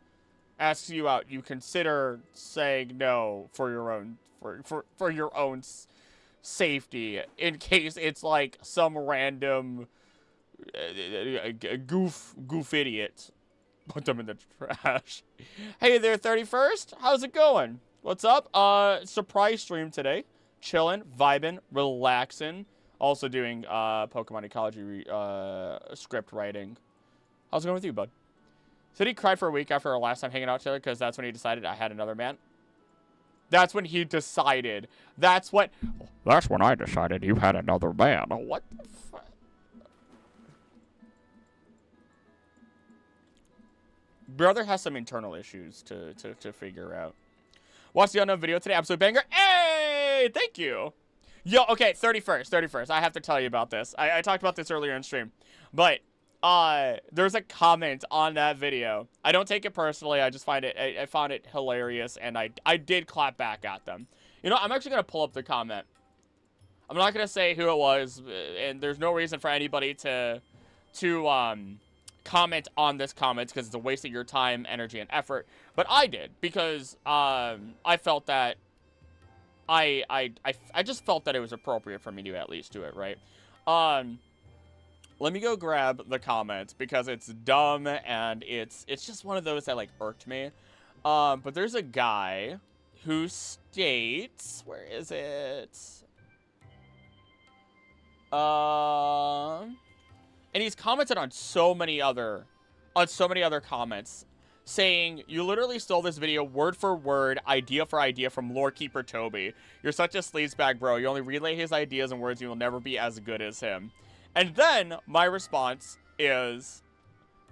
asks you out, you consider saying no for your own for your own safety, in case it's like some random goof idiot. Put them in the trash. Hey there, 31st. How's it going? What's up? Surprise stream today. Chilling, vibing, relaxing. Also doing Pokemon Ecology script writing. How's it going with you, bud? Said he cried for a week after our last time hanging out together because that's when he decided I had another man. That's when he decided. That's when I decided you had another man. What the fuck? Brother has some internal issues to figure out. Watch the unknown video today. Absolute banger. Hey, thank you. Yo, okay, 31st. I have to tell you about this. I talked about this earlier in stream. But there's a comment on that video. I don't take it personally. I just find it, I found it hilarious, and I did clap back at them. You know, I'm actually going to pull up the comment. I'm not going to say who it was, and there's no reason for anybody to comment on this comment because it's a waste of your time, energy, and effort. But I did because I felt that I just felt that it was appropriate for me to at least do it, right? Let me go grab the comment because it's dumb and it's just one of those that like irked me. But there's a guy who states, where is it? And he's commented on so many other comments saying, you literally stole this video word for word, idea for idea from Lorekeeper Toby. You're such a sleazebag, bro. You only relay his ideas and words, you will never be as good as him. And then my response is,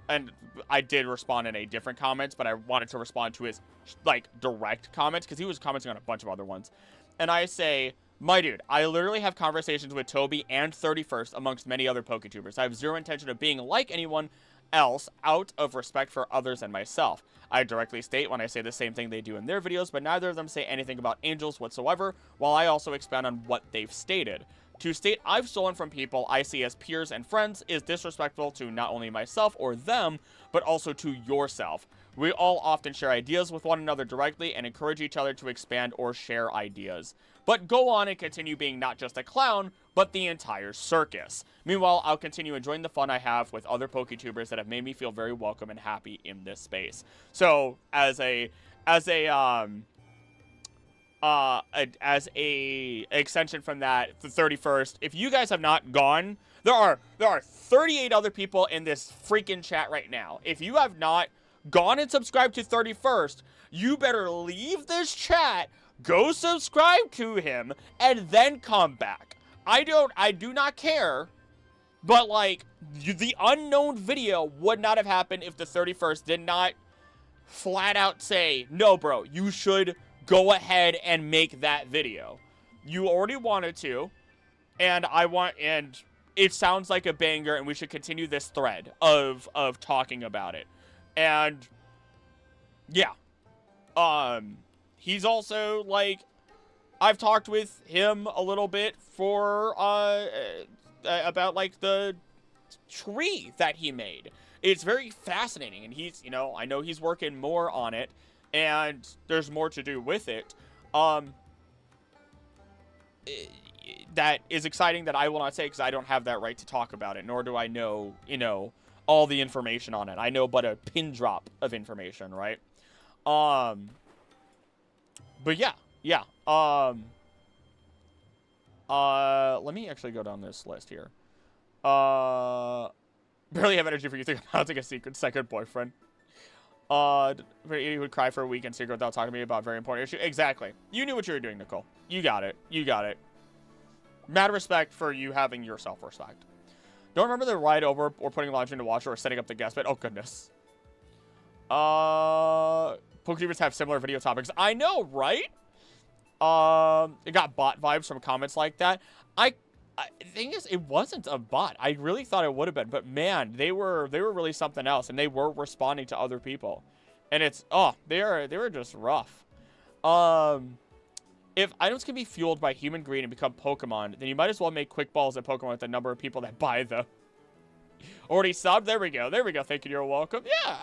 and I did respond in a different comments, but I wanted to respond to his like direct comments because he was commenting on a bunch of other ones. And I say, my dude, I literally have conversations with Toby and 31st amongst many other PokeTubers. I have zero intention of being like anyone else out of respect for others and myself. I directly state when I say the same thing they do in their videos, but neither of them say anything about angels whatsoever, while I also expand on what they've stated. To state I've stolen from people I see as peers and friends is disrespectful to not only myself or them, but also to yourself. We all often share ideas with one another directly and encourage each other to expand or share ideas. But go on and continue being not just a clown, but the entire circus. Meanwhile, I'll continue enjoying the fun I have with other PokeTubers that have made me feel very welcome and happy in this space. So, as a extension from that, the 31st, if you guys have not gone, there are 38 other people in this freaking chat right now. If you have not gone and subscribed to 31st, you better leave this chat, go subscribe to him, and then come back. I do not care, but like, the unknown video would not have happened if the 31st did not flat out say, no bro, you should go ahead and make that video. You already wanted to, and it sounds like a banger, and we should continue this thread of talking about it. And yeah, he's also like, I've talked with him a little bit for about like the tree that he made. It's very fascinating, and he's, you know, I know he's working more on it, and there's more to do with it. That is exciting that I will not say because I don't have that right to talk about it, nor do I know, you know, all the information on it. I know but a pin drop of information, right? But yeah. Let me actually go down this list here. Barely have energy for you to think about a secret second boyfriend. He would cry for a week in secret without talking to me about a very important issue. Exactly. You knew what you were doing, Nicole. You got it. Mad respect for you having your self-respect. Don't remember the ride over or putting laundry in the washer or setting up the guest bed. Oh, goodness. PokeTubers have similar video topics. I know, right? It got bot vibes from comments like that. The thing is, it wasn't a bot. I really thought it would have been, but man, they were really something else, and they were responding to other people, and it's they were just rough. If items can be fueled by human greed and become Pokemon, then you might as well make quick balls at Pokemon with the number of people that buy them. Already subbed? There we go. There we go. Thank you. You're welcome. Yeah,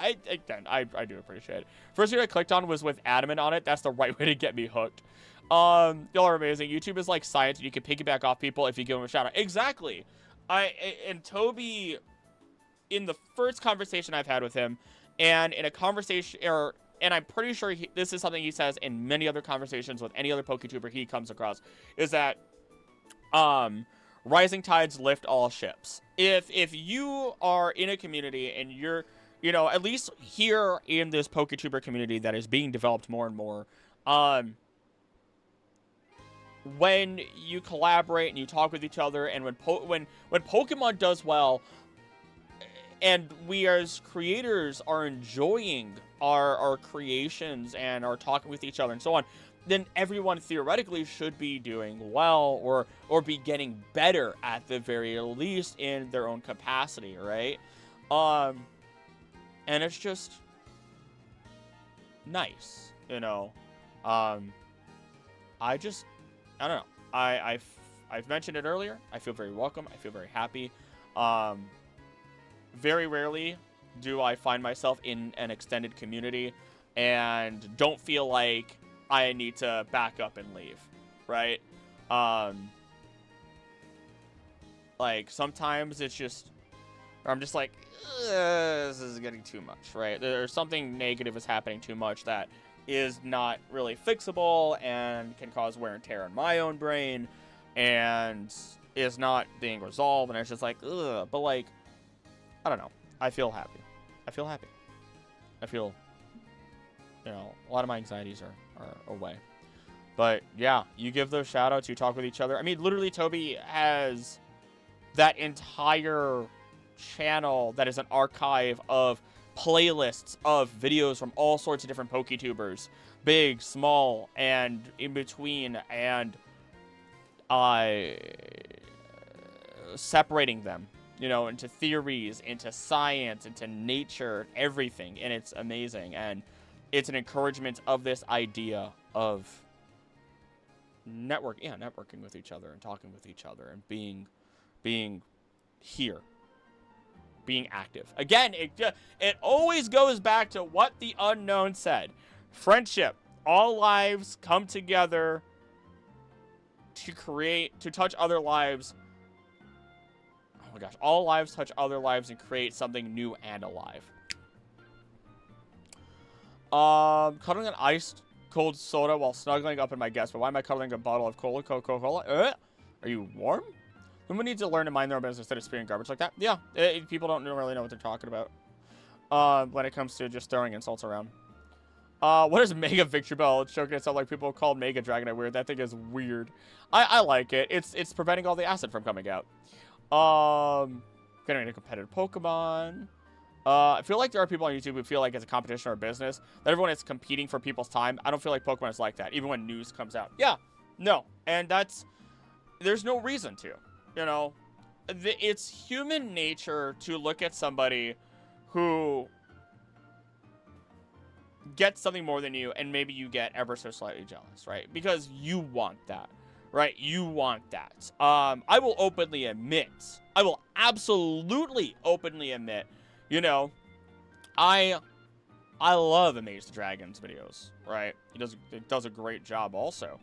I do appreciate it. First video I clicked on was with Adamant on it. That's the right way to get me hooked. Y'all are amazing. YouTube is like science. You can piggyback off people if you give them a shout out. Exactly. And Toby, in the first conversation I've had with him, and in a conversation, and I'm pretty sure this is something he says in many other conversations with any other PokeTuber he comes across, is that, rising tides lift all ships. If you are in a community and you're, you know, at least here in this PokeTuber community that is being developed more and more, when you collaborate and you talk with each other, and when Pokemon does well, and we as creators are enjoying our creations and are talking with each other and so on, then everyone theoretically should be doing well, or be getting better at the very least in their own capacity, right? And it's just nice, you know. I don't know. I've mentioned it earlier. I feel very welcome. I feel very happy. Very rarely do I find myself in an extended community and don't feel like I need to back up and leave, right? Like, sometimes it's just, or I'm just like, this is getting too much, right? There's something negative is happening too much that is not really fixable and can cause wear and tear in my own brain and is not being resolved, and it's just like, ugh. But, like, I don't know. I feel happy. I feel happy. I feel, you know, a lot of my anxieties are away. But, yeah, you give those shout-outs, you talk with each other. I mean, literally, Toby has that entire channel that is an archive of playlists of videos from all sorts of different PokeTubers. Big, small, and in between, and separating them, you know, into theories, into science, into nature, everything. And it's amazing. And it's an encouragement of this idea of networking with each other and talking with each other and being here, being active. Again, it always goes back to what the unknown said. Friendship. All lives come together to touch other lives. Oh my gosh. All lives touch other lives and create something new and alive. Cuddling an iced cold soda while snuggling up in my guest. But why am I cuddling a bottle of Coca-Cola? Are you warm? Someone needs to learn to mind their own business instead of spewing garbage like that. Yeah, people don't really know what they're talking about when it comes to just throwing insults around. What is Mega Victory Bell? It's choking itself like people called Mega Dragonite weird. That thing is weird. I like it. It's preventing all the acid from coming out. Getting a competitive Pokemon. I feel like there are people on YouTube who feel like it's a competition or a business. That everyone is competing for people's time. I don't feel like Pokemon is like that, even when news comes out. Yeah, no. And there's no reason to. You know, it's human nature to look at somebody who gets something more than you, and maybe you get ever so slightly jealous, right? Because you want that, right? You want that. I will openly admit, I will absolutely openly admit, you know, I love Amaze the Dragon's videos, right? It does a great job also.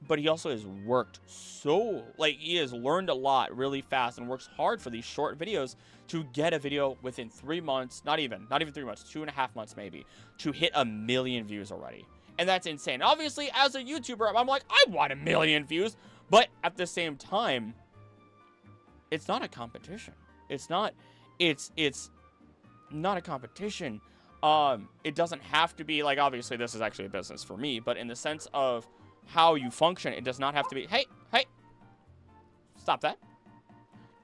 But he also has worked he has learned a lot really fast and works hard for these short videos to get a video within 3 months, not even 3 months, 2.5 months maybe, to hit 1 million views already. And that's insane. Obviously, as a YouTuber, I'm like, I want 1 million views. But at the same time, it's not a competition. It's not a competition. It doesn't have to be, like, obviously this is actually a business for me, but in the sense of how you function, it does not have to be, hey, stop that.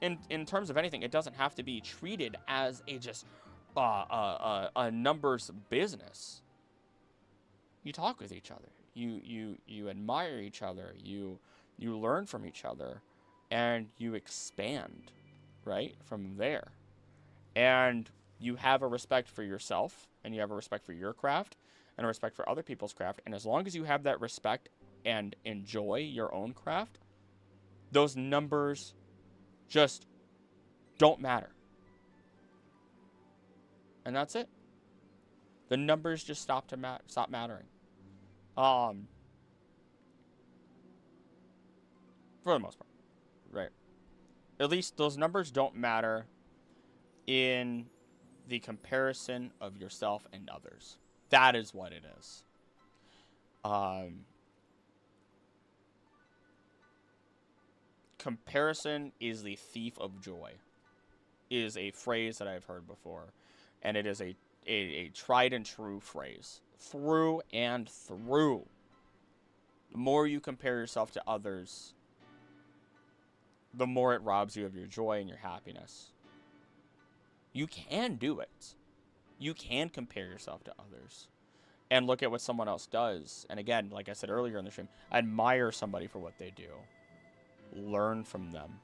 In terms of anything, it doesn't have to be treated as a numbers business. You talk with each other. You admire each other. You learn from each other, and you expand, right, from there. And you have a respect for yourself, and you have a respect for your craft, and a respect for other people's craft. And as long as you have that respect and enjoy your own craft, those numbers just don't matter. And that's it. The numbers just stop mattering. For the most part, right? At least those numbers don't matter in the comparison of yourself and others. That is what it is. Comparison is the thief of joy, is a phrase that I've heard before. And it is a tried and true phrase. Through and through. The more you compare yourself to others, the more it robs you of your joy and your happiness. You can do it. You can compare yourself to others and look at what someone else does. And again, like I said earlier in the stream, admire somebody for what they do. Learn from them.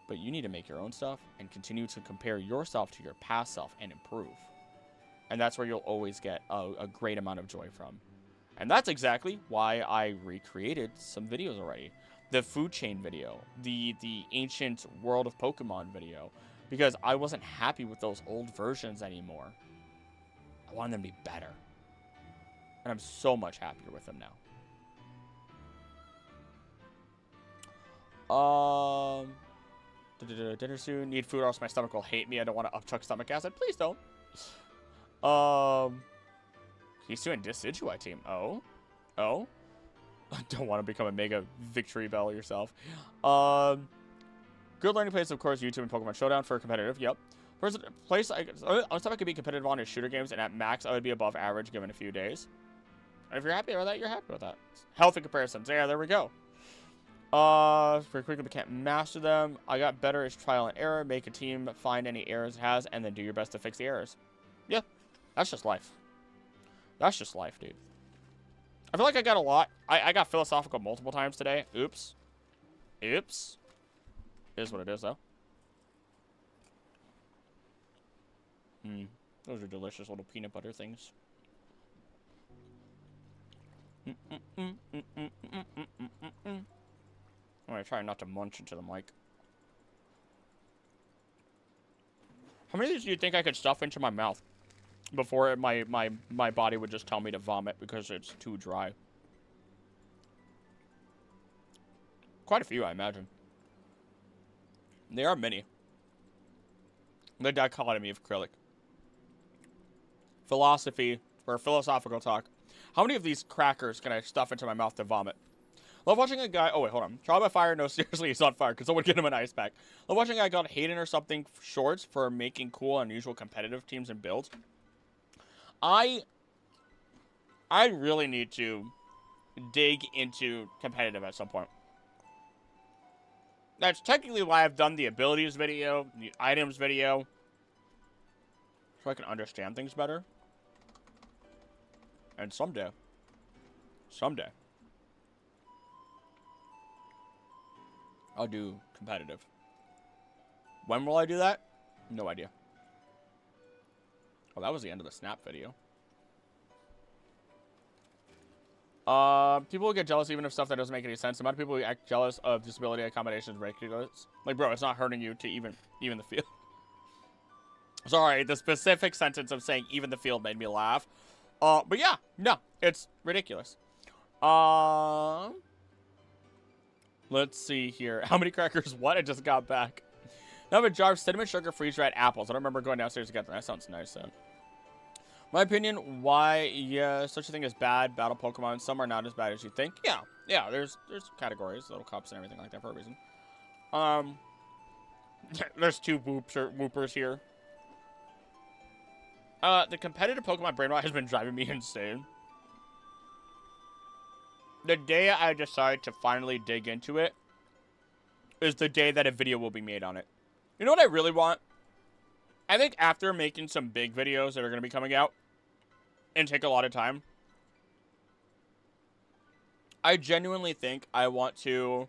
But you need to make your own stuff and continue to compare yourself to your past self and improve. And that's where you'll always get a great amount of joy from. And that's exactly why I recreated some videos already. The food chain video, the ancient world of Pokemon video, because I wasn't happy with those old versions anymore. I wanted them to be better. And I'm so much happier with them now. Dinner soon. Need food or else my stomach will hate me. I don't want to upchuck stomach acid. Please don't. He's doing Decidueye team. Oh? I don't want to become a mega victory bell yourself. Good learning place, of course, YouTube and Pokemon Showdown for competitive. Yep. First place stuff I could be competitive on is shooter games, and at max I would be above average given a few days. And if you're happy with that, you're happy with that. Healthy comparisons. Yeah, there we go. Very quickly, but can't master them. I got better as trial and error. Make a team, find any errors it has, and then do your best to fix the errors. Yeah, that's just life. That's just life, dude. I feel like I got a lot. I got philosophical multiple times today. Oops. Oops. It is what it is, though. Those are delicious little peanut butter things. I'm gonna try not to munch into the mic. How many of these do you think I could stuff into my mouth before my body would just tell me to vomit because it's too dry? Quite a few, I imagine. There are many. The dichotomy of acrylic. Philosophy, or philosophical talk. How many of these crackers can I stuff into my mouth to vomit? Love watching a guy... Oh, wait, hold on. Trial by fire? No, seriously, he's on fire. Could someone get him an ice pack? Love watching a guy called Hayden or something shorts for making cool, unusual competitive teams and builds. I really need to dig into competitive at some point. That's technically why I've done the abilities video, the items video, so I can understand things better. And someday, I'll do competitive. When will I do that? No idea. Oh, that was the end of the Snap video. People will get jealous even of stuff that doesn't make any sense. The amount of people who act jealous of disability accommodations is ridiculous. Like, bro, it's not hurting you to even the field. Sorry, the specific sentence of saying even the field made me laugh. But yeah, no, it's ridiculous. Let's see here. How many crackers? What? I just got back. Now I have a jar of cinnamon sugar freeze-dried apples. I don't remember going downstairs to get them. That sounds nice, though. My opinion, why, yeah, such a thing as bad battle Pokemon. Some are not as bad as you think. Yeah, there's categories, little cups and everything like that for a reason. There's two whoopers here. The competitive Pokemon brain rot has been driving me insane. The day I decide to finally dig into it is the day that a video will be made on it. You know what I really want? I think after making some big videos that are going to be coming out and take a lot of time, I genuinely think I want to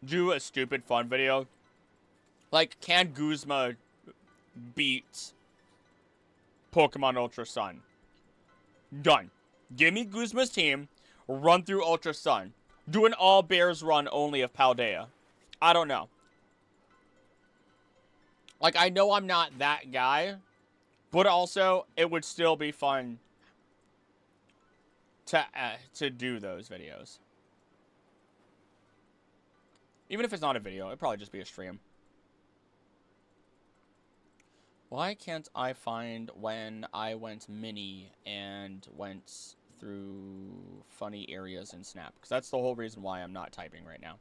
do a stupid fun video. Like, can Guzma beat Pokemon Ultra Sun. Done. Give me Guzma's team, run through Ultra Sun. Do an all bears run only of Paldea. I don't know. Like, I know I'm not that guy, but also it would still be fun to do those videos. Even if it's not a video, it'd probably just be a stream. Why can't I find when I went mini and went through funny areas in Snap? Because that's the whole reason why I'm not typing right now.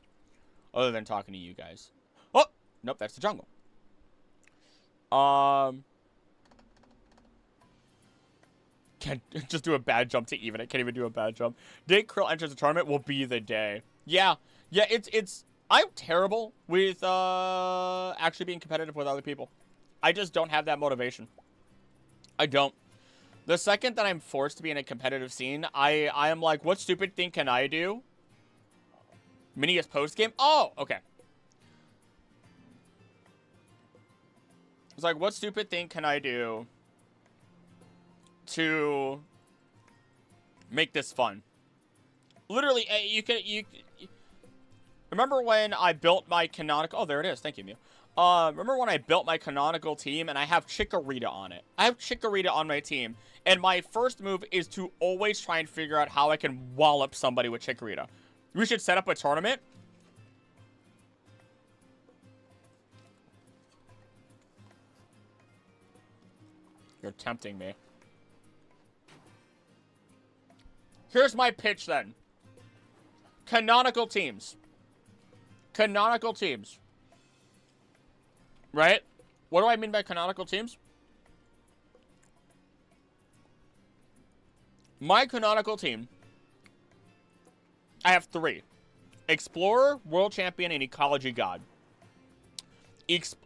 Other than talking to you guys. Oh! Nope, that's the jungle. Can't just do a bad jump to even it. Can't even do a bad jump. Day Krill enters the tournament will be the day. Yeah. Yeah, it's... I'm terrible with, actually being competitive with other people. I just don't have that motivation. I don't. The second that I'm forced to be in a competitive scene, I am like, what stupid thing can I do? Mini is post-game? Oh, okay. It's like, what stupid thing can I do to make this fun? Literally, you remember when I built my canonical... Oh, there it is. Thank you, Mew. Remember when I built my canonical team and I have Chikorita on it? I have Chikorita on my team, and my first move is to always try and figure out how I can wallop somebody with Chikorita. We should set up a tournament. You're tempting me. Here's my pitch then. Canonical teams. Canonical teams. Right? What do I mean by canonical teams? My canonical team, I have 3. Explorer, World Champion, and Ecology God.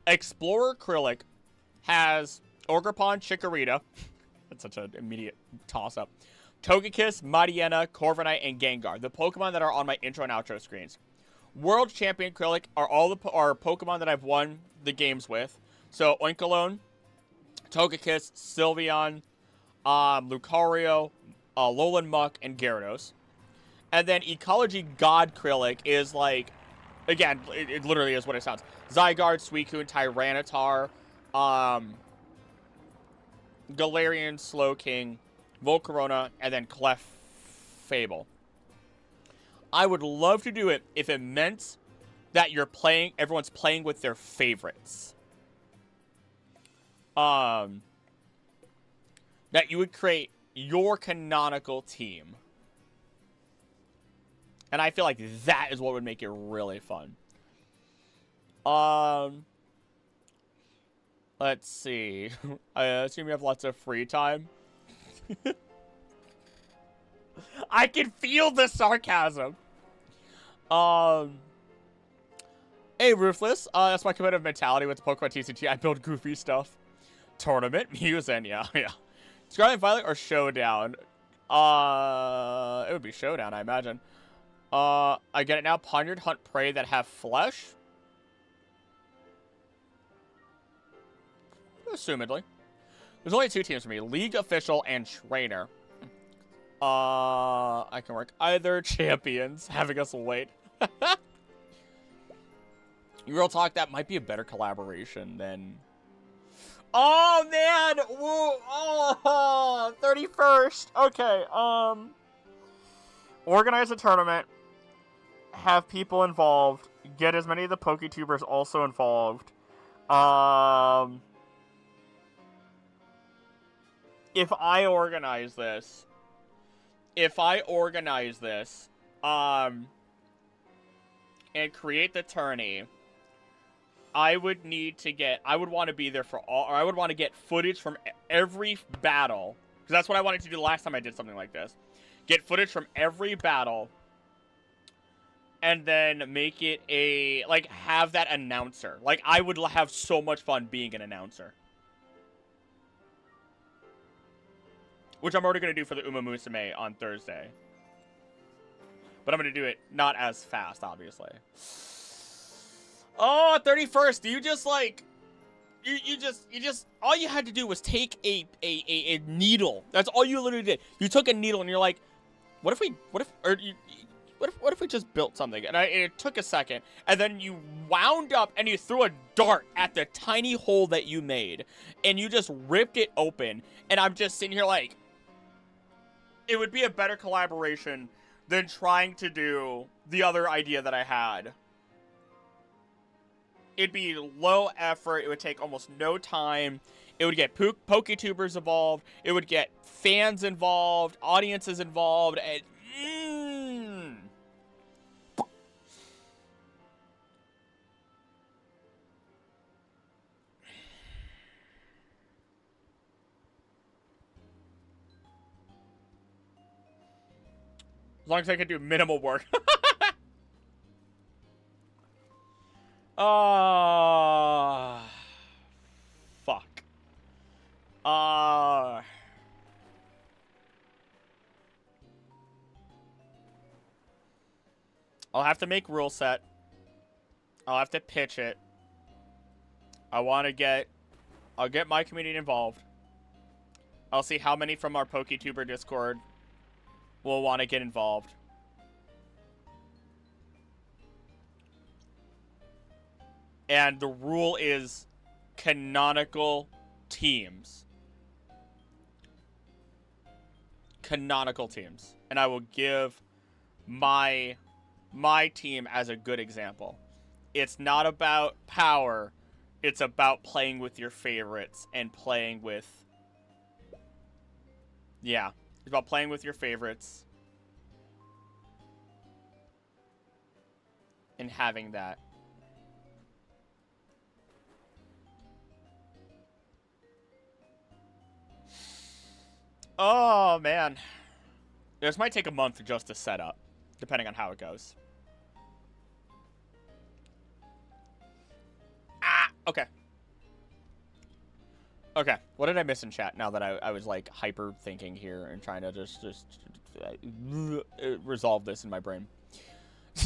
Explorer Krillic has Ogerpon, Chikorita. That's such an immediate toss-up. Togekiss, Mightyena, Corviknight, and Gengar. The Pokemon that are on my intro and outro screens. World Champion Krillic are all the Pokemon that I've won the games with. So, Oinkologne, Togekiss, Sylveon, Lucario, Alolan Muck, and Gyarados. And then Ecology God Krillic is like, again, it literally is what it sounds. Zygarde, Suicune, Tyranitar, Galarian, Slowking, Volcarona, and then Clefable. I would love to do it if it meant that everyone's playing with their favorites. That you would create your canonical team. And I feel like that is what would make it really fun. Let's see. I assume you have lots of free time. I can feel the sarcasm. Hey, Ruthless. That's my competitive mentality with the Pokemon TCG. I build goofy stuff. Tournament, Musen, yeah. Scarlet Violet or Showdown? It would be Showdown, I imagine. I get it now. Poniard, hunt prey that have flesh. Assumedly. There's only 2 teams for me. League Official and Trainer. I can work either. Champions. Having us wait. Real talk, that might be a better collaboration than... Oh, man! Whoa! Oh, 31st! Okay, organize a tournament. Have people involved. Get as many of the PokeTubers also involved. If I organize this, and create the tourney, I would want to be there for all, or I would want to get footage from every battle, because that's what I wanted to do the last time I did something like this. Get footage from every battle, and then make it have that announcer. Like, I would have so much fun being an announcer. Which I'm already going to do for the Uma Musume on Thursday. But I'm going to do it not as fast, obviously. Oh, 31st. Do you just, you just all you had to do was take a needle. That's all you literally did. You took a needle and you're like, what if we just built something? And it took a second, and then you wound up and you threw a dart at the tiny hole that you made, and you just ripped it open. And I'm just sitting here like, it would be a better collaboration than trying to do the other idea that I had. It'd be low effort. It would take almost no time. It would get PokeTubers involved. It would get fans involved, audiences involved, and as long as I can do minimal work. Fuck. I'll have to make rule set. I'll have to pitch it. I'll get my community involved. I'll see how many from our PokeTuber Discord will want to get involved. And the rule is canonical teams. Canonical teams. And I will give my team as a good example. It's not about power. It's about playing with your favorites and playing with... Yeah. It's about playing with your favorites. And having that. Oh, man. This might take a month just to set up, depending on how it goes. Okay. Okay, what did I miss in chat now that I was, like, hyper-thinking here and trying to just resolve this in my brain?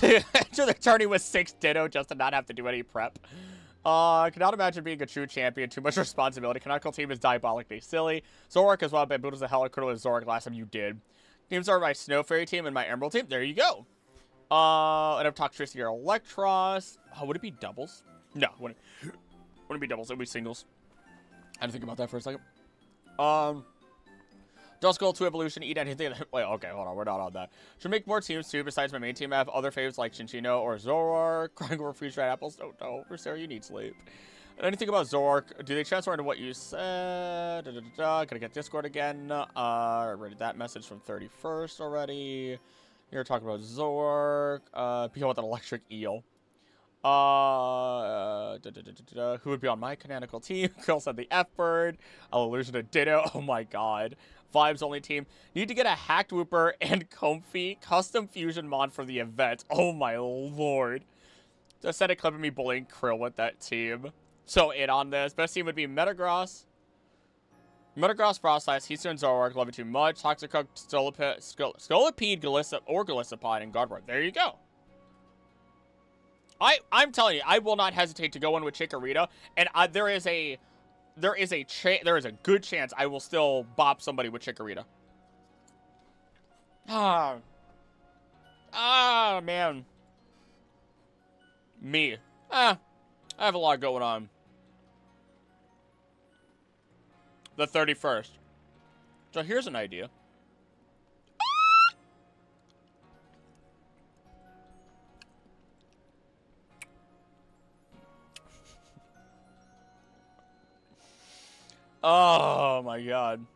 Enter the tourney with 6 Ditto just to not have to do any prep. I cannot imagine being a true champion. Too much responsibility. Canonical team is diabolically silly. Zork as well. Bamboozles the hell out of Zork last time you did. Teams are my Snow Fairy team and my Emerald team. There you go. And I've talked Toxtricity or Electros. Oh, would it be doubles? No, wouldn't be doubles. It would be singles. I had to think about that for a second. Duskull to Evolution, eat anything. Wait, okay, hold on. We're not on that. Should make more teams too, besides my main team. I have other favorites like Chinchino or Zoroark. Crying over freeze dried apples. Don't know. Sarah, you need sleep. Anything about Zoroark? Do they transfer into what you said? Gonna get Discord again. I read that message from 31st already. You're talking about Zoroark. People with an electric eel. Who would be on my canonical team? Girl said the F-Bird. I'll illusion a Ditto. Oh my god. Vibes only team. Need to get a Hacked Wooper and Comfy custom fusion mod for the event. Oh my lord. Just sent a clip of me bullying Krill with that team. So in on this. Best team would be Metagross, Frostlass, Heatstone, and Zoroark. Love it too much. Toxicroak, Scolipede, Golisopod, and Guardboard. There you go. I'm telling you, I will not hesitate to go in with Chikorita, and there is a good chance I will still bop somebody with Chikorita. Man. Me. I have a lot going on. The 31st. So here's an idea. Oh my god.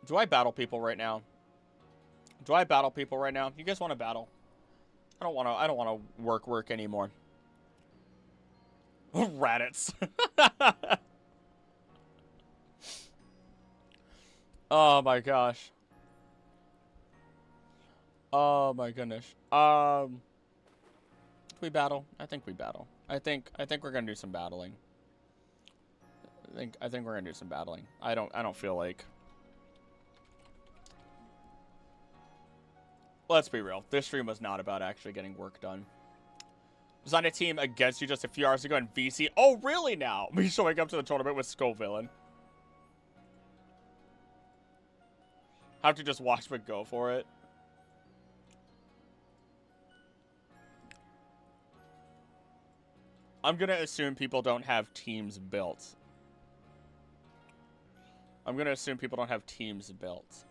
Do I battle people right now? You guys want to battle? I don't want to work anymore. Raditz. Oh my gosh. Oh my goodness. We battle? I think we battle. I think we're gonna do some battling. I think we're gonna do some battling. I don't feel like Let's be real. This stream was not about actually getting work done. I was on a team against you just a few hours ago in VC. Oh, really now? Me showing up to the tournament with Skullvillain. Have to just watch but go for it. I'm gonna assume people don't have teams built. I'm gonna assume people don't have teams built.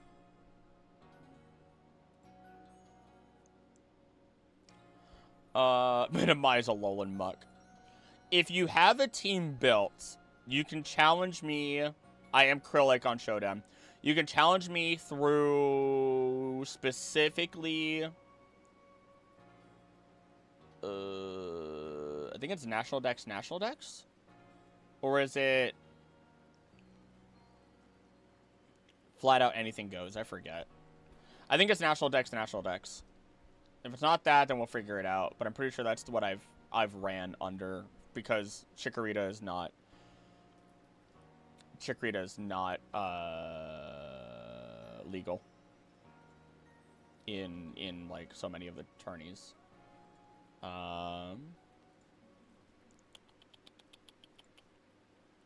Minimize a Alolan Muck. If you have a team built, you can challenge me. I am Krillic on Showdown. You can challenge me through specifically... I think it's National Dex? Or is it... Flat out anything goes? I forget. I think it's National Dex. If it's not that, then we'll figure it out. But I'm pretty sure that's what I've ran under, because Chikorita is not legal in like so many of the tourneys.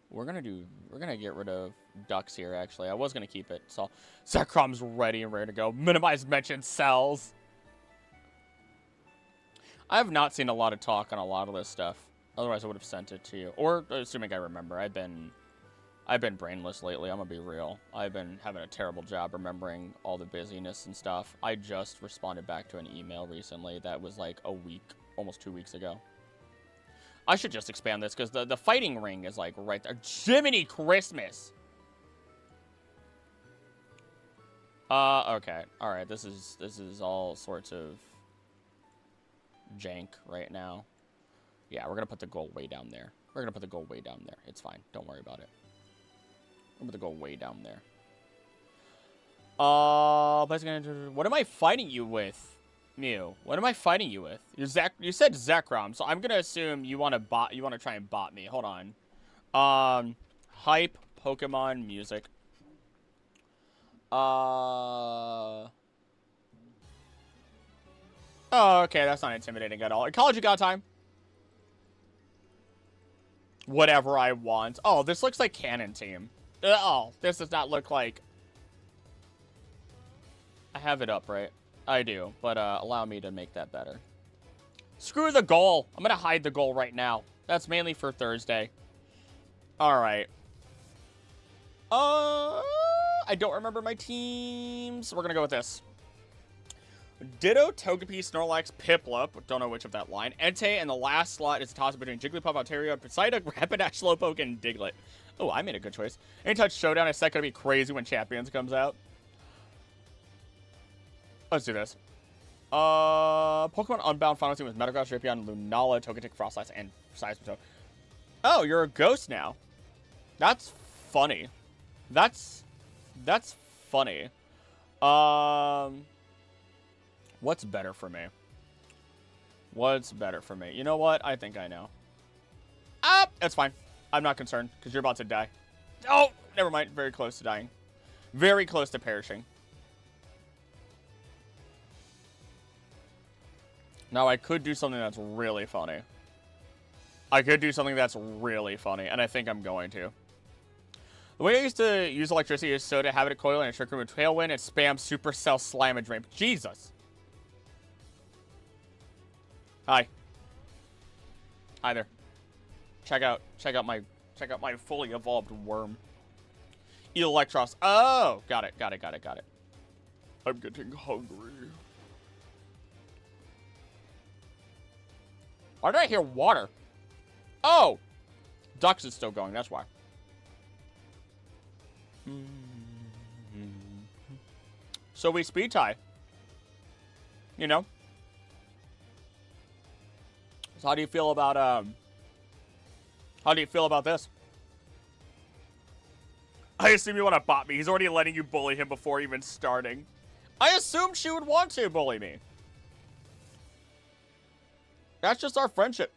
We're gonna get rid of Ducks here, actually. I was gonna keep it, so Zekrom's ready and ready to go. Minimize mentioned cells. I have not seen a lot of talk on a lot of this stuff. Otherwise, I would have sent it to you. Or, assuming I remember, I've been brainless lately, I'm gonna be real. I've been having a terrible job remembering all the busyness and stuff. I just responded back to an email recently that was like a week, almost 2 weeks ago. I should just expand this, because the fighting ring is like right there. Jiminy Christmas! Okay. Alright, this is all sorts of jank right now. Yeah, we're gonna put the goal way down there. It's fine. Don't worry about it. I'm gonna go way down there. What am I fighting you with, Mew? What am I fighting you with? You said Zekrom, so I'm gonna assume you wanna try and bot me. Hold on. Hype Pokemon music. Oh, okay, that's not intimidating at all. Ecology got time. Whatever I want. Oh, this looks like Cannon Team. Oh, this does not look like... I have it up, right? I do, but allow me to make that better. Screw the goal. I'm gonna hide the goal right now. That's mainly for Thursday. Alright. I don't remember my teams. We're gonna go with this. Ditto, Togepi, Snorlax, Piplup. Don't know which of that line. Entei, and the last slot is a toss-up between Jigglypuff, Altaria, Psyduck, Rapidash, Slowpoke, and Diglett. Oh, I made a good choice. Any-Touch Showdown is set gonna be crazy when Champions comes out. Let's do this. Pokemon Unbound Final Team with Metagross, Drapion, Lunala, Togetic, Frostlass, and Seismitoad. Oh, you're a ghost now. That's funny. That's funny. What's better for me? You know what? I think I know. That's fine. I'm not concerned, because you're about to die. Oh, never mind. Very close to dying. Very close to perishing. Now, I could do something that's really funny. And I think I'm going to. The way I used to use electricity is so to have it coil and a Trick Room with Tailwind and spam Supercell Slam and Drain. Jesus. Hi. Hi there. Check out my fully evolved worm. Electros. Oh, got it. I'm getting hungry. Why did I hear water? Oh! Ducks is still going, that's why. So we speed tie. You know? So how do you feel about this? I assume you want to bot me. He's already letting you bully him before even starting. I assumed she would want to bully me. That's just our friendship.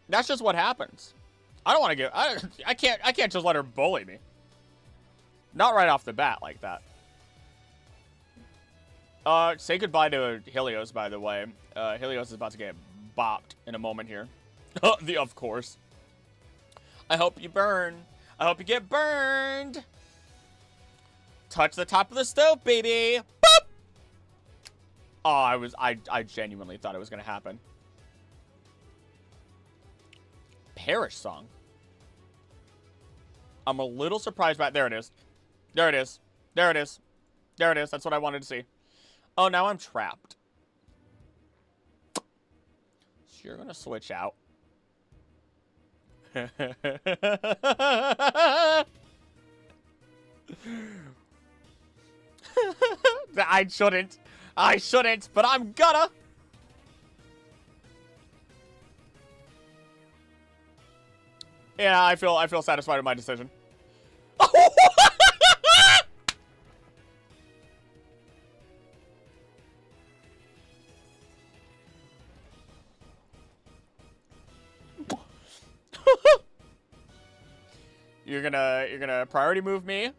That's just what happens. I don't want to get... I can't just let her bully me. Not right off the bat like that. Say goodbye to Helios, by the way. Helios is about to get bopped in a moment here. Of course. I hope you burn. I hope you get burned. Touch the top of the stove, baby. Boop! Oh, I genuinely thought it was gonna happen. Perish song. I'm a little surprised by it. There it is. There it is. There it is. There it is. That's what I wanted to see. Oh, now I'm trapped. So you're gonna switch out. I shouldn't. I shouldn't, but I'm gonna. Yeah, I feel satisfied with my decision. You're gonna priority move me.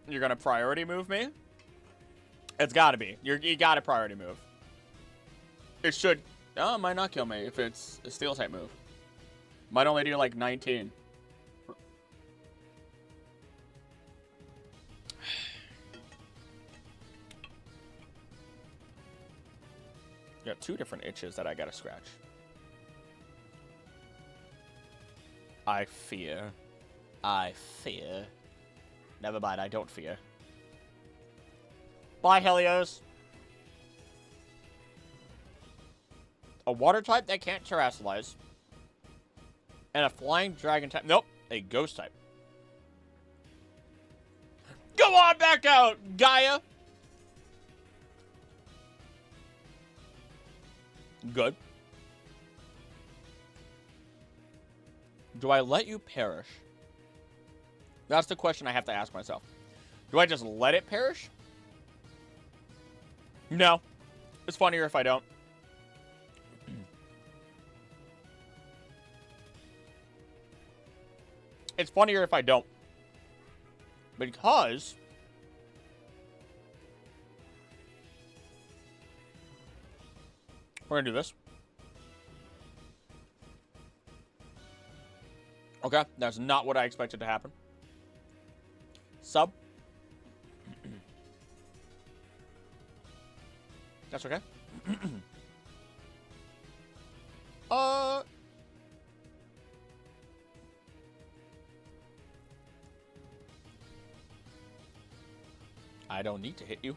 You're gonna priority move me. It's gotta be. You gotta priority move. It should. Oh, it might not kill me if it's a steel type move. Might only do like 19. Got two different itches that I gotta scratch. I fear. I fear. Never mind, I don't fear. Bye, Helios. A water type that can't terrestrialize. And a flying dragon type. Nope, a ghost type. Go on back out, Gaia. Good. Do I let you perish? That's the question I have to ask myself. Do I just let it perish? No. It's funnier if I don't. It's funnier if I don't. Because we're gonna do this. Okay, that's not what I expected to happen. Sub. That's okay. I don't need to hit you.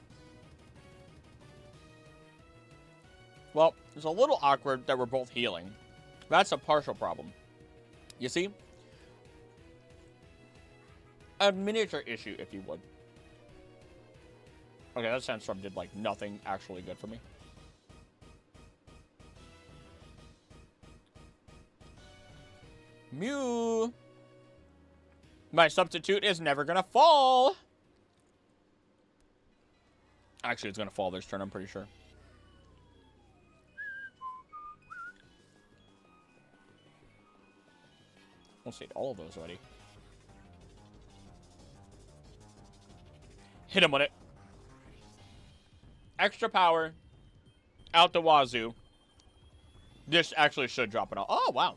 Well, it's a little awkward that we're both healing. That's a partial problem. You see? A miniature issue, if you would. Okay, that sandstorm did, like, nothing actually good for me. Mew! My substitute is never gonna fall! Actually, it's gonna fall this turn, I'm pretty sure. We'll see all of those already. Hit him with it. Extra power. Out the wazoo. This actually should drop it all. Oh, wow.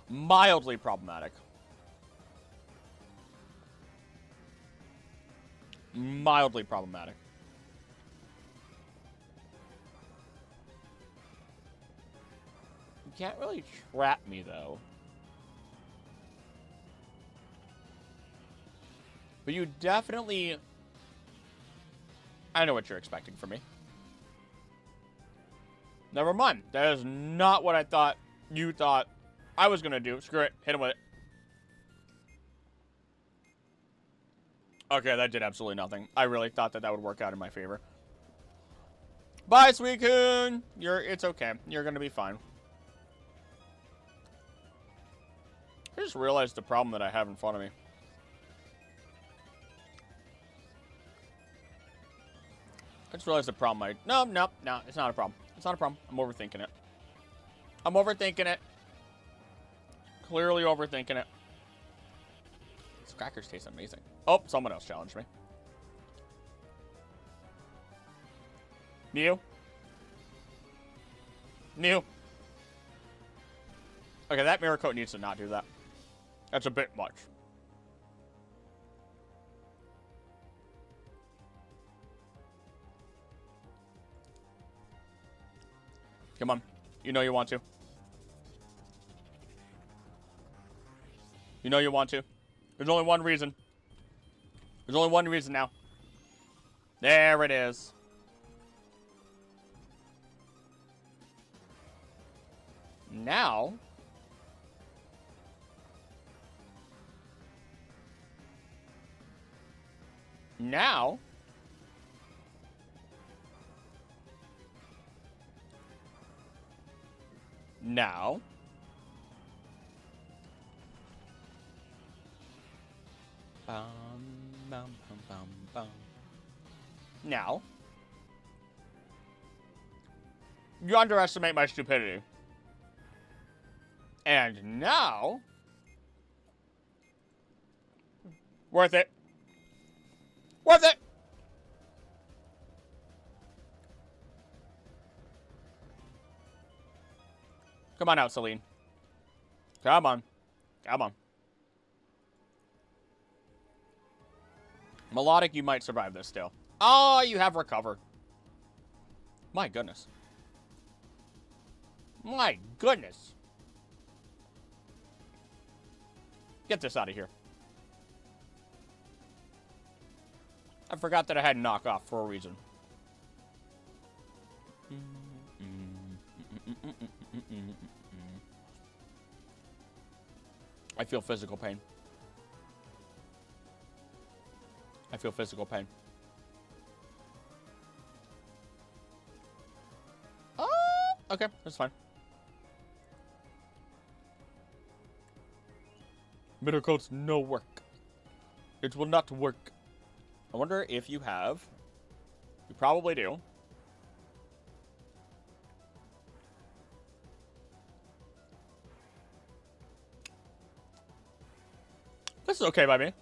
Mildly problematic. Mildly problematic. You can't really trap me, though. But you definitely... I know what you're expecting from me. Never mind. That is not what I thought you thought I was going to do. Screw it. Hit him with it. Okay, that did absolutely nothing. I really thought that that would work out in my favor. Bye, Suicune! It's okay. You're going to be fine. I just realized the problem that I have in front of me. I just realized the problem No, it's not a problem. It's not a problem. I'm overthinking it. I'm overthinking it. Clearly overthinking it. crackers taste amazing. Oh, someone else challenged me. Mew? Mew? Okay, that mirror coat needs to not do that. That's a bit much. Come on. You know you want to. You know you want to. There's only one reason. There's only one reason now. There it is. Now... Now... Now... Bum, bum, bum, bum, bum. Now... You underestimate my stupidity. And now... Worth it. Worth it! Come on out, Celine. Come on. Come on. Melodic, you might survive this still. Oh, you have recovered. My goodness. My goodness. Get this out of here. I forgot that I had knockoff for a reason. I feel physical pain. I feel physical pain. Oh, okay, that's fine. Middle coats no work. It will not work. I wonder if you have. You probably do. This is okay by me.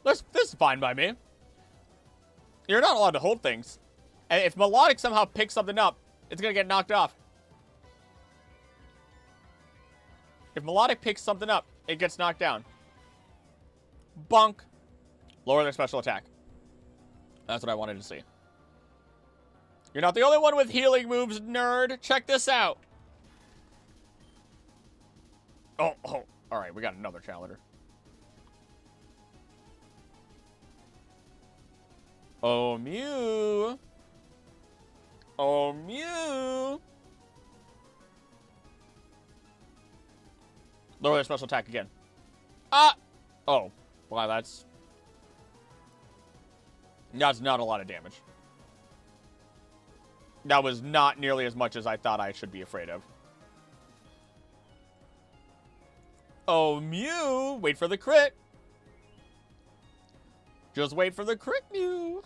This is fine by me. You're not allowed to hold things. And if Melodic somehow picks something up, it's going to get knocked off. If Melodic picks something up, it gets knocked down. Bonk. Lower their special attack. That's what I wanted to see. You're not the only one with healing moves, nerd. Check this out. Oh. All right, we got another challenger. Oh, Mew. Oh, Mew. Lower their special attack again. Ah! Oh. Wow, that's not a lot of damage. That was not nearly as much as I thought I should be afraid of. Oh, Mew. Wait for the crit. Just wait for the crit, Mew.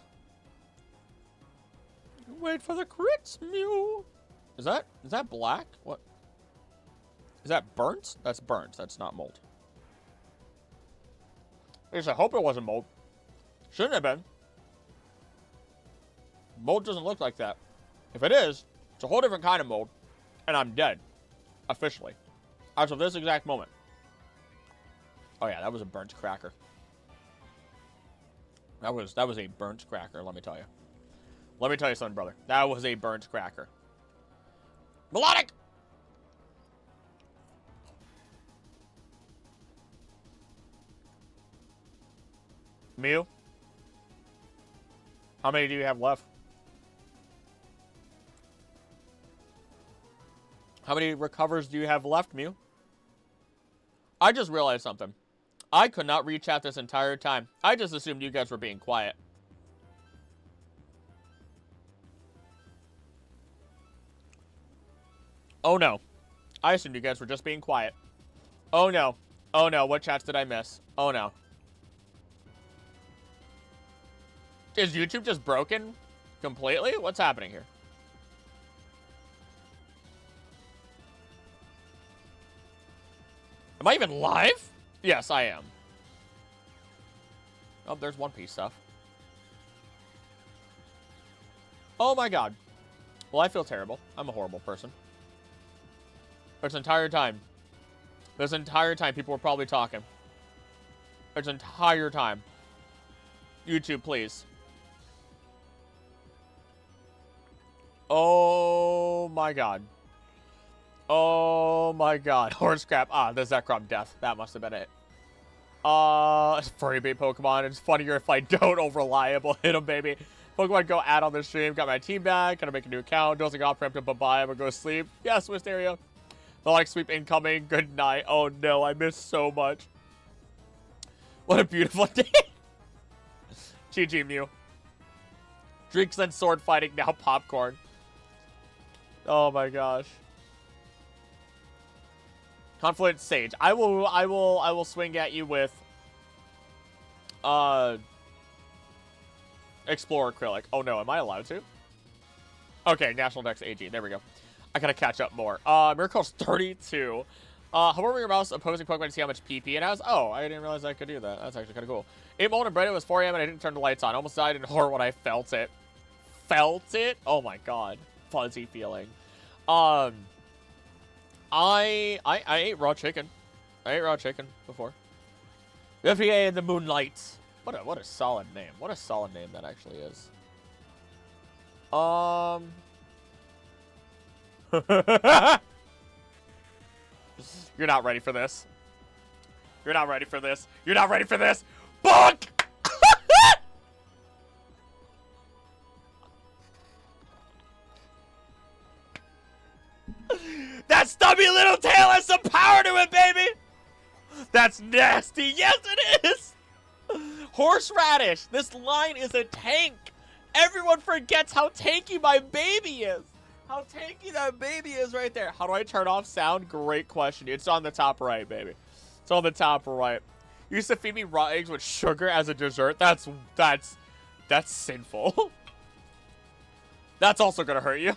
Wait for the crits, Mew. Is that black? What? Is that burnt? That's burnt. That's not mold. At least I hope it wasn't mold. Shouldn't have been. Mold doesn't look like that. If it is, it's a whole different kind of mold. And I'm dead. Officially. As of this exact moment. Oh yeah, that was a burnt cracker. That was a burnt cracker, let me tell you. Let me tell you something, brother. That was a burnt cracker. Melodic! Mew? How many do you have left? How many recovers do you have left, Mew? I just realized something. I could not read chat this entire time. I just assumed you guys were being quiet. Oh no. I assumed you guys were just being quiet. Oh no. Oh no, what chats did I miss? Oh no. Is YouTube just broken completely? What's happening here? Am I even live? Yes, I am. Oh, there's One Piece stuff. Oh my god. Well, I feel terrible. I'm a horrible person. This entire time, people were probably talking. This entire time. YouTube, please. Oh my god. Oh my god. Horse crap. Ah, the Zekrom death. That must have been it. Furry bait Pokemon. It's funnier if I don't over-reliable hit him, baby. Pokemon Go add on the stream. Got my team back. Gonna make a new account. Dosing off preemptive. Bye-bye. I'm gonna go to sleep. Yes, Wisteria. The like sweep incoming. Good night. Oh no, I missed so much. What a beautiful day. GG Mew. Drinks and sword fighting, now popcorn. Oh my gosh. Confluent Sage. I will swing at you with Explorer Acrylic. Oh no, am I allowed to? Okay, National Dex AG. There we go. I gotta catch up more. Miracle's 32. Hover over your mouse opposing Pokemon to see how much PP it has. Oh, I didn't realize I could do that. That's actually kind of cool. 8 Molten and Bread, it was 4 a.m. and I didn't turn the lights on. Almost died in horror when I felt it. Felt it? Oh my god. Fuzzy feeling. I ate raw chicken. I ate raw chicken before. FBA in the Moonlight. What a solid name. What a solid name that actually is. You're not ready for this. You're not ready for this. You're not ready for this. Bonk! That stubby little tail has some power to it, baby! That's nasty. Yes, it is! Horseradish. This line is a tank. Everyone forgets how tanky my baby is. How tanky that baby is right there. How do I turn off sound? Great question. It's on the top right, baby. It's on the top right. You used to feed me raw eggs with sugar as a dessert. That's sinful. That's also gonna hurt you.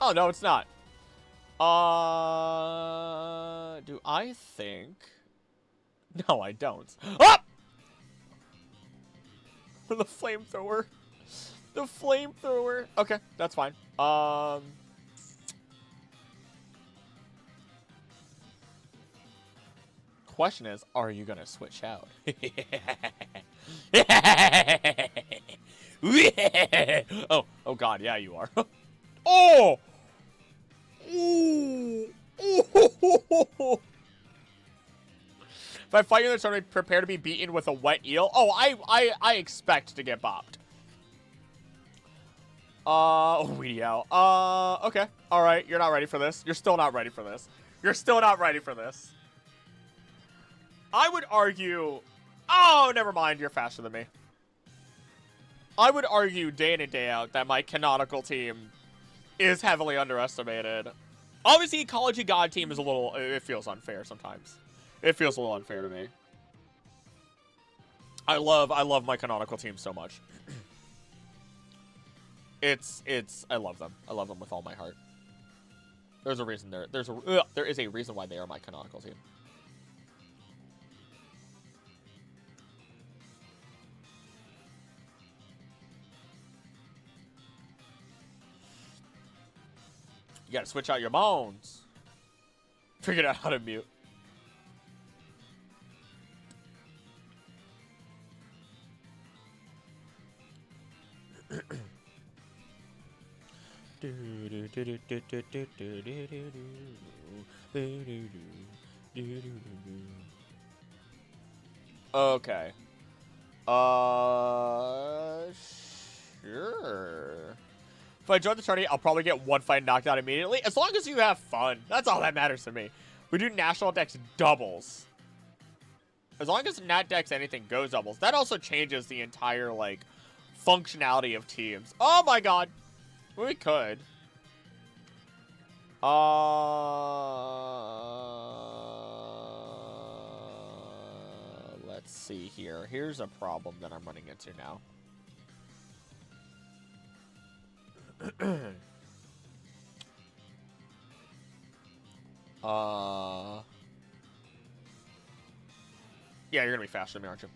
Oh, no, it's not. Do I think... No, I don't. Ah! The flamethrower. The flamethrower. Okay, that's fine. Question is, are you gonna switch out? Oh god, yeah, you are. Oh! Ooh. Ooh. If I fight you in the tournament, prepare to be beaten with a wet eel. Oh, I expect to get bopped. Weedy out. Okay. Alright, you're not ready for this. You're still not ready for this. You're still not ready for this. I would argue... Oh, never mind. You're faster than me. I would argue day in and day out that my canonical team is heavily underestimated. Obviously, Ecology God team is a little... It feels unfair sometimes. It feels a little unfair to me. I love my canonical team so much. I love them. I love them with all my heart. There's a reason there is a reason why they are my canonical team. You gotta switch out your bones. Figured out how to mute. Okay. Sure. If I join the tourney, I'll probably get one fight knocked out immediately. As long as you have fun. That's all that matters to me. We do National Dex doubles. As long as Nat Dex anything goes doubles. That also changes the entire, like, functionality of teams. Oh my god. We could. Let's see here. Here's a problem that I'm running into now. Yeah, you're gonna be faster than me, aren't you?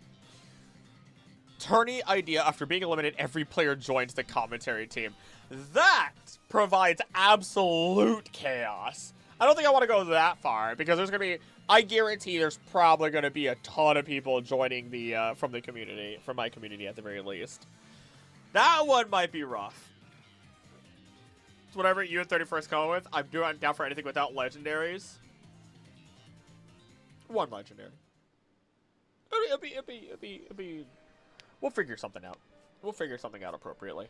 tourney idea after being eliminated, every player joins the commentary team. That provides absolute chaos. I don't think I want to go that far, because there's going to be, I guarantee there's probably going to be a ton of people joining the, from the community, from my community at the very least. That one might be rough. It's whatever you and 31st come with. I'm down for anything without legendaries. One legendary. It'll be. We'll figure something out. We'll figure something out appropriately.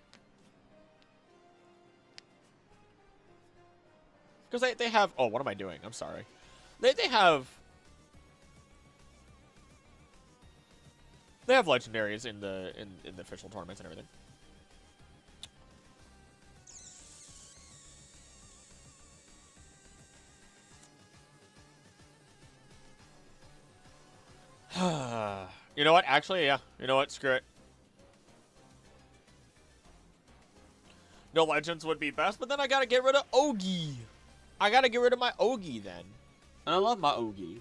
Because they have. Oh, what am I doing? I'm sorry. They have. They have legendaries in the official tournaments and everything. You know what? Actually, yeah. You know what? Screw it. No legends would be best, but then I gotta get rid of Ogi. I gotta get rid of my Ogi then. And I love my Ogi.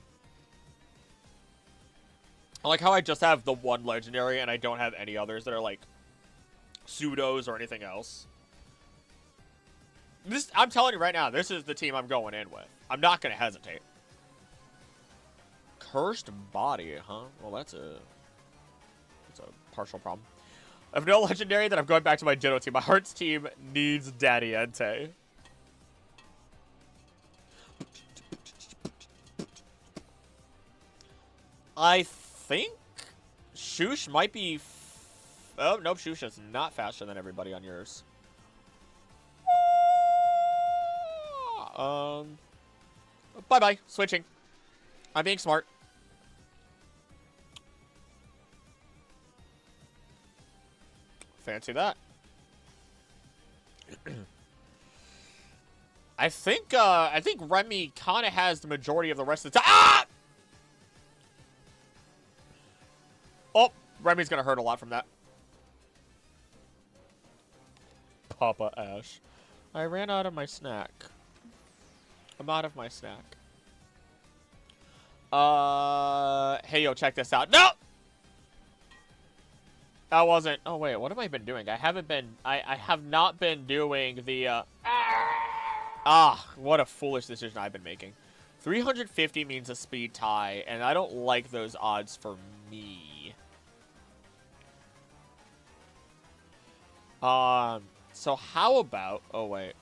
I like how I just have the one legendary and I don't have any others that are like pseudos or anything else. I'm telling you right now, this is the team I'm going in with. I'm not gonna hesitate. Cursed body, huh? Well, that's a partial problem. I have no legendary, then I'm going back to my Ditto team. My Hearts team needs Daddy Entei. I think Shush might be... oh, nope, Shush is not faster than everybody on yours. Bye-bye. Switching. I'm being smart. Fancy that. I think Remy kind of has the majority of the rest of the time. Ah! Oh, Remy's gonna hurt a lot from that. Papa Ash. I ran out of my snack. I'm out of my snack. Hey, yo, check this out. No! That wasn't... oh, wait, what have I been doing? I haven't been... I have not been doing the, what a foolish decision I've been making. 350 means a speed tie, and I don't like those odds for me. So how about... oh, wait.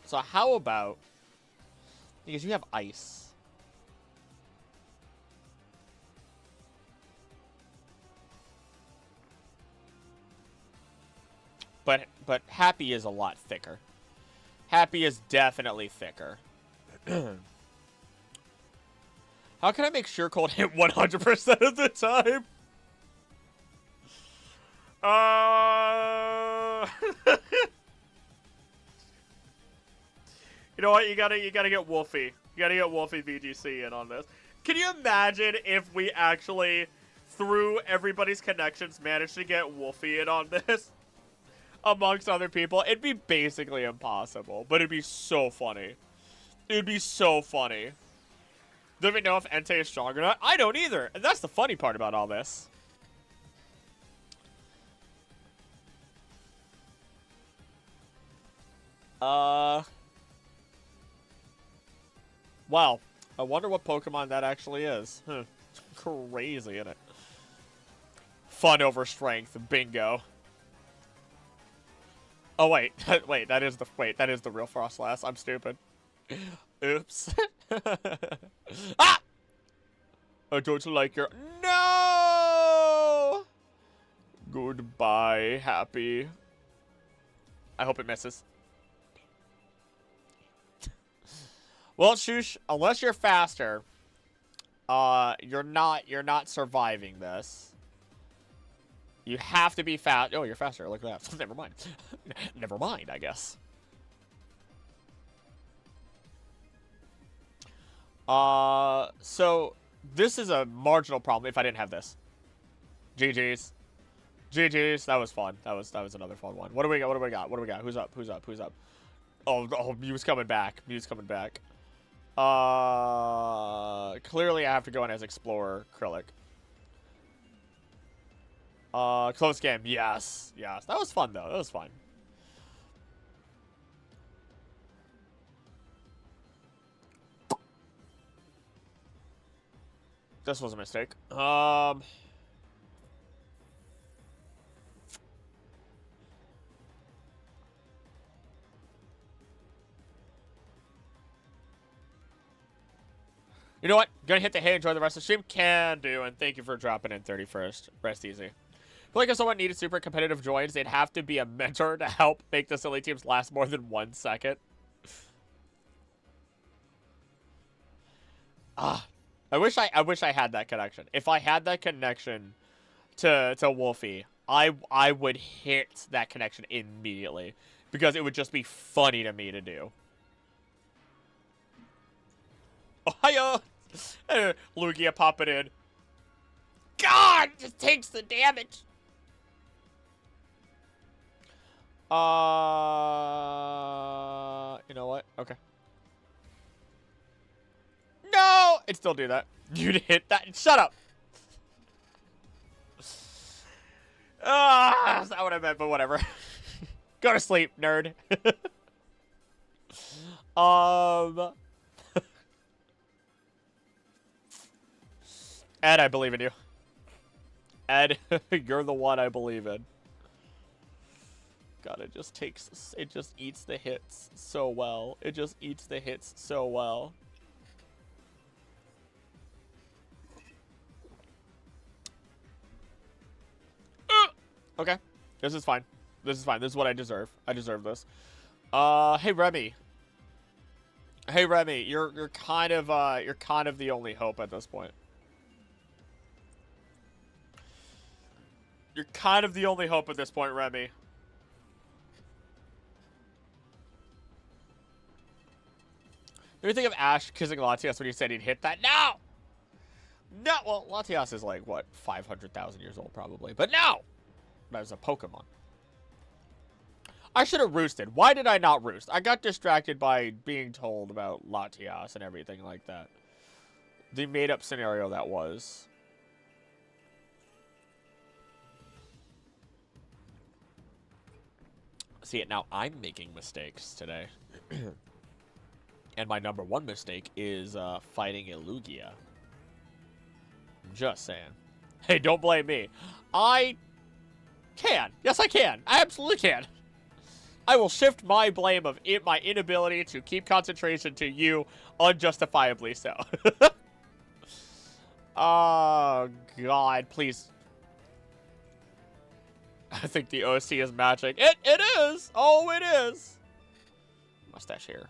So how about... because you have ice. But Happy is a lot thicker. Happy is definitely thicker. How can I make sure Cold hit 100% of the time? You know what? You gotta get Wolfie. You gotta get Wolfie VGC in on this. Can you imagine if we actually, through everybody's connections, managed to get Wolfie in on this? Amongst other people. It'd be basically impossible, but it'd be so funny. It'd be so funny. Don't even know if Entei is strong or not. I don't either. And that's the funny part about all this. Wow. I wonder what Pokemon that actually is. Huh. Crazy, isn't it? Fun over strength. Bingo. Oh, wait. Wait, that is the real Frostlass. I'm stupid. Oops. Ah! I don't like your... no! Goodbye, Happy. I hope it misses. Well, Shush, unless you're faster, you're not surviving this. You have to be fast. Oh, you're faster. Look at that. Never mind. Never mind, I guess. So this is a marginal problem if I didn't have this. GG's. GG's. That was fun. That was another fun one. What do we got? What do we got? What do we got? Who's up? Who's up? Who's up? Oh, Mew's coming back. Mew's coming back. Clearly I have to go in as Explorer Krillix. Close game. Yes. Yes. That was fun, though. That was fun. This was a mistake. You know what? Gonna hit the hey, enjoy the rest of the stream? Can do, and thank you for dropping in 31st. Rest easy. I feel like if someone needed super competitive joins, they'd have to be a mentor to help make the silly teams last more than 1 second. I wish I had that connection. If I had that connection to Wolfie, I would hit that connection immediately because it would just be funny to me to do. Oh, hiya! Lugia popping in. God, just takes the damage. You know what? Okay. No! It'd still do that. You'd hit that. Shut up! That's not what I meant, but whatever. Go to sleep, nerd. Ed, I believe in you. Ed, you're the one I believe in. God, it just eats the hits so well. It just eats the hits so well. Okay. This is fine. This is fine. This is what I deserve. I deserve this. Hey Remy. Hey Remy, you're kind of the only hope at this point. You're kind of the only hope at this point, Remy. Do you think of Ash kissing Latias when he said he'd hit that? No! No! Well, Latias is like, what, 500,000 years old probably. But no! That was a Pokemon. I should have roosted. Why did I not roost? I got distracted by being told about Latias and everything like that. The made-up scenario that was. See it now. I'm making mistakes today. And my number one mistake is fighting a Lugia. Just saying. Hey, don't blame me. I can. Yes, I can. I absolutely can. I will shift my blame of my inability to keep concentration to you unjustifiably so. Oh, God. Please. I think the OC is matching. It is. Oh, it is. Mustache here.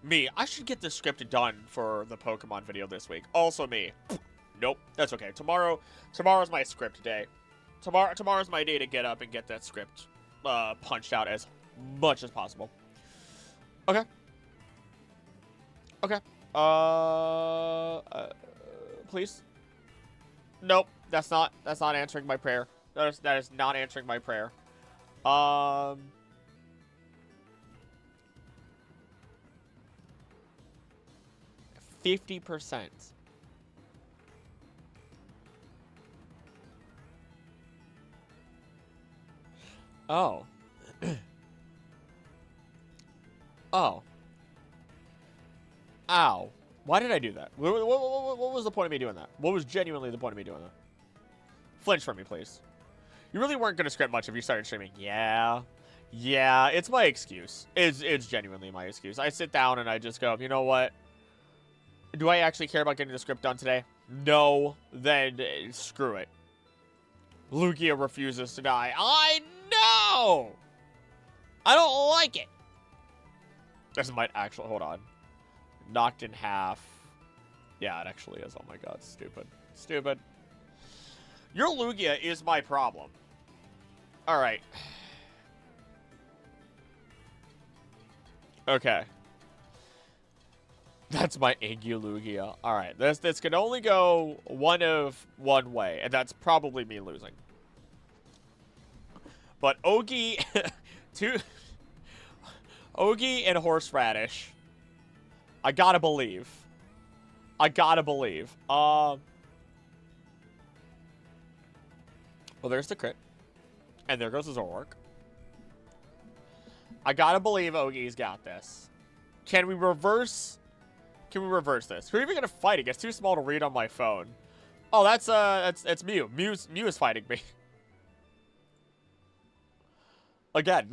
Me, I should get the script done for the Pokemon video this week. Also me. Nope, that's okay. Tomorrow's my script day. Tomorrow's my day to get up and get that script punched out as much as possible. Okay. Okay. Please. Nope, that's not answering my prayer. That is not answering my prayer. 50%. Oh. Oh. Ow. Why did I do that? What was the point of me doing that? What was genuinely the point of me doing that? Flinch from me, please. You really weren't going to script much if you started streaming. Yeah. Yeah, it's my excuse. It's genuinely my excuse. I sit down and I just go, you know what? Do I actually care about getting the script done today? No. Then screw it. Lugia refuses to die. I know! I don't like it. This might actually... Hold on. Knocked in half. Yeah, it actually is. Oh my god. Stupid. Stupid. Your Lugia is my problem. Alright. Okay. That's my Lugia. Alright, this can only go one way, and that's probably me losing. But Ogie... Ogie and Horseradish. I gotta believe. I gotta believe. Well, there's the crit. And there goes the Zoroark. I gotta believe Ogie's got this. Can we reverse this? Who are we gonna fight? It gets too small to read on my phone. Oh, that's Mew. Mew is fighting me. Again.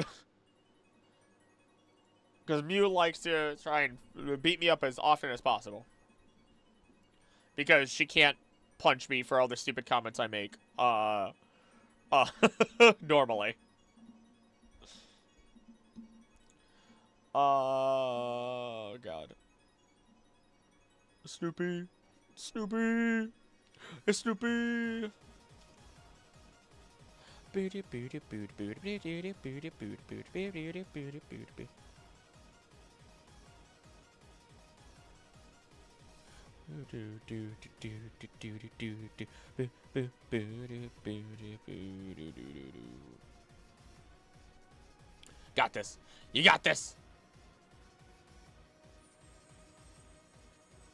Because Mew likes to try and beat me up as often as possible. Because she can't punch me for all the stupid comments I make. Normally. Oh, God. Snoopy. Snoopy. It's Snoopy. Got this. You got this.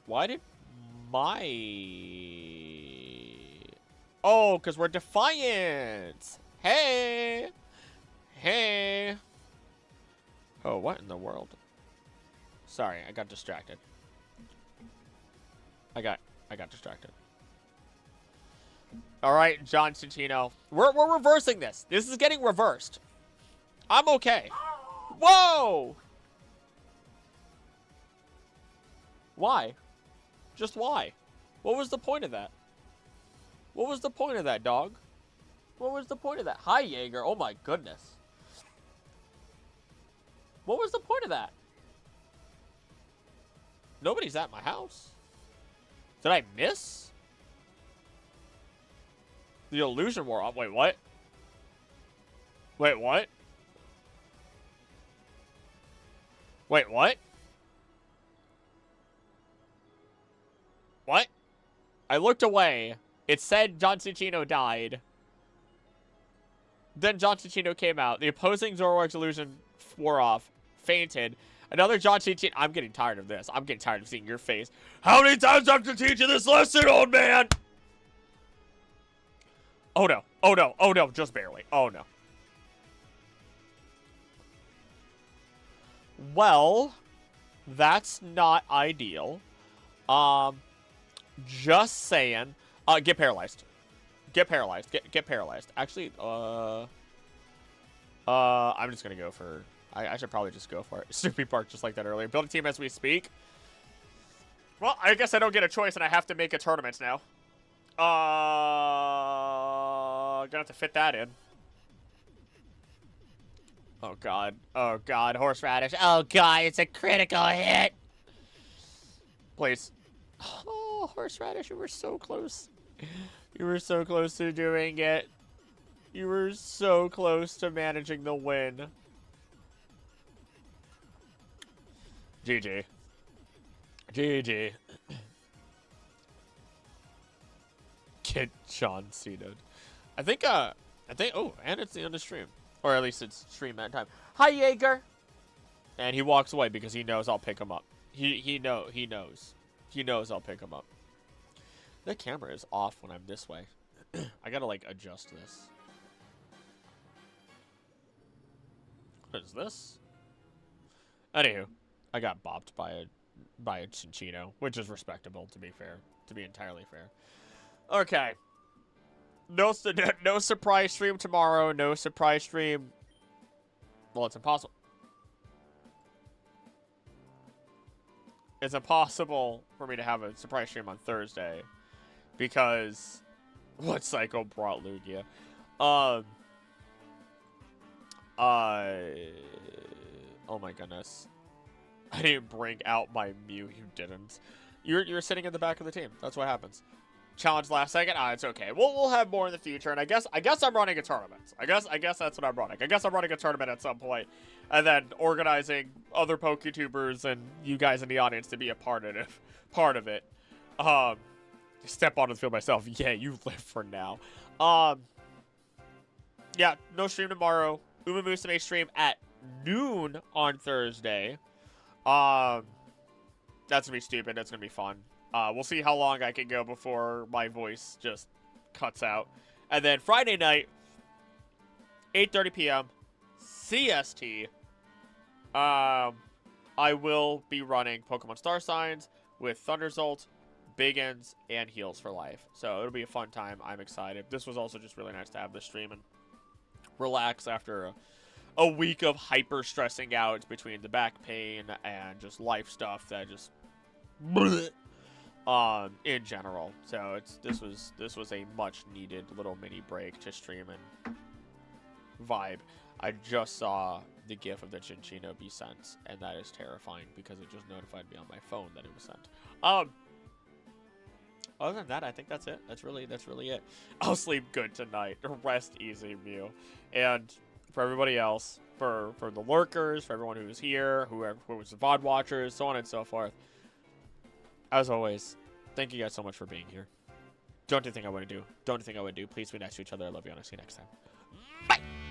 Why did my... Oh, because we're Defiant. Hey. Hey. Oh, what in the world? Sorry, I got distracted. I got distracted. All right, John Cicino. We're reversing this. This is getting reversed. I'm okay. Whoa! Why? Just why? What was the point of that? What was the point of that, dog? What was the point of that? Hi, Jaeger. Oh my goodness. What was the point of that? Nobody's at my house. Did I miss? The illusion wore off. Wait, what? Wait, what? Wait, what? What? I looked away. It said John Cicino died. Then John Cicino came out. The opposing Zoroark's illusion wore off. Fainted. Another John Cicino. I'm getting tired of this. I'm getting tired of seeing your face. How many times do I have to teach you this lesson, old man? Oh no. Oh no. Oh no. Just barely. Oh no. Well, that's not ideal. Just saying. Get paralyzed. Get paralyzed. Get paralyzed. Actually, I'm just gonna go for... I should probably just go for it. Snoopy barked just like that earlier. Build a team as we speak. Well, I guess I don't get a choice and I have to make a tournament now. Gonna have to fit that in. Oh, God. Oh, God. Horseradish. Oh, God. It's a critical hit. Please. Oh, Horseradish, you were so close. You were so close to doing it. You were so close to managing the win. GG. GG. Get John Cena. I think, oh, and it's the end of stream. Or at least it's stream that time. Hi, Jaeger! And he walks away because he knows I'll pick him up. He knows. He knows I'll pick him up. The camera is off when I'm this way. I gotta, like, adjust this. What is this? Anywho, I got bopped by a Chinchino, which is respectable, to be fair. To be entirely fair. Okay. No surprise stream tomorrow. No surprise stream. Well, it's impossible. It's impossible for me to have a surprise stream on Thursday because what Psycho brought Lugia. Oh my goodness. I didn't bring out my Mew. You didn't. You're sitting in the back of the team. That's what happens. Challenge last second. It's okay. We'll have more in the future, and I guess I'm running a tournament. I guess that's what I'm running. I guess I'm running a tournament at some point, and then organizing other PokeTubers and you guys in the audience to be a part of it. Step onto the field myself. Yeah, you live for now. Yeah, no stream tomorrow. Uma Musume stream at noon on Thursday. That's gonna be stupid. That's gonna be fun. We'll see how long I can go before my voice just cuts out. And then Friday night, 8:30 p.m. CST. I will be running Pokemon Star Signs with Thunderzolt, Big Ends, and Heals for Life. So it'll be a fun time. I'm excited. This was also just really nice to have this stream and relax after a week of hyper stressing out between the back pain and just life stuff that just in general. So this was a much needed little mini break to stream and vibe. I just saw the gif of the Chinchino be sent, and that is terrifying because it just notified me on my phone that it was sent. Other than that, I think that's it. That's really it. I'll sleep good tonight. Rest easy, Mew. And for everybody else, for the lurkers, for everyone who's here, who was the VOD watchers, so on and so forth. As always, thank you guys so much for being here. Don't do anything I want to do. Don't do anything I would do. Please be nice to each other. I love you, and I'll see you next time. Bye!